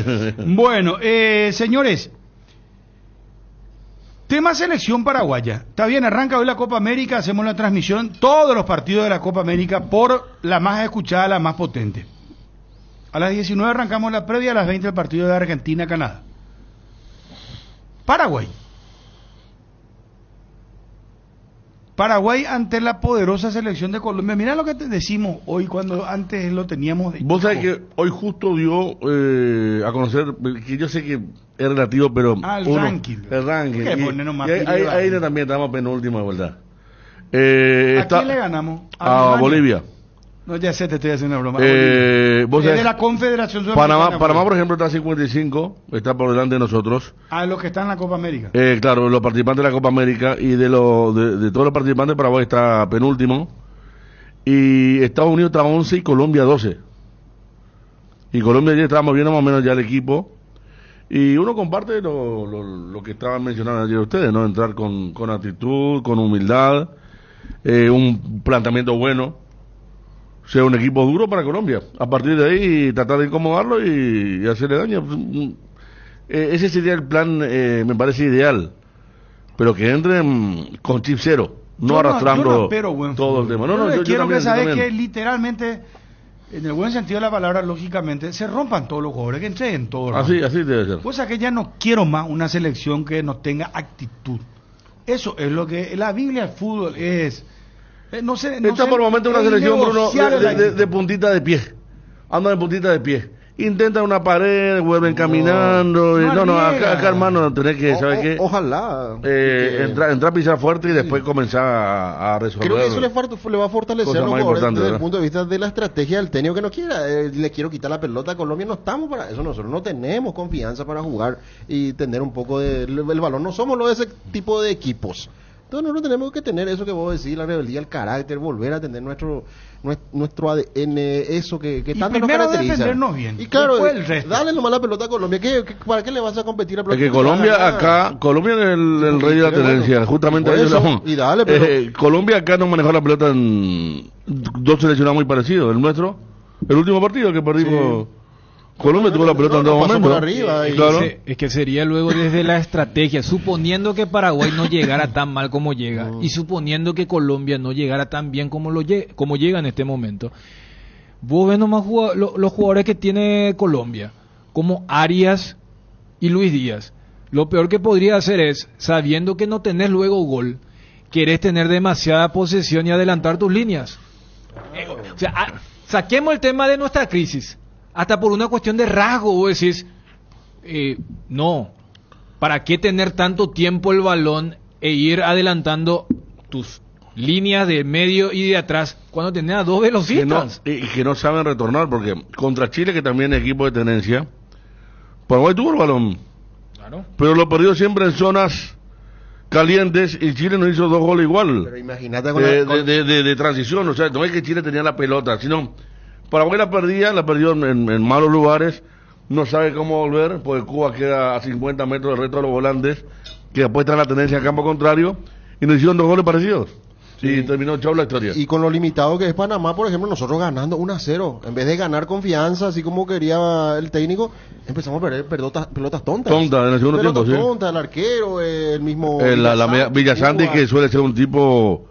Bueno, señores, Tema selección paraguaya. Está bien, arranca hoy la Copa América, hacemos la transmisión, todos los partidos de la Copa América por la más escuchada, la más potente. A las 19 arrancamos la previa, a las 20 el partido de Argentina-Canadá. Paraguay. Paraguay ante la poderosa selección de Colombia. Mira lo que te decimos hoy cuando antes lo teníamos. Vos sabés que hoy justo dio a conocer, que yo sé que es relativo, pero el ranking. El ranking. Ahí también estamos penúltimo de verdad. ¿A quién le ganamos? A Bolivia. No, ya sé, te estoy haciendo una broma. ¿Vos es de la Confederación Sudamericana. Panamá, por ejemplo, está a 55, está por delante de nosotros. Los que están en la Copa América. Claro, los participantes de la Copa América y de todos los participantes, Paraguay está penúltimo. Y Estados Unidos está 11 y Colombia 12. Y Colombia ya estábamos viendo más o menos ya el equipo. Y uno comparte lo que estaban mencionando ayer ustedes, ¿no? Entrar con actitud, con humildad, un planteamiento bueno. Sea un equipo duro para Colombia. A partir de ahí tratar de incomodarlo y hacerle daño. Ese sería el plan, me parece ideal. Pero que entren con chip cero, no arrastrando todo el tema. Yo quiero que sabes que literalmente, en el buen sentido de la palabra, lógicamente, se rompan todos los jugadores, que entren todos. Así debe ser. Cosa que ya no quiero más una selección que no tenga actitud. Eso es lo que la Biblia del fútbol es. No sé, está por el momento una selección, Bruno, de puntita de pie. Anda de puntita de pie. Intentan una pared, vuelven caminando. Acá hermano, tenés que, ¿sabes qué? Ojalá. Entrar a pisar fuerte y después comenzar a resolver. Creo que eso le va a fortalecer a los jugadores desde el punto de vista de la estrategia del técnico que no quiera. Le quiero quitar la pelota a Colombia, no estamos para eso. Nosotros no tenemos confianza para jugar y tener un poco el balón. No somos de ese tipo de equipos. Entonces nosotros tenemos que tener eso que vos decís, la rebeldía, el carácter, volver a tener nuestro ADN, eso que tanto nos caracteriza. Defendernos bien. Y claro, dale nomás la pelota a Colombia. ¿Para qué le vas a competir a pelota? Es que Colombia es el rey de la tenencia, justamente ahí y dale, pero Colombia acá no manejó la pelota en dos seleccionados muy parecidos. El nuestro, el último partido que perdimos. Sí. Colombia tuvo la pelota en todo momento. Claro. Es que sería luego desde la estrategia, suponiendo que Paraguay no llegara tan mal como llega y suponiendo que Colombia no llegara tan bien como llega en este momento. Vos ves nomás los jugadores que tiene Colombia, como Arias y Luis Díaz. Lo peor que podría hacer es, sabiendo que no tenés luego gol, querés tener demasiada posesión y adelantar tus líneas. O sea, saquemos el tema de nuestra crisis. Hasta por una cuestión de rasgo, vos decís, no, ¿para qué tener tanto tiempo el balón e ir adelantando tus líneas de medio y de atrás cuando tenés a dos velocistas? Que no saben retornar, porque contra Chile, que también es equipo de tenencia, Paraguay tuvo el balón, claro, pero lo perdió siempre en zonas calientes y Chile no hizo 2 goles igual. Pero imagínate de transición, o sea, no es que Chile tenía la pelota, sino Paraguay la perdió en malos lugares, no sabe cómo volver, porque Cuba queda a 50 metros del resto de los volantes, que después está en la tendencia al campo contrario, y nos hicieron 2 goles parecidos. Sí. Y terminó chau la historia. Y con lo limitado que es Panamá, por ejemplo, nosotros ganando 1-0, en vez de ganar confianza, así como quería el técnico, empezamos a perder pelotas tontas. Tontas, en el segundo tiempo, sí. Tontas, el arquero, el mismo Villasanti, que suele ser un tipo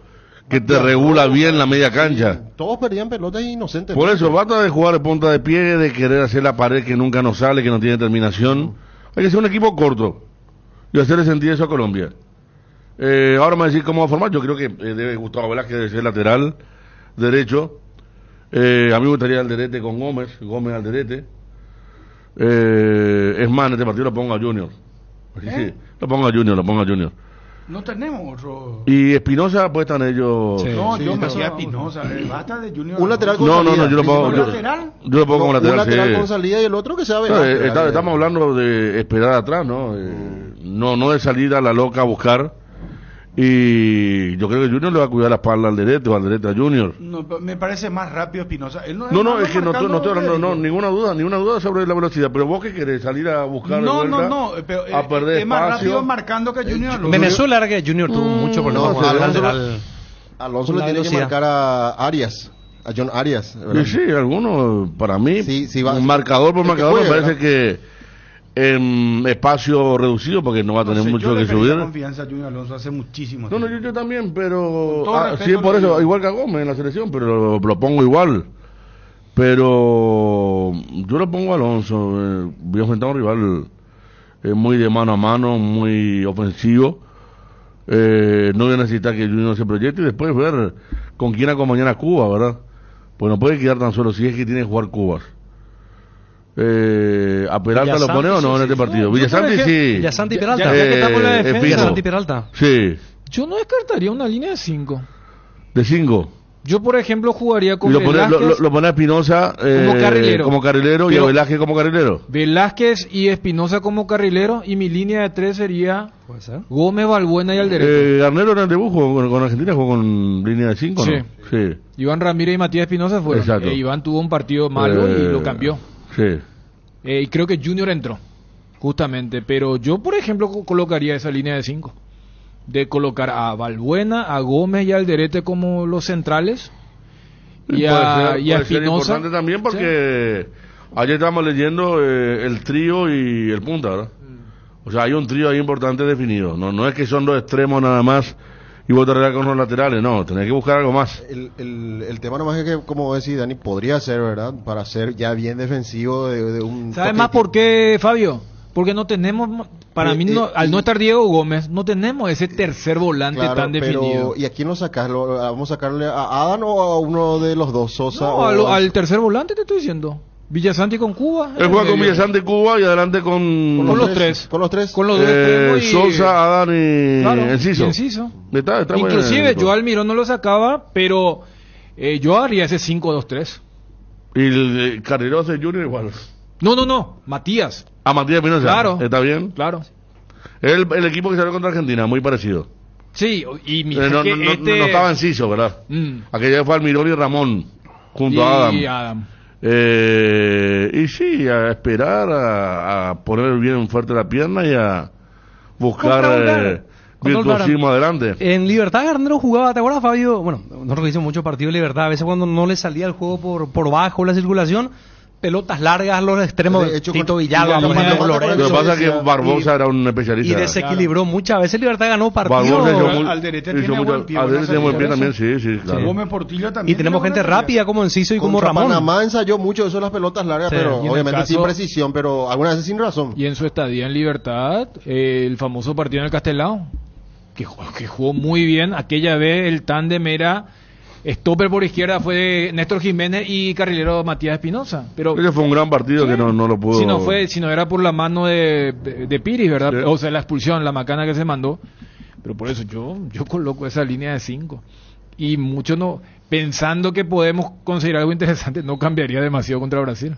que te regula bien la media cancha. Todos perdían pelotas inocentes. Por eso, basta de jugar de punta de pie, de querer hacer la pared que nunca nos sale, que no tiene terminación. Hay que ser un equipo corto y hacerle sentir eso a Colombia. Ahora me va a decir cómo va a formar. Yo creo que debe Gustavo Velázquez debe ser lateral derecho. A mí me gustaría Alderete con Gómez Alderete. Es más, en este partido lo pongo a Junior. Sí, lo pongo a Junior. No tenemos otro. Y Espinosa, pues están ellos. Sí, no, yo me hacía Espinosa. Basta de Junior. Un lateral con salida. No, yo lo pongo. Yo lo pongo como lateral. Un lateral con salida y el otro que sabe. Estamos hablando de esperar atrás, ¿no? No de salir a la loca a buscar. Y yo creo que Junior le va a cuidar la espalda al Alderete o Alderete a Junior. No, me parece más rápido Espinosa. No, es que no estoy hablando, ninguna duda sobre la velocidad. Pero vos que querés salir a buscar pero a perder es más rápido marcando que Junior. Venezuela era que Junior tuvo mucho problema con Alonso le tiene que marcar a Arias. A John Arias. Sí, algunos, para mí, marcador por marcador, me parece que en espacio reducido porque no va a tener mucho que subir. Confianza a Junior Alonso hace muchísimo tiempo. No, yo también, pero sí, por eso, igual que a Gómez en la selección, pero lo pongo igual. Pero yo lo pongo a Alonso. Voy a enfrentar a un rival muy de mano a mano, muy ofensivo. No voy a necesitar que Junior se proyecte y después ver con quién acompañar a Cuba, ¿verdad? Pues no puede quedar tan solo si es que tiene que jugar Cubas. ¿A Peralta lo pone o no en este partido? Villasanti sí. Villasanti y Peralta. Ya que estamos en la defensa. Villasanti y Peralta. Sí. Yo no descartaría una línea de 5. ¿De 5? Yo, por ejemplo, jugaría con Velázquez. Lo pone a Espinosa como carrilero y a Velázquez como carrilero. Velázquez y Espinosa como carrilero. Y mi línea de 3 sería Gómez, Balbuena y Alderete. Garnero era el debut, con Argentina, jugó con línea de 5, sí. ¿no? Sí. Iván Ramírez y Matías Espinosa fueron. Exacto. Iván tuvo un partido malo y lo cambió. Sí. Y creo que Junior entró, justamente. Pero yo, por ejemplo, colocaría esa línea de 5. De colocar a Balbuena, a Gómez y a Alderete como los centrales. Y a Espinosa. Ser importante también porque ayer estábamos leyendo el trío y el punta, ¿verdad? O sea, hay un trío ahí importante definido. No es que son los extremos nada más y vos te arreglas con los laterales, no, tenés que buscar algo más. El tema nomás es que, como decís, Dani, podría ser, ¿verdad? Para ser ya bien defensivo de un... ¿Sabes más por qué, Fabio? Porque no tenemos, para mí, al no estar Diego Gómez, no tenemos ese tercer volante tan definido. ¿Y a quién lo sacas? ¿Vamos a sacarle a Adán o a uno de los dos, Sosa? No, al tercer volante te estoy diciendo. Villasanti con Cuba. Él juega con Villasanti Cuba y adelante con los tres. Con los tres. Con los dos extremos y... Sosa, Adán y Enciso. Está inclusive yo Almirón no lo sacaba, pero yo haría ese 5-2-3. Y el carrilero hace Junior igual. No, Matías. Matías Espinosa. Claro. ¿Está bien? Claro. El equipo que salió contra Argentina, muy parecido. Sí, y no estaba Enciso, ¿verdad? Aquella fue Almirón y Ramón, junto a Adam. Y sí, a esperar, a poner bien fuerte la pierna y a buscar virtuosismo adelante. En Libertad Garnero jugaba, ¿te acuerdas, Fabio? Bueno, nosotros hicimos muchos partidos de Libertad, a veces cuando no le salía el juego por bajo la circulación, pelotas largas a los extremos, Tito Villalba, Lo que pasa es que Barbosa era un especialista. Y desequilibró muchas veces. Libertad ganó partidos. Alderete tiene buen pie también, sí, claro. Gómez Portillo también. Y tenemos gente rápida como Enciso y como Ramón. Panamá ensayó mucho eso, las pelotas largas, pero obviamente sin precisión, pero algunas veces sin razón. Y en su estadía en Libertad, el famoso partido en el Castelao, que jugó muy bien. Aquella vez el tándem era... Stopper por izquierda fue Néstor Jiménez y carrilero Matías Espinosa. Pero ese fue un gran partido que no lo pudo. Si no era por la mano de Piris, ¿verdad? Sí. O sea, la expulsión, la macana que se mandó. Pero por eso yo coloco esa línea de 5. Y mucho no, pensando que podemos conseguir algo interesante, no cambiaría demasiado contra Brasil.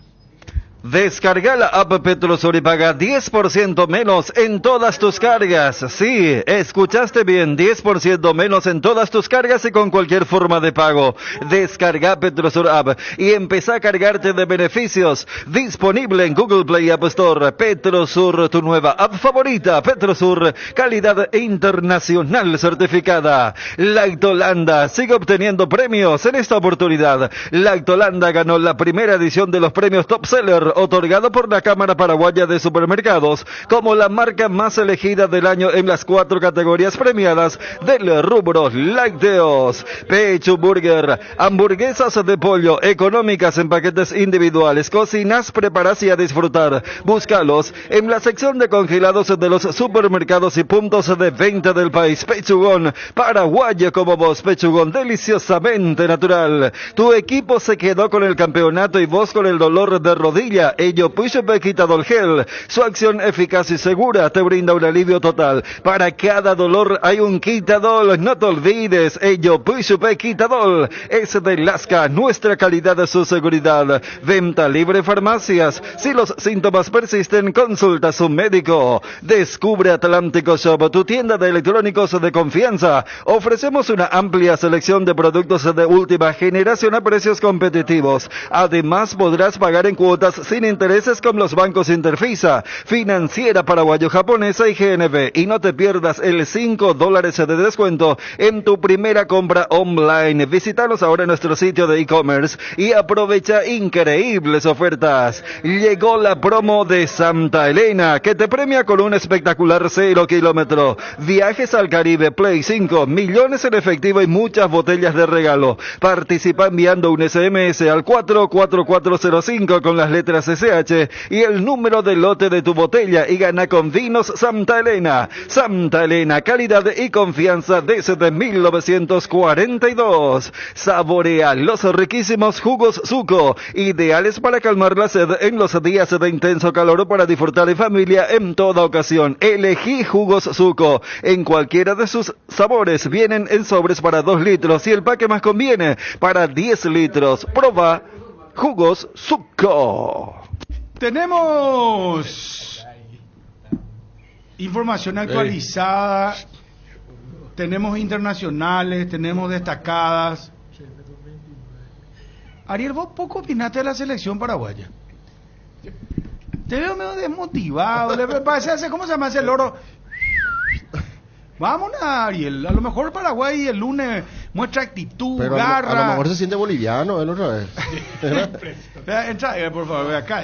Descarga la app Petrosur y paga 10% menos en todas tus cargas. Sí, escuchaste bien, 10% menos en todas tus cargas y con cualquier forma de pago. Descarga Petrosur App y empezá a cargarte de beneficios. Disponible en Google Play y App Store. Petrosur, tu nueva app favorita. Petrosur, calidad internacional certificada. Lactolanda sigue obteniendo premios en esta oportunidad. Lactolanda ganó la primera edición de los premios Top Seller otorgado por la Cámara Paraguaya de Supermercados como la marca más elegida del año en las 4 categorías premiadas del rubro lácteos. Pechu Burger, hamburguesas de pollo económicas en paquetes individuales, cocinas, preparas y a disfrutar. Búscalos en la sección de congelados de los supermercados y puntos de venta del país. Pechugón, paraguayo como vos, Pechugón deliciosamente natural. Tu equipo se quedó con el campeonato y vos con el dolor de rodilla. Ello Puixupe Quitadol Gel, su acción eficaz y segura te brinda un alivio total. Para cada dolor hay un Quitadol, no te olvides. Ello Puixupe Quitadol es de Lasca, nuestra calidad de su seguridad. Venta libre farmacias. Si los síntomas persisten, consulta a su médico. Descubre Atlántico Shop, tu tienda de electrónicos de confianza. Ofrecemos una amplia selección de productos de última generación a precios competitivos. Además podrás pagar en cuotas sin intereses con los bancos Interfisa, Financiera Paraguayo-Japonesa y GNB. Y no te pierdas el $5 de descuento en tu primera compra online. Visítanos ahora en nuestro sitio de e-commerce y aprovecha increíbles ofertas. Llegó la promo de Santa Elena, que te premia con un espectacular 0 kilómetro. Viajes al Caribe, Play 5, millones en efectivo y muchas botellas de regalo. Participa enviando un SMS al 44405 con las letras SH y el número del lote de tu botella y gana con Vinos Santa Elena. Santa Elena, calidad y confianza desde 1942. Saborea los riquísimos jugos Zuko, ideales para calmar la sed en los días de intenso calor o para disfrutar en familia en toda ocasión. Elegí jugos Zuko en cualquiera de sus sabores. Vienen en sobres para 2 litros y el pack más conviene para 10 litros. Proba jugos Zuko. Tenemos información actualizada, tenemos internacionales, tenemos destacadas. Ariel, vos poco opinaste de la selección paraguaya. Te veo medio desmotivado, le parece, ¿cómo se llama ese loro? Vamos, Ariel, a lo mejor Paraguay el lunes muestra actitud, pero garra. A lo mejor se siente boliviano él otra vez. Entra, por favor, acá.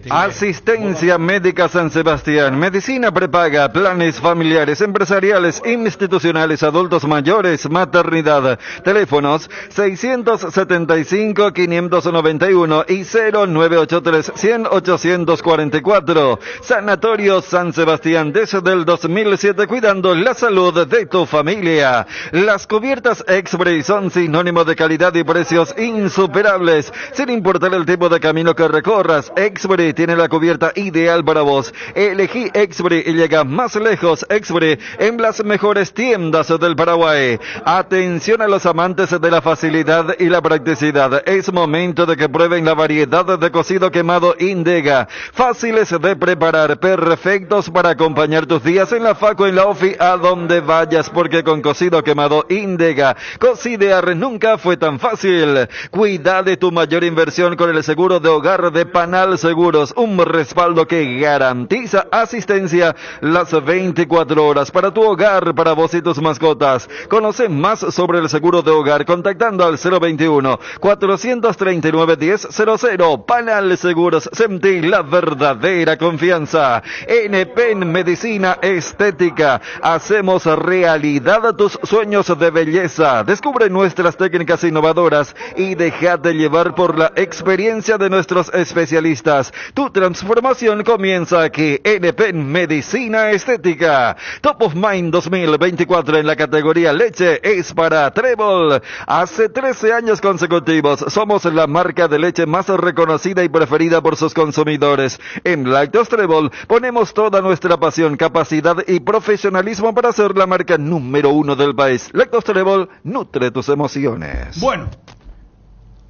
Asistencia Médica San Sebastián, medicina prepaga, planes familiares, empresariales, institucionales, adultos mayores, maternidad. Teléfonos 675-591 y 0983-100-844. Sanatorio San Sebastián, desde el 2007, cuidando la salud de tu familia. Las cubiertas X-Bray son sinónimo de calidad y precios insuperables, sin importar el tipo de camino que recorras. X-Bray tiene la cubierta ideal para vos. Elegí X-Bray y llega más lejos. X-Bray en las mejores tiendas del Paraguay. Atención a los amantes de la facilidad y la practicidad. Es momento de que prueben la variedad de cocido quemado Indega. Fáciles de preparar, perfectos para acompañar tus días en la facu, en la ofi, a donde vayas, porque con cocido quemado Indega, cocidear nunca fue tan fácil. Cuida de tu mayor inversión con el seguro de hogar de Panal Seguros, un respaldo que garantiza asistencia las 24 horas para tu hogar, para vos y tus mascotas. Conoce más sobre el seguro de hogar contactando al 021-439-1000. Panal Seguros, sentí la verdadera confianza. NP Medicina Estética, hacemos realidad tus sueños de belleza. Descubre nuestras técnicas innovadoras y déjate llevar por la experiencia de nuestros especialistas. Tu transformación comienza aquí. NP Medicina Estética. Top of Mind 2024 en la categoría leche es para Trébol. Hace 13 años consecutivos somos la marca de leche más reconocida y preferida por sus consumidores. En Lácteos Trébol ponemos toda nuestra pasión, capacidad y profesionalismo para ser la marca número 1 del país. Lácteos Trébol, nutre tus emociones. Bueno,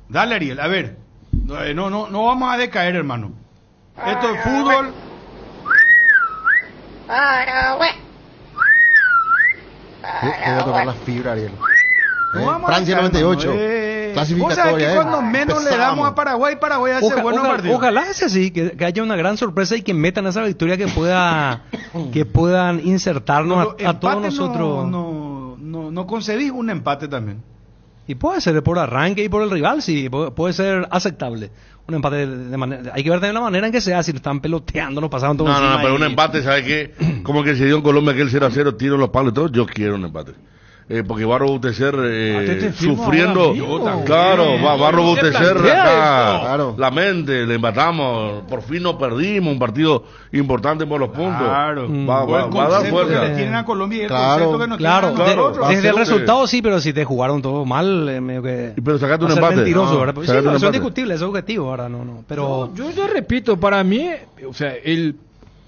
dale, Ariel, a ver, no vamos a decaer, hermano. Esto es fútbol. Voy a tocar la fibra, Ariel. Francia 98. Clasificatoria. O sea, que cuando menos le damos a Paraguay, Paraguay hace buenos partidos. Ojalá sea así, que haya una gran sorpresa y que metan esa victoria que puedan insertarnos a todos nosotros. No concedí un empate también. Y puede ser por arranque y por el rival, sí, puede ser aceptable. Un empate de manera, hay que ver de la manera en que sea, si nos están peloteando, nos pasaron todos. No, pero un empate, ¿sabes qué? Como que se dio en Colombia aquel 0-0, tiro los palos y todo, yo quiero un empate. Porque va a robustecer sufriendo, claro, va a robustecer acá la mente, le empatamos, por fin no perdimos un partido importante por los puntos, va a dar fuerza. Que tienen a Colombia y el concepto que nos claro, desde el resultado sí, pero si te jugaron todo mal, medio que pero sacaste un empate, mentiroso, ¿verdad? Sí, eso es indiscutible, eso es objetivo, ahora no, pero yo repito, para mí, o sea, el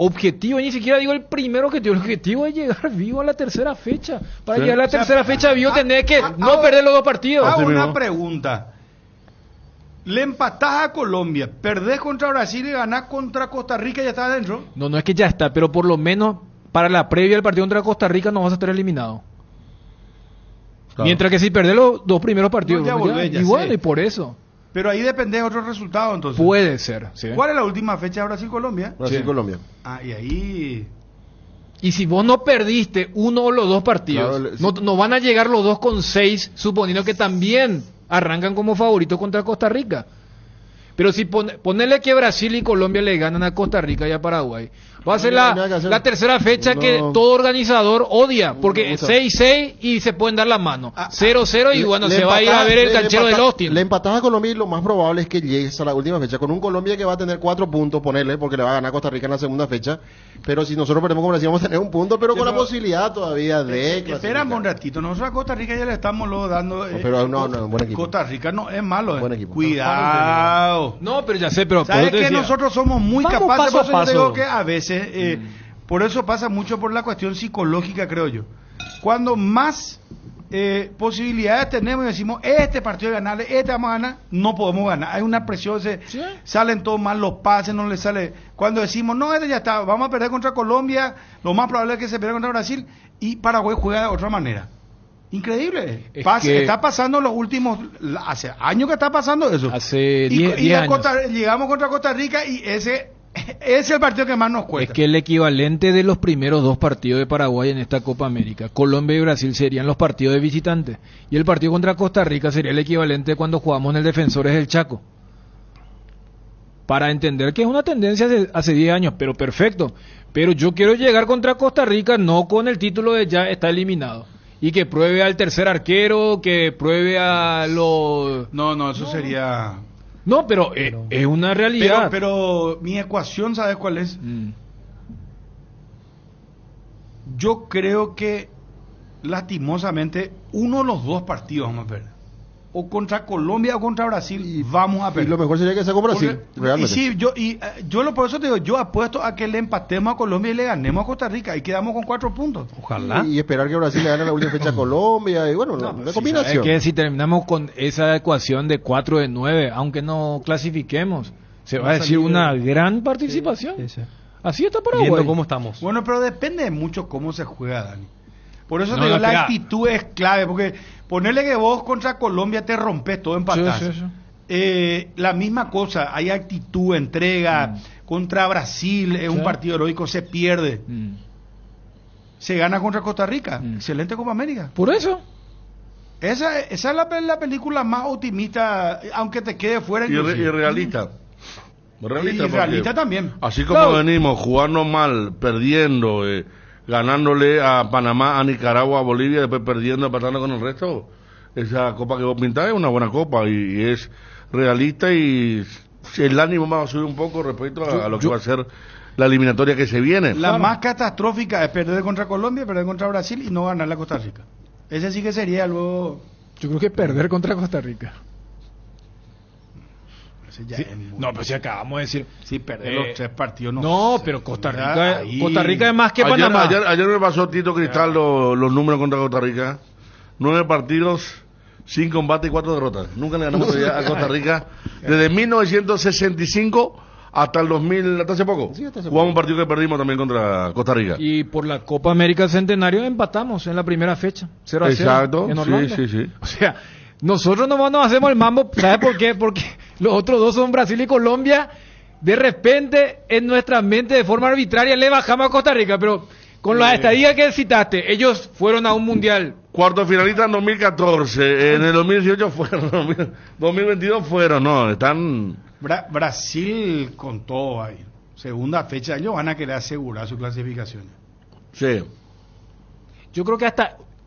objetivo, ni siquiera digo el primero objetivo, el objetivo es llegar vivo a la tercera fecha. Para llegar a la tercera fecha vivo tener que no perder los dos partidos. Hago una pregunta. Le empatás a Colombia, perdés contra Brasil y ganás contra Costa Rica y ya está adentro. No es que ya está, pero por lo menos para la previa del partido contra Costa Rica no vas a estar eliminado. Claro. Mientras que si perdés los dos primeros partidos, no, ya volvés, y bueno, y por eso. Pero ahí depende de otros resultados, entonces. Puede ser, sí. ¿Cuál es la última fecha de Brasil-Colombia? Brasil-Colombia. Y ahí... Y si vos no perdiste uno o los dos partidos, Claro, no van a llegar los dos con 6, suponiendo que también arrancan como favoritos contra Costa Rica. Pero si ponerle que Brasil y Colombia le ganan a Costa Rica y a Paraguay, va a ser la tercera fecha que todo organizador odia, porque 6-6 y se pueden dar la mano. 0-0 y bueno, se va a ir a ver el canchero del Austin. Le empatás a Colombia y lo más probable es que llegues a la última fecha con un Colombia que va a tener 4 puntos, ponerle, porque le va a ganar a Costa Rica en la segunda fecha. Pero si nosotros perdemos con Brasil vamos a tener un punto, pero con la posibilidad todavía de... Espérame un ratito, nosotros a Costa Rica ya le estamos dando... pero no, buen equipo. Costa Rica no es malo. Buen equipo. Cuidado. No, pero ya sé, pero... ¿Sabes que nosotros somos muy capaces? Paso a paso. Yo digo que a veces... por eso pasa mucho por la cuestión psicológica, creo yo. Cuando más posibilidades tenemos y decimos, este partido de ganarle, este vamos a ganar, no podemos ganar. Hay una presión, salen todos mal los pases, no les sale. Cuando decimos, no, este ya está, vamos a perder contra Colombia, lo más probable es que se pierda contra Brasil, y Paraguay juega de otra manera. Increíble. Está pasando los últimos, hace años que está pasando eso. Hace 10 años. Llegamos contra Costa Rica y ese es el partido que más nos cuesta. Es que el equivalente de los primeros 2 partidos de Paraguay en esta Copa América, Colombia y Brasil serían los partidos de visitante, y el partido contra Costa Rica sería el equivalente cuando jugamos en el Defensores del Chaco. Para entender que es una tendencia de hace 10 años, pero perfecto. Pero yo quiero llegar contra Costa Rica no con el título de ya está eliminado. Y que pruebe al tercer arquero, que pruebe a los... No, eso sería... No, pero es una realidad. Pero mi ecuación, ¿sabes cuál es? Yo creo que lastimosamente uno de los dos partidos vamos a perder. O contra Colombia o contra Brasil vamos a perder. Y lo mejor sería que sea con Brasil, realmente. Y por eso te digo, yo apuesto a que le empatemos a Colombia y le ganemos a Costa Rica y quedamos con 4 puntos. Ojalá. Y esperar que Brasil le gane la última fecha a Colombia y bueno, una combinación. Es que si terminamos con esa ecuación de 4 de 9, aunque no clasifiquemos, se va a decir una gran participación. Sí. Así está Paraguay. Viendo cómo estamos. Bueno, pero depende mucho cómo se juega, Dani. Por eso te digo, la actitud es clave, porque ponerle que vos contra Colombia te rompes todo, empatás. La misma cosa, hay actitud, entrega. Contra Brasil es un partido heroico, se pierde. Se gana contra Costa Rica. Excelente Copa América. Por eso. Esa es la película más optimista, aunque te quede fuera. Y realista. Realista también. Así como venimos jugando mal, perdiendo... ganándole a Panamá, a Nicaragua, a Bolivia, después perdiendo, empatando con el resto, esa copa que vos pintás es una buena copa y es realista y el ánimo va a subir un poco respecto a lo que va a ser la eliminatoria que se viene. La más catastrófica es perder contra Colombia, perder contra Brasil y no ganarle a Costa Rica. Ese sí que sería algo... Yo creo que perder contra Costa Rica. Sí, no, pues si acabamos de decir... Sí, perder los 3 partidos. Pero Costa Rica es más que Panamá. Ayer me pasó Tito Cristal los números contra Costa Rica. 9 partidos, 5 combates y 4 derrotas. Nunca le ganamos a Costa Rica. Desde 1965 hasta el 2000, hasta hace poco. Jugamos un partido que perdimos también contra Costa Rica. Y por la Copa América Centenario empatamos en la primera fecha. 0-0. Exacto, en Orlando. sí. O sea... Nosotros nomás nos hacemos el mambo, ¿sabes por qué? Porque los otros dos son Brasil y Colombia. De repente, en nuestra mente, de forma arbitraria, le bajamos a Costa Rica, pero con las estadísticas que citaste, ellos fueron a un mundial. Cuarto finalista en 2014, en el 2018 fueron, 2022 fueron, están... Brasil con todo ahí. Segunda fecha, ellos van a querer asegurar su clasificación. Sí. Yo creo que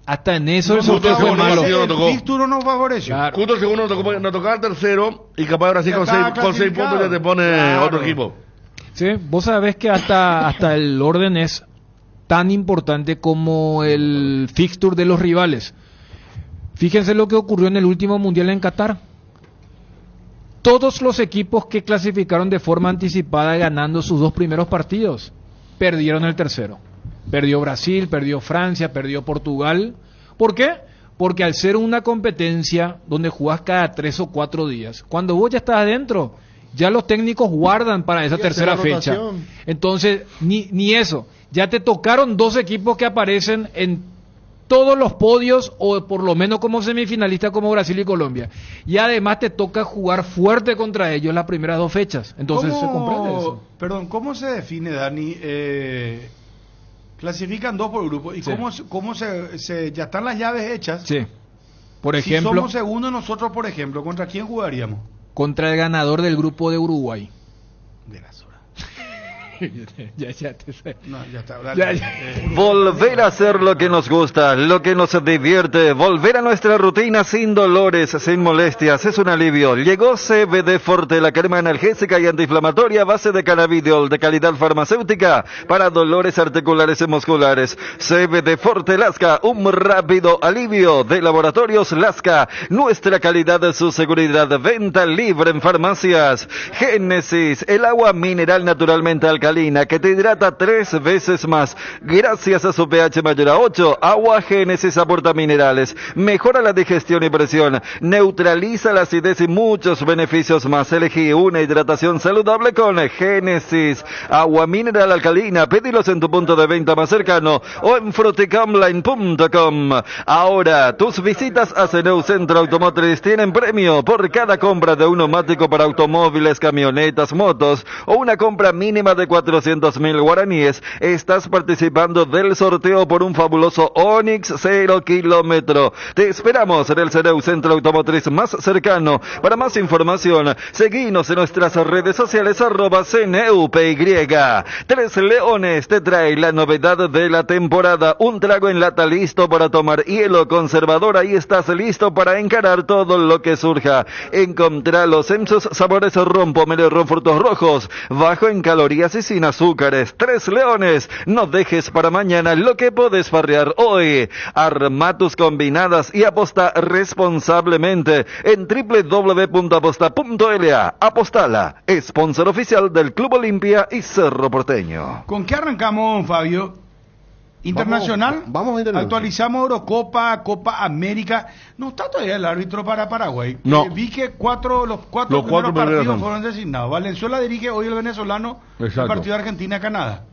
hasta en eso el sorteo fue malo. El título nos favoreció. Claro. Justo el segundo nos tocaba el tercero y capaz de Brasil con 6 puntos ya te pone otro equipo. Sí, vos sabés que hasta el orden es tan importante como el fixture de los rivales. Fíjense lo que ocurrió en el último mundial en Qatar. Todos los equipos que clasificaron de forma anticipada ganando sus 2 primeros partidos perdieron el tercero. Perdió Brasil, perdió Francia, perdió Portugal. ¿Por qué? Porque al ser una competencia donde jugás cada 3 o 4 días, cuando vos ya estás adentro, ya los técnicos guardan para esa tercera fecha. Entonces, ni eso. Ya te tocaron 2 equipos que aparecen en todos los podios o por lo menos como semifinalista como Brasil y Colombia. Y además te toca jugar fuerte contra ellos las primeras 2 fechas. Entonces se comprende eso. Perdón, ¿cómo se define, Dani? Clasifican 2 por grupo. ¿Y Sí. cómo se ya están las llaves hechas? Sí. Por ejemplo, si somos segundos nosotros, por ejemplo, ¿contra quién jugaríamos? contra el ganador del grupo de Uruguay. De las horas. ya te sé. No, ya está. Volver a hacer lo que nos gusta, lo que nos divierte, volver a nuestra rutina sin dolores, sin molestias, es un alivio. Llegó CBD Forte, la crema analgésica y antiinflamatoria a base de cannabidiol de calidad farmacéutica para dolores articulares y musculares. CBD Forte Lasca, un rápido alivio de Laboratorios Lasca. Nuestra calidad, su seguridad, venta libre en farmacias. Génesis, el agua mineral naturalmente alcalina que te hidrata 3 veces más. Gracias a su pH mayor a 8, Agua Génesis aporta minerales, mejora la digestión y presión, neutraliza la acidez y muchos beneficios más. Elegí una hidratación saludable con Génesis. Agua mineral alcalina, pedilos en tu punto de venta más cercano o en fruticomline.com. Ahora, tus visitas a Ceneu Centro Automotriz tienen premio por cada compra de un neumático para automóviles, camionetas, motos o una compra mínima de 400.000 guaraníes. Estás participando del sorteo por un fabuloso Onix 0 kilómetro. Te esperamos en el Ceneu Centro Automotriz más cercano. Para más información, seguinos en nuestras redes sociales @CNEUPY. Tres Leones te trae la novedad de la temporada. Un trago en lata listo para tomar, hielo conservador. Ahí estás listo para encarar todo lo que surja. Encontralos en sus sabores ron, pomelo, ron, frutos rojos, bajo en calorías y sin azúcares. Tres Leones, no dejes para mañana lo que podés farrear hoy. Arma tus combinadas y aposta responsablemente en www.aposta.la. Apostala, sponsor oficial del Club Olimpia y Cerro Porteño. ¿Con qué arrancamos, Fabio? Internacional. Vamos a internacional. Actualizamos Eurocopa, Copa América. No está todavía el árbitro para Paraguay. No. Vi que los cuatro Los primeros cuatro partidos primeros fueron designados. Valenzuela dirige hoy el venezolano Exacto. el partido de Argentina-Canadá.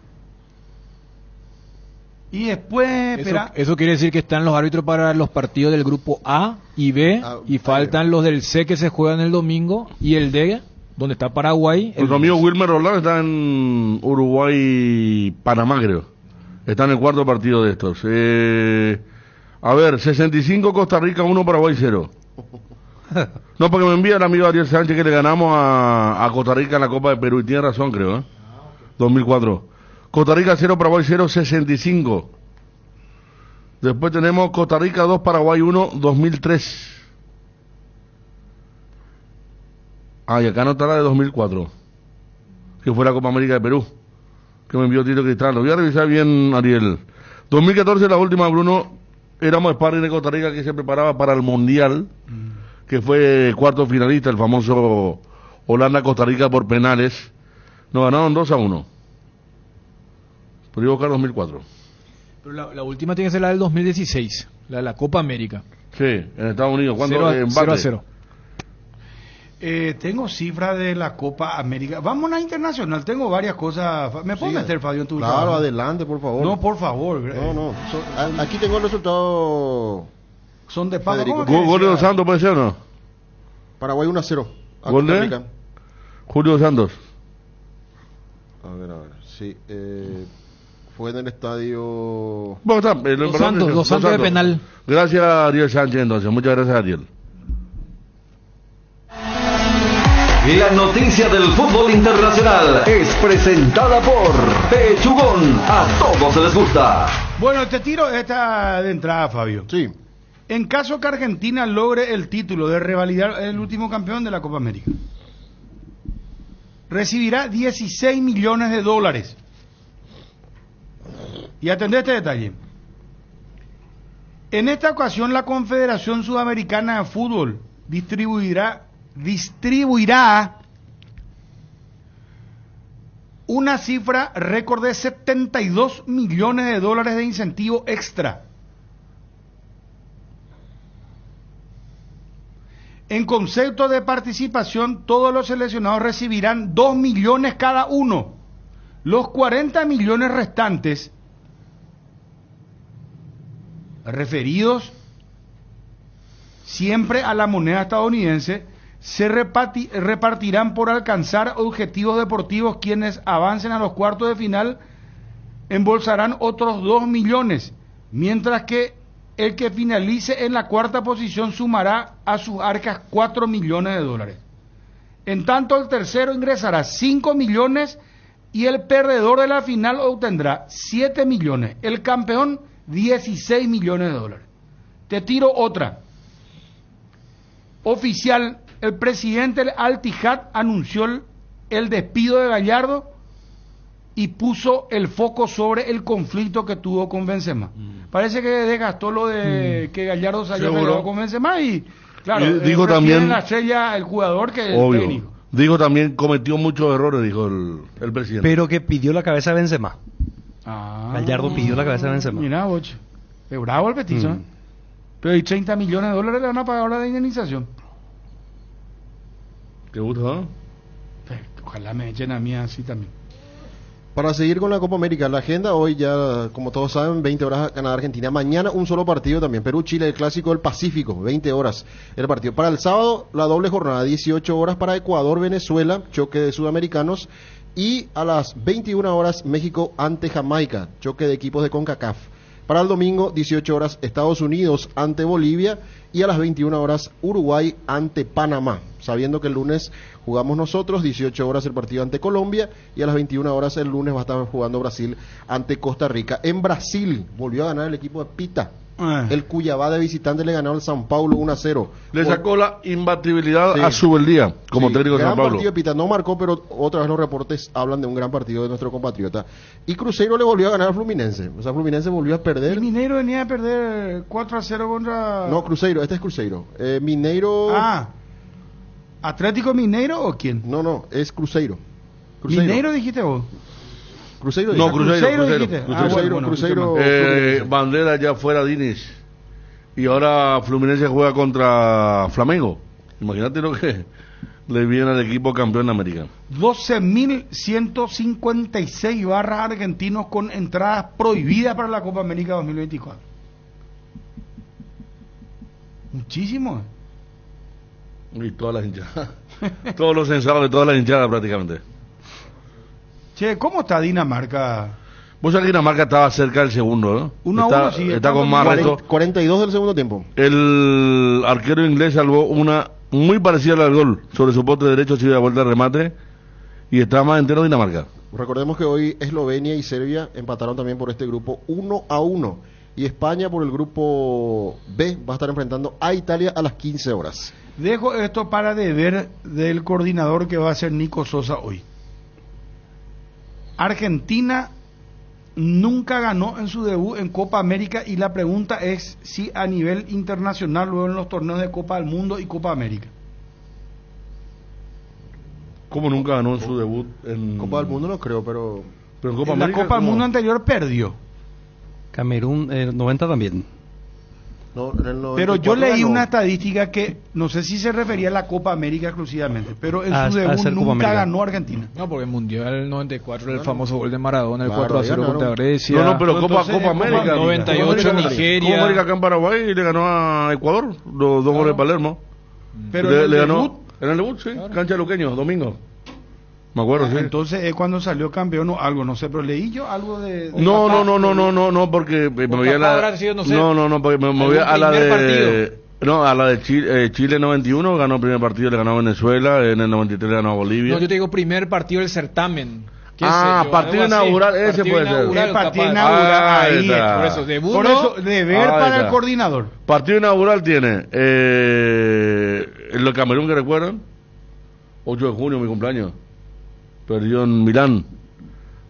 Y después, Eso quiere decir que están los árbitros para los partidos del grupo A y B, y faltan los del C que se juegan el domingo, y el D, donde está Paraguay. Nuestro amigo Wilmer Roland está en Uruguay-Panamá, creo. Está en el cuarto partido de estos. A ver, 65 Costa Rica, 1 Paraguay 0. No, porque me envía el amigo Ariel Sánchez que le ganamos a Costa Rica en la Copa de Perú, y tiene razón, creo, ¿eh? 2004. Costa Rica 0, Paraguay 0, 65. Después tenemos Costa Rica 2, Paraguay 1, 2003. Ah, y acá no está la de 2004, que fue la Copa América de Perú, que me envió Tito Cristal. Lo voy a revisar bien, Ariel. 2014, la última, Bruno, éramos sparring de Costa Rica que se preparaba para el Mundial, que fue cuarto finalista, el famoso Holanda-Costa Rica por penales. Nos ganaron 2-1. Pero iba a buscar 2004. Pero la última tiene que ser la del 2016, la de la Copa América. Sí, en Estados Unidos. ¿Cuánto? 0-0. Tengo cifras de la Copa América. Vamos a la internacional. Tengo varias cosas. ¿Me puedo meter, Fabio, en tu Claro, trabajo? adelante, por favor. No, por favor. No. Aquí tengo el resultado. Son de pago. Federico. ¿Gol de Dos Santos puede ser o no? Paraguay 1-0. a ¿Gol Costa de? Rica. Julio Santos. A ver. Sí. Fue en el estadio. Bueno, está, Dos Santos de penal. Gracias, Ariel Sánchez, entonces. Muchas gracias, Ariel. La noticia del fútbol internacional es presentada por Pechugón. A todos les gusta. Bueno, te tiro esta de entrada, Fabio. Sí. En caso que Argentina logre el título de revalidar el último campeón de la Copa América, recibirá $16 millones. Y atendé este detalle. En esta ocasión, la Confederación Sudamericana de Fútbol distribuirá una cifra récord de $72 millones de incentivo extra. En concepto de participación, todos los seleccionados recibirán 2 millones cada uno. Los 40 millones restantes referidos siempre a la moneda estadounidense, se repartirán por alcanzar objetivos deportivos. Quienes avancen a los cuartos de final embolsarán otros 2 millones, mientras que el que finalice en la cuarta posición sumará a sus arcas 4 millones de dólares. En tanto, el tercero ingresará 5 millones y el perdedor de la final obtendrá 7 millones. El campeón, 16 millones de dólares. Te tiro otra. Oficial, el presidente Al-Ittihad anunció el despido de Gallardo y puso el foco sobre el conflicto que tuvo con Benzema. Parece que desgastó lo de que Gallardo se haya peleado con Benzema y claro, dijo también la estrella el jugador que obvio, el técnico. Dijo también cometió muchos errores, dijo el presidente. Pero que pidió la cabeza de Benzema. Gallardo pidió la cabeza de Benzema. Mira, boche. Es bravo el petizo. Pero hay 30 millones de dólares le van a pagar ahora de indemnización. ¿Qué gusto, ¿no? Ojalá me echen a mí así también. Para seguir con la Copa América, la agenda hoy ya, como todos saben, 20 horas Canadá-Argentina. Mañana un solo partido también, Perú-Chile, el Clásico del Pacífico, 20 horas el partido. Para el sábado, la doble jornada, 18 horas para Ecuador-Venezuela, choque de sudamericanos. Y a las 21 horas, México ante Jamaica, choque de equipos de CONCACAF. Para el domingo, 18 horas, Estados Unidos ante Bolivia. Y a las 21 horas, Uruguay ante Panamá. Sabiendo que el lunes jugamos nosotros, 18 horas el partido ante Colombia. Y a las 21 horas el lunes va a estar jugando Brasil ante Costa Rica. En Brasil, volvió a ganar el equipo de Pita. El Cuiabá de visitante le ganó al San Paulo 1-0. Le sacó la imbatibilidad a Subeldía como técnico de San Paulo. Gran partido de Pita, no marcó, pero otra vez los reportes hablan de un gran partido de nuestro compatriota. Y Cruzeiro le volvió a ganar a Fluminense. O sea, Fluminense volvió a perder. El Mineiro venía a perder 4-0 contra... No, Cruzeiro, este es Cruzeiro. Mineiro... ¿Atlético Mineiro o quién? No, es Cruzeiro. ¿Mineiro dijiste vos? Cruzeiro. No, Cruzeiro. Cruzeiro. Bandera ya fuera Diniz. Y ahora Fluminense juega contra Flamengo. Imagínate lo que le viene al equipo campeón de América. 12.156 barras argentinos con entradas prohibidas para la Copa América 2024. Muchísimo. Y todas las hinchadas. Todos los censados de todas las hinchadas prácticamente. Che, ¿cómo está Dinamarca? Vos sabés que Dinamarca estaba cerca del segundo, ¿no? 1-1, sí. Está con más reto. 42 del segundo tiempo. El arquero inglés salvó una muy parecida al gol sobre su poste derecho, así de vuelta de remate. Y está más entero Dinamarca. Recordemos que hoy Eslovenia y Serbia empataron también por este grupo 1-1. Y España por el grupo B va a estar enfrentando a Italia a las 15 horas. Dejo esto para deber del coordinador que va a ser Nico Sosa hoy. Argentina nunca ganó en su debut en Copa América y la pregunta es si a nivel internacional, luego en los torneos de Copa del Mundo y Copa América. ¿Cómo nunca ganó en su debut en Copa del Mundo? No creo, pero en Copa en América, la Copa del Mundo anterior perdió. Camerún, 90 también. No, en el pero yo leí una estadística que no sé si se refería a la Copa América exclusivamente, pero en su debut nunca ganó Argentina. No, porque el Mundial 94 el famoso gol de Maradona, el 4-0 contra Grecia. No, pero Copa América 98 Nigeria. Copa América acá en Paraguay y le ganó a Ecuador los 2 goles de Palermo. Pero le ganó en el debut, sí, cancha de Luqueños, domingo. Me acuerdo, sí. Entonces es cuando salió campeón o algo, no sé, pero leí yo algo de no, porque me voy a la porque me voy a la de no, a la de Chile 91 ganó el primer partido, le ganó a Venezuela, en el 93 le ganó a Bolivia. No, yo te digo primer partido del certamen. Partido inaugural, ese puede ser. El partido inaugural, ahí por eso, por eso, deber para el coordinador. Partido inaugural tiene el Camerún, que recuerdan, 8 de junio, mi cumpleaños. Perdió en Milán.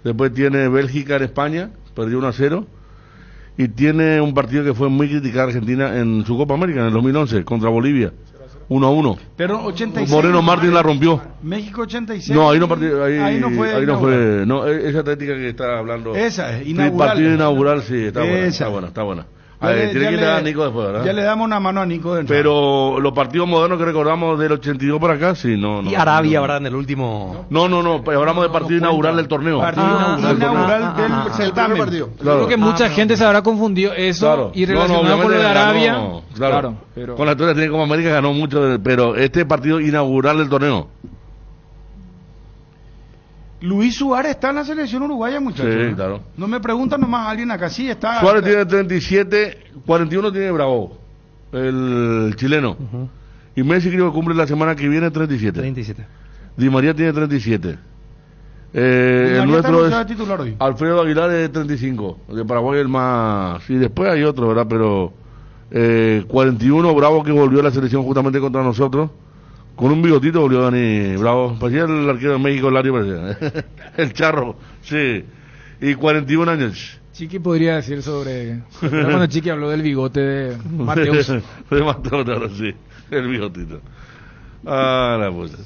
Después tiene Bélgica en España, perdió 1-0. Y tiene un partido que fue muy criticado Argentina en su Copa América en el 2011 contra Bolivia, 1-1. Pero 86. Moreno Martín la rompió. México 86. No, ahí no fue. No, esa táctica que está hablando. Esa es inaugural. Partido inaugural, sí, está buena. Tiene que le dar a Nico después, ¿verdad? Ya le damos una mano a Nico dentro. Pero los partidos modernos que recordamos del 82 para acá, sí, no. Y Arabia, ¿verdad? En el último. No, hablamos del partido inaugural del torneo. Partido inaugural del certamen. Yo creo que mucha gente se habrá confundido eso y relacionado con lo de Arabia. Claro, pero con la historia tiene como América ganó mucho, pero este partido inaugural del torneo. Luis Suárez está en la selección uruguaya, muchachos. Sí, claro. No me preguntan nomás alguien acá, sí está. Suárez tiene 37, 41 tiene Bravo, el chileno. Y Messi creo que cumple la semana que viene 37. Di María tiene 37. El nuestro es titular hoy. Alfredo Aguilar de 35. De Paraguay el más. Y después hay otro, ¿verdad? Pero 41 Bravo, que volvió a la selección justamente contra nosotros. Con un bigotito volvió Dani Bravo. Parecía el arquero de México, Lario, parecía. El charro, sí. Y 41 años. Chiqui podría decir sobre... Cuando Chiqui habló del bigote de Mateus. De Mateus, claro, sí. El bigotito. La puta.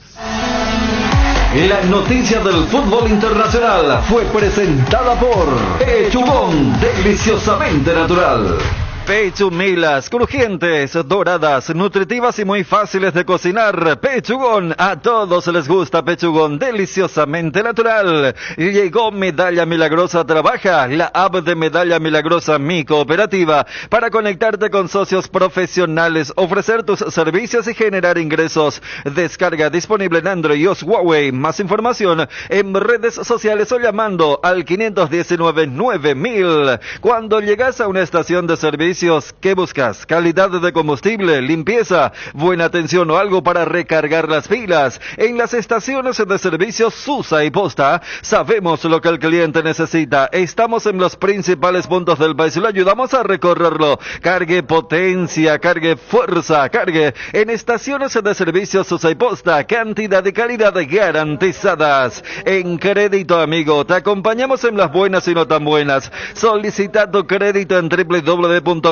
La noticia del fútbol internacional fue presentada por Pechugón, deliciosamente natural. Pechumilas, crujientes, doradas, nutritivas y muy fáciles de cocinar. Pechugón, a todos les gusta Pechugón, deliciosamente natural. Llegó Medalla Milagrosa Trabaja, la app de Medalla Milagrosa Mi Cooperativa, para conectarte con socios profesionales, ofrecer tus servicios y generar ingresos. Descarga disponible en Android, iOS, Huawei. Más información en redes sociales o llamando al 519-9000. Cuando llegas a una estación de servicio, ¿qué buscas? Calidad de combustible, limpieza, buena atención o algo para recargar las pilas. En las estaciones de servicio Susa y Posta sabemos lo que el cliente necesita. Estamos en los principales puntos del país y lo ayudamos a recorrerlo. Cargue potencia, cargue fuerza, cargue en estaciones de servicio Susa y Posta. Cantidad y calidad garantizadas. En Crédito Amigo te acompañamos en las buenas y no tan buenas. Solicita tu crédito en www.creditoamigo.com.py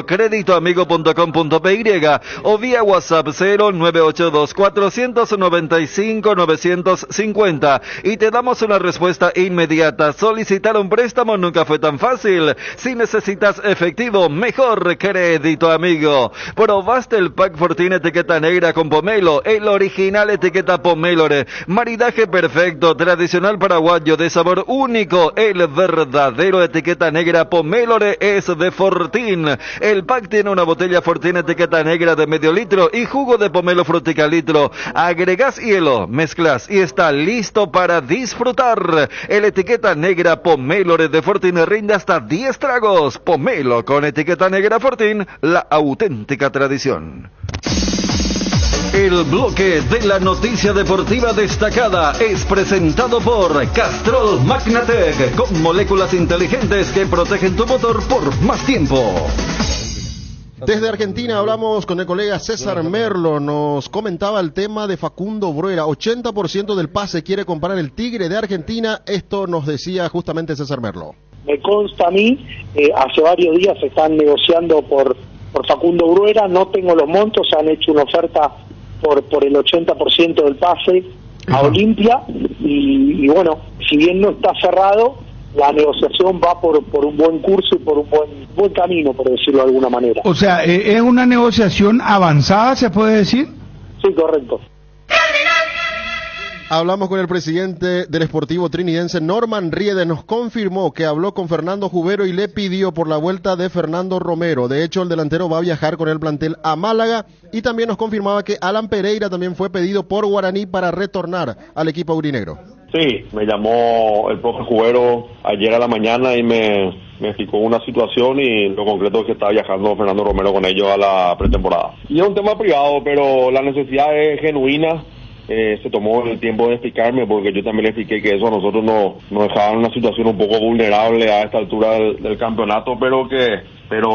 o vía WhatsApp 0982-495-950 y te damos una respuesta inmediata. Solicitar un préstamo nunca fue tan fácil. Si necesitas efectivo, mejor Crédito Amigo. ¿Probaste el pack Fortín etiqueta negra con pomelo? El original etiqueta Pomélore. Maridaje perfecto, tradicional paraguayo de sabor único. El verdadero etiqueta negra Pomélore es de Fortín. El pack tiene una botella Fortín etiqueta negra de medio litro y jugo de pomelo frutica litro. Agregas hielo, mezclas y está listo para disfrutar. El etiqueta negra Pomélore de Fortín rinde hasta 10 tragos. Pomelo con etiqueta negra Fortín, la auténtica tradición. El bloque de la noticia deportiva destacada es presentado por Castrol Magnatec, con moléculas inteligentes que protegen tu motor por más tiempo. Desde Argentina hablamos con el colega César Merlo, nos comentaba el tema de Facundo Bruera, 80% del pase quiere comprar el Tigre de Argentina, esto nos decía justamente César Merlo. Me consta a mí, hace varios días se están negociando por Facundo Bruera, no tengo los montos, han hecho una oferta por el 80% del pase a Olimpia y bueno, si bien no está cerrado, la negociación va por un buen curso y por un buen camino, por decirlo de alguna manera. O sea, ¿es una negociación avanzada, se puede decir? Sí, correcto. Hablamos con el presidente del Sportivo Trinidense, Norman Riede, nos confirmó que habló con Fernando Jubero y le pidió por la vuelta de Fernando Romero. De hecho, el delantero va a viajar con el plantel a Málaga y también nos confirmaba que Alan Pereira también fue pedido por Guaraní para retornar al equipo aurinegro. Sí, me llamó el profe Jubero ayer a la mañana y me explicó una situación y lo concreto es que está viajando Fernando Romero con ellos a la pretemporada. Y es un tema privado, pero la necesidad es genuina. Se tomó el tiempo de explicarme porque yo también le expliqué que eso a nosotros nos dejaba en una situación un poco vulnerable a esta altura del campeonato, pero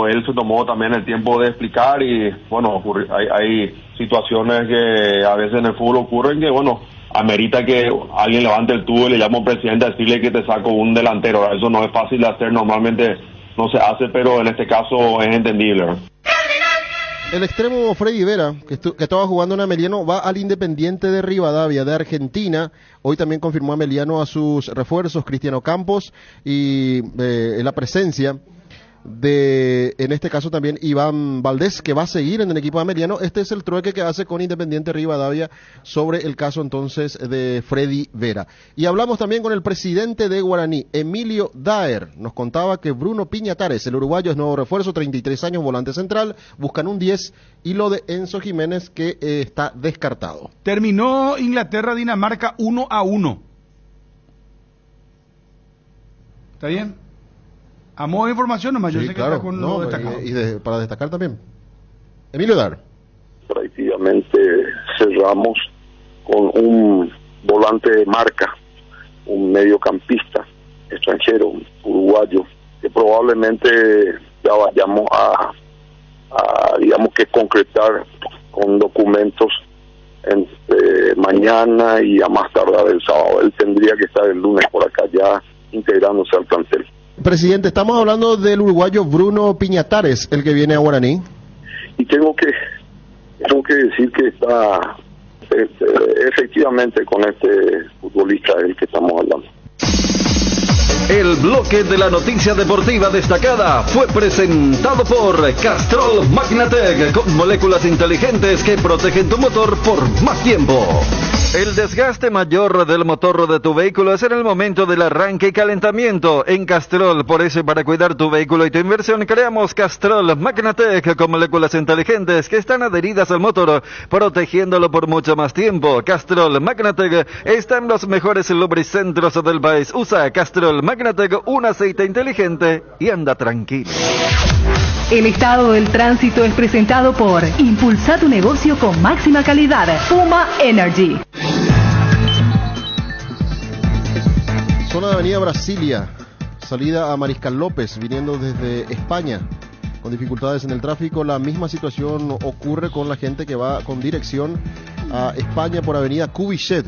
él se tomó también el tiempo de explicar y bueno, hay situaciones que a veces en el fútbol ocurren que bueno, amerita que alguien levante el tubo y le llame a un presidente a decirle que te saco un delantero. Eso no es fácil de hacer, normalmente no se hace, pero en este caso es entendible. El extremo Freddy Vera, que estaba jugando en Ameliano, va al Independiente de Rivadavia de Argentina. Hoy también confirmó Ameliano a sus refuerzos, Cristiano Campos, y la presencia en este caso también Iván Valdés, que va a seguir en el equipo ameriano. Este es el trueque que hace con Independiente Rivadavia sobre el caso entonces de Freddy Vera. Y hablamos también con el presidente de Guaraní, Emilio Daer. Nos contaba que Bruno Piñatares, el uruguayo, es nuevo refuerzo, 33 años, volante central, buscan un 10, y lo de Enzo Jiménez que está descartado. Terminó Inglaterra-Dinamarca 1-1. ¿Está bien? A modo de información nomás, Sí, yo sé claro, que está con lo destacado. para destacar también. Emilio Daer. Prácticamente cerramos con un volante de marca, un mediocampista extranjero, uruguayo, que probablemente ya vayamos a digamos que concretar con documentos entre mañana y a más tardar el sábado. Él tendría que estar el lunes por acá ya integrándose al plantel. Presidente, estamos hablando del uruguayo Bruno Piñatares, el que viene a Guaraní. Y tengo que decir que está efectivamente con este futbolista del que estamos hablando. El bloque de la noticia deportiva destacada fue presentado por Castrol Magnatec, con moléculas inteligentes que protegen tu motor por más tiempo. El desgaste mayor del motor de tu vehículo es en el momento del arranque y calentamiento. En Castrol, por eso y para cuidar tu vehículo y tu inversión, creamos Castrol Magnatec con moléculas inteligentes que están adheridas al motor, protegiéndolo por mucho más tiempo. Castrol Magnatec está en los mejores lubricentros del país. Usa Castrol Magnatec, un aceite inteligente, y anda tranquilo. El estado del tránsito es presentado por Impulsa tu negocio con máxima calidad. Puma Energy. Zona de Avenida Brasilia, salida a Mariscal López, viniendo desde España, con dificultades en el tráfico. La misma situación ocurre con la gente que va con dirección a España por Avenida Cubichet,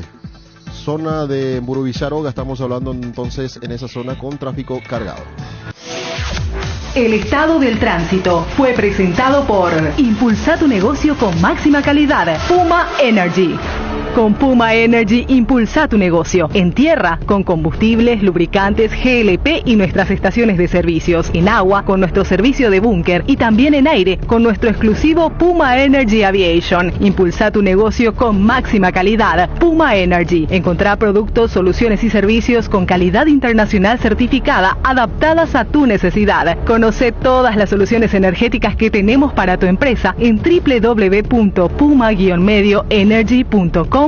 zona de Mburubicharoga. Estamos hablando entonces en esa zona con tráfico cargado. El estado del tránsito fue presentado por Impulsa tu negocio con máxima calidad. Puma Energy. Con Puma Energy impulsa tu negocio. En tierra, con combustibles, lubricantes, GLP y nuestras estaciones de servicios. En agua, con nuestro servicio de búnker. Y también en aire, con nuestro exclusivo Puma Energy Aviation. Impulsa tu negocio con máxima calidad. Puma Energy. Encontrá productos, soluciones y servicios con calidad internacional certificada, adaptadas a tu necesidad. Conoce todas las soluciones energéticas que tenemos para tu empresa en www.puma-medioenergy.com.py.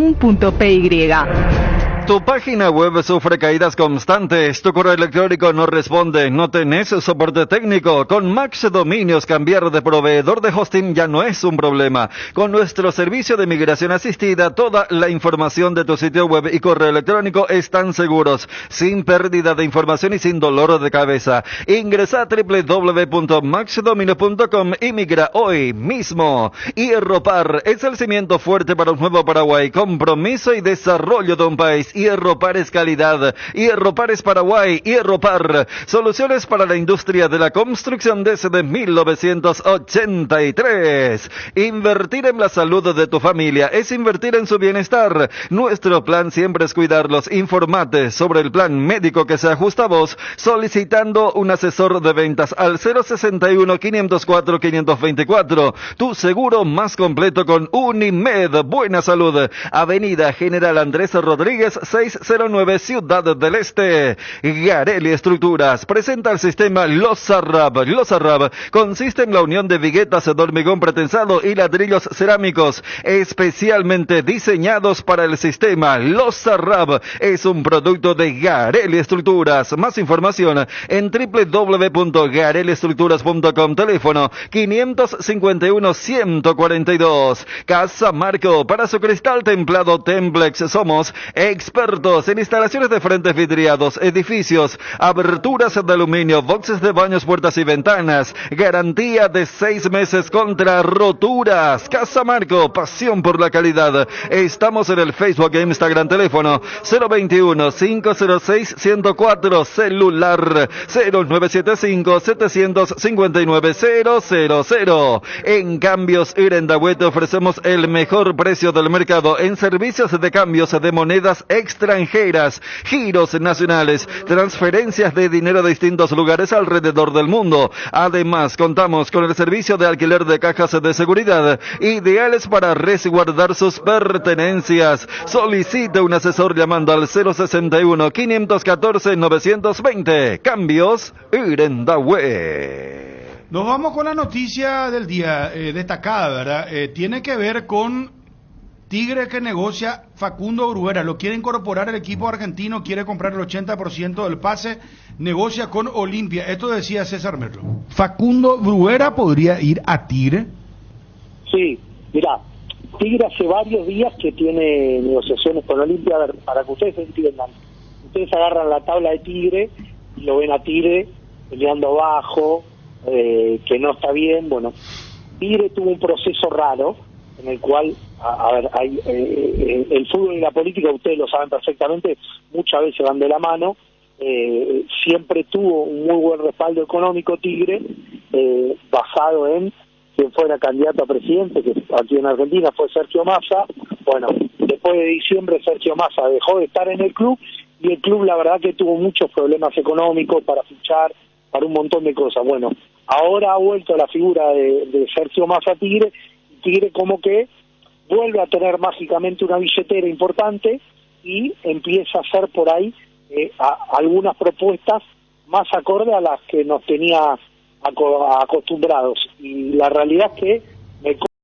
Tu página web sufre caídas constantes, tu correo electrónico no responde, no tenés soporte técnico. Con Max Dominios, cambiar de proveedor de hosting ya no es un problema. Con nuestro servicio de migración asistida, toda la información de tu sitio web y correo electrónico están seguros, sin pérdida de información y sin dolor de cabeza. Ingresa a www.maxdominios.com y migra hoy mismo. Hierropar es el cimiento fuerte para un nuevo Paraguay, compromiso y desarrollo de un país. Hierropar es calidad, Hierropar es Paraguay, Hierropar, soluciones para la industria de la construcción desde 1983. Invertir en la salud de tu familia es invertir en su bienestar. Nuestro plan siempre es cuidarlos. Informate sobre el plan médico que se ajusta a vos solicitando un asesor de ventas al 061-504-524. Tu seguro más completo con Unimed. Buena salud. Avenida General Andrés Rodríguez 609, Ciudad del Este. Garelli Estructuras presenta el sistema Losarrab. Losarrab consiste en la unión de viguetas de hormigón pretensado y ladrillos cerámicos especialmente diseñados para el sistema. Losarrab es un producto de Garelli Estructuras. Más información en www.garelliestructuras.com. Teléfono 551-142. Casa Marco, para su cristal templado Templex somos expertos en instalaciones de frentes vidriados, edificios, aberturas de aluminio, boxes de baños, puertas y ventanas. Garantía de 6 meses contra roturas. Casa Marco, pasión por la calidad. Estamos en el Facebook e Instagram. Teléfono 021-506-104. Celular 0975-759-000. En Cambios Irendahuete ofrecemos el mejor precio del mercado en servicios de cambios de monedas extranjeras, giros nacionales, transferencias de dinero de distintos lugares alrededor del mundo. Además, contamos con el servicio de alquiler de cajas de seguridad, ideales para resguardar sus pertenencias. Solicite un asesor llamando al 061-514-920. Cambios Irendahue. Nos vamos con la noticia del día, destacada, ¿verdad? Tiene que ver con Tigre, que negocia Facundo Bruguera. Lo quiere incorporar el equipo argentino, quiere comprar el 80% del pase, negocia con Olimpia. Esto decía César Merlo. ¿Facundo Bruguera podría ir a Tigre? Sí, mira, Tigre hace varios días que tiene negociaciones con Olimpia. A ver, para que ustedes entiendan, ustedes agarran la tabla de Tigre y lo ven a Tigre peleando abajo, que no está bien. Bueno, Tigre tuvo un proceso raro en el cual, a ver, hay, el fútbol y la política, ustedes lo saben perfectamente, muchas veces van de la mano. Siempre tuvo un muy buen respaldo económico Tigre, basado en quien fuera candidato a presidente, que aquí en Argentina fue Sergio Massa. Bueno, después de diciembre Sergio Massa dejó de estar en el club, y el club la verdad que tuvo muchos problemas económicos para fichar, para un montón de cosas. Bueno, ahora ha vuelto la figura de Sergio Massa a Tigre, y Tigre como que vuelve a tener mágicamente una billetera importante y empieza a hacer por ahí algunas propuestas más acorde a las que nos tenía acostumbrados. Y la realidad es que me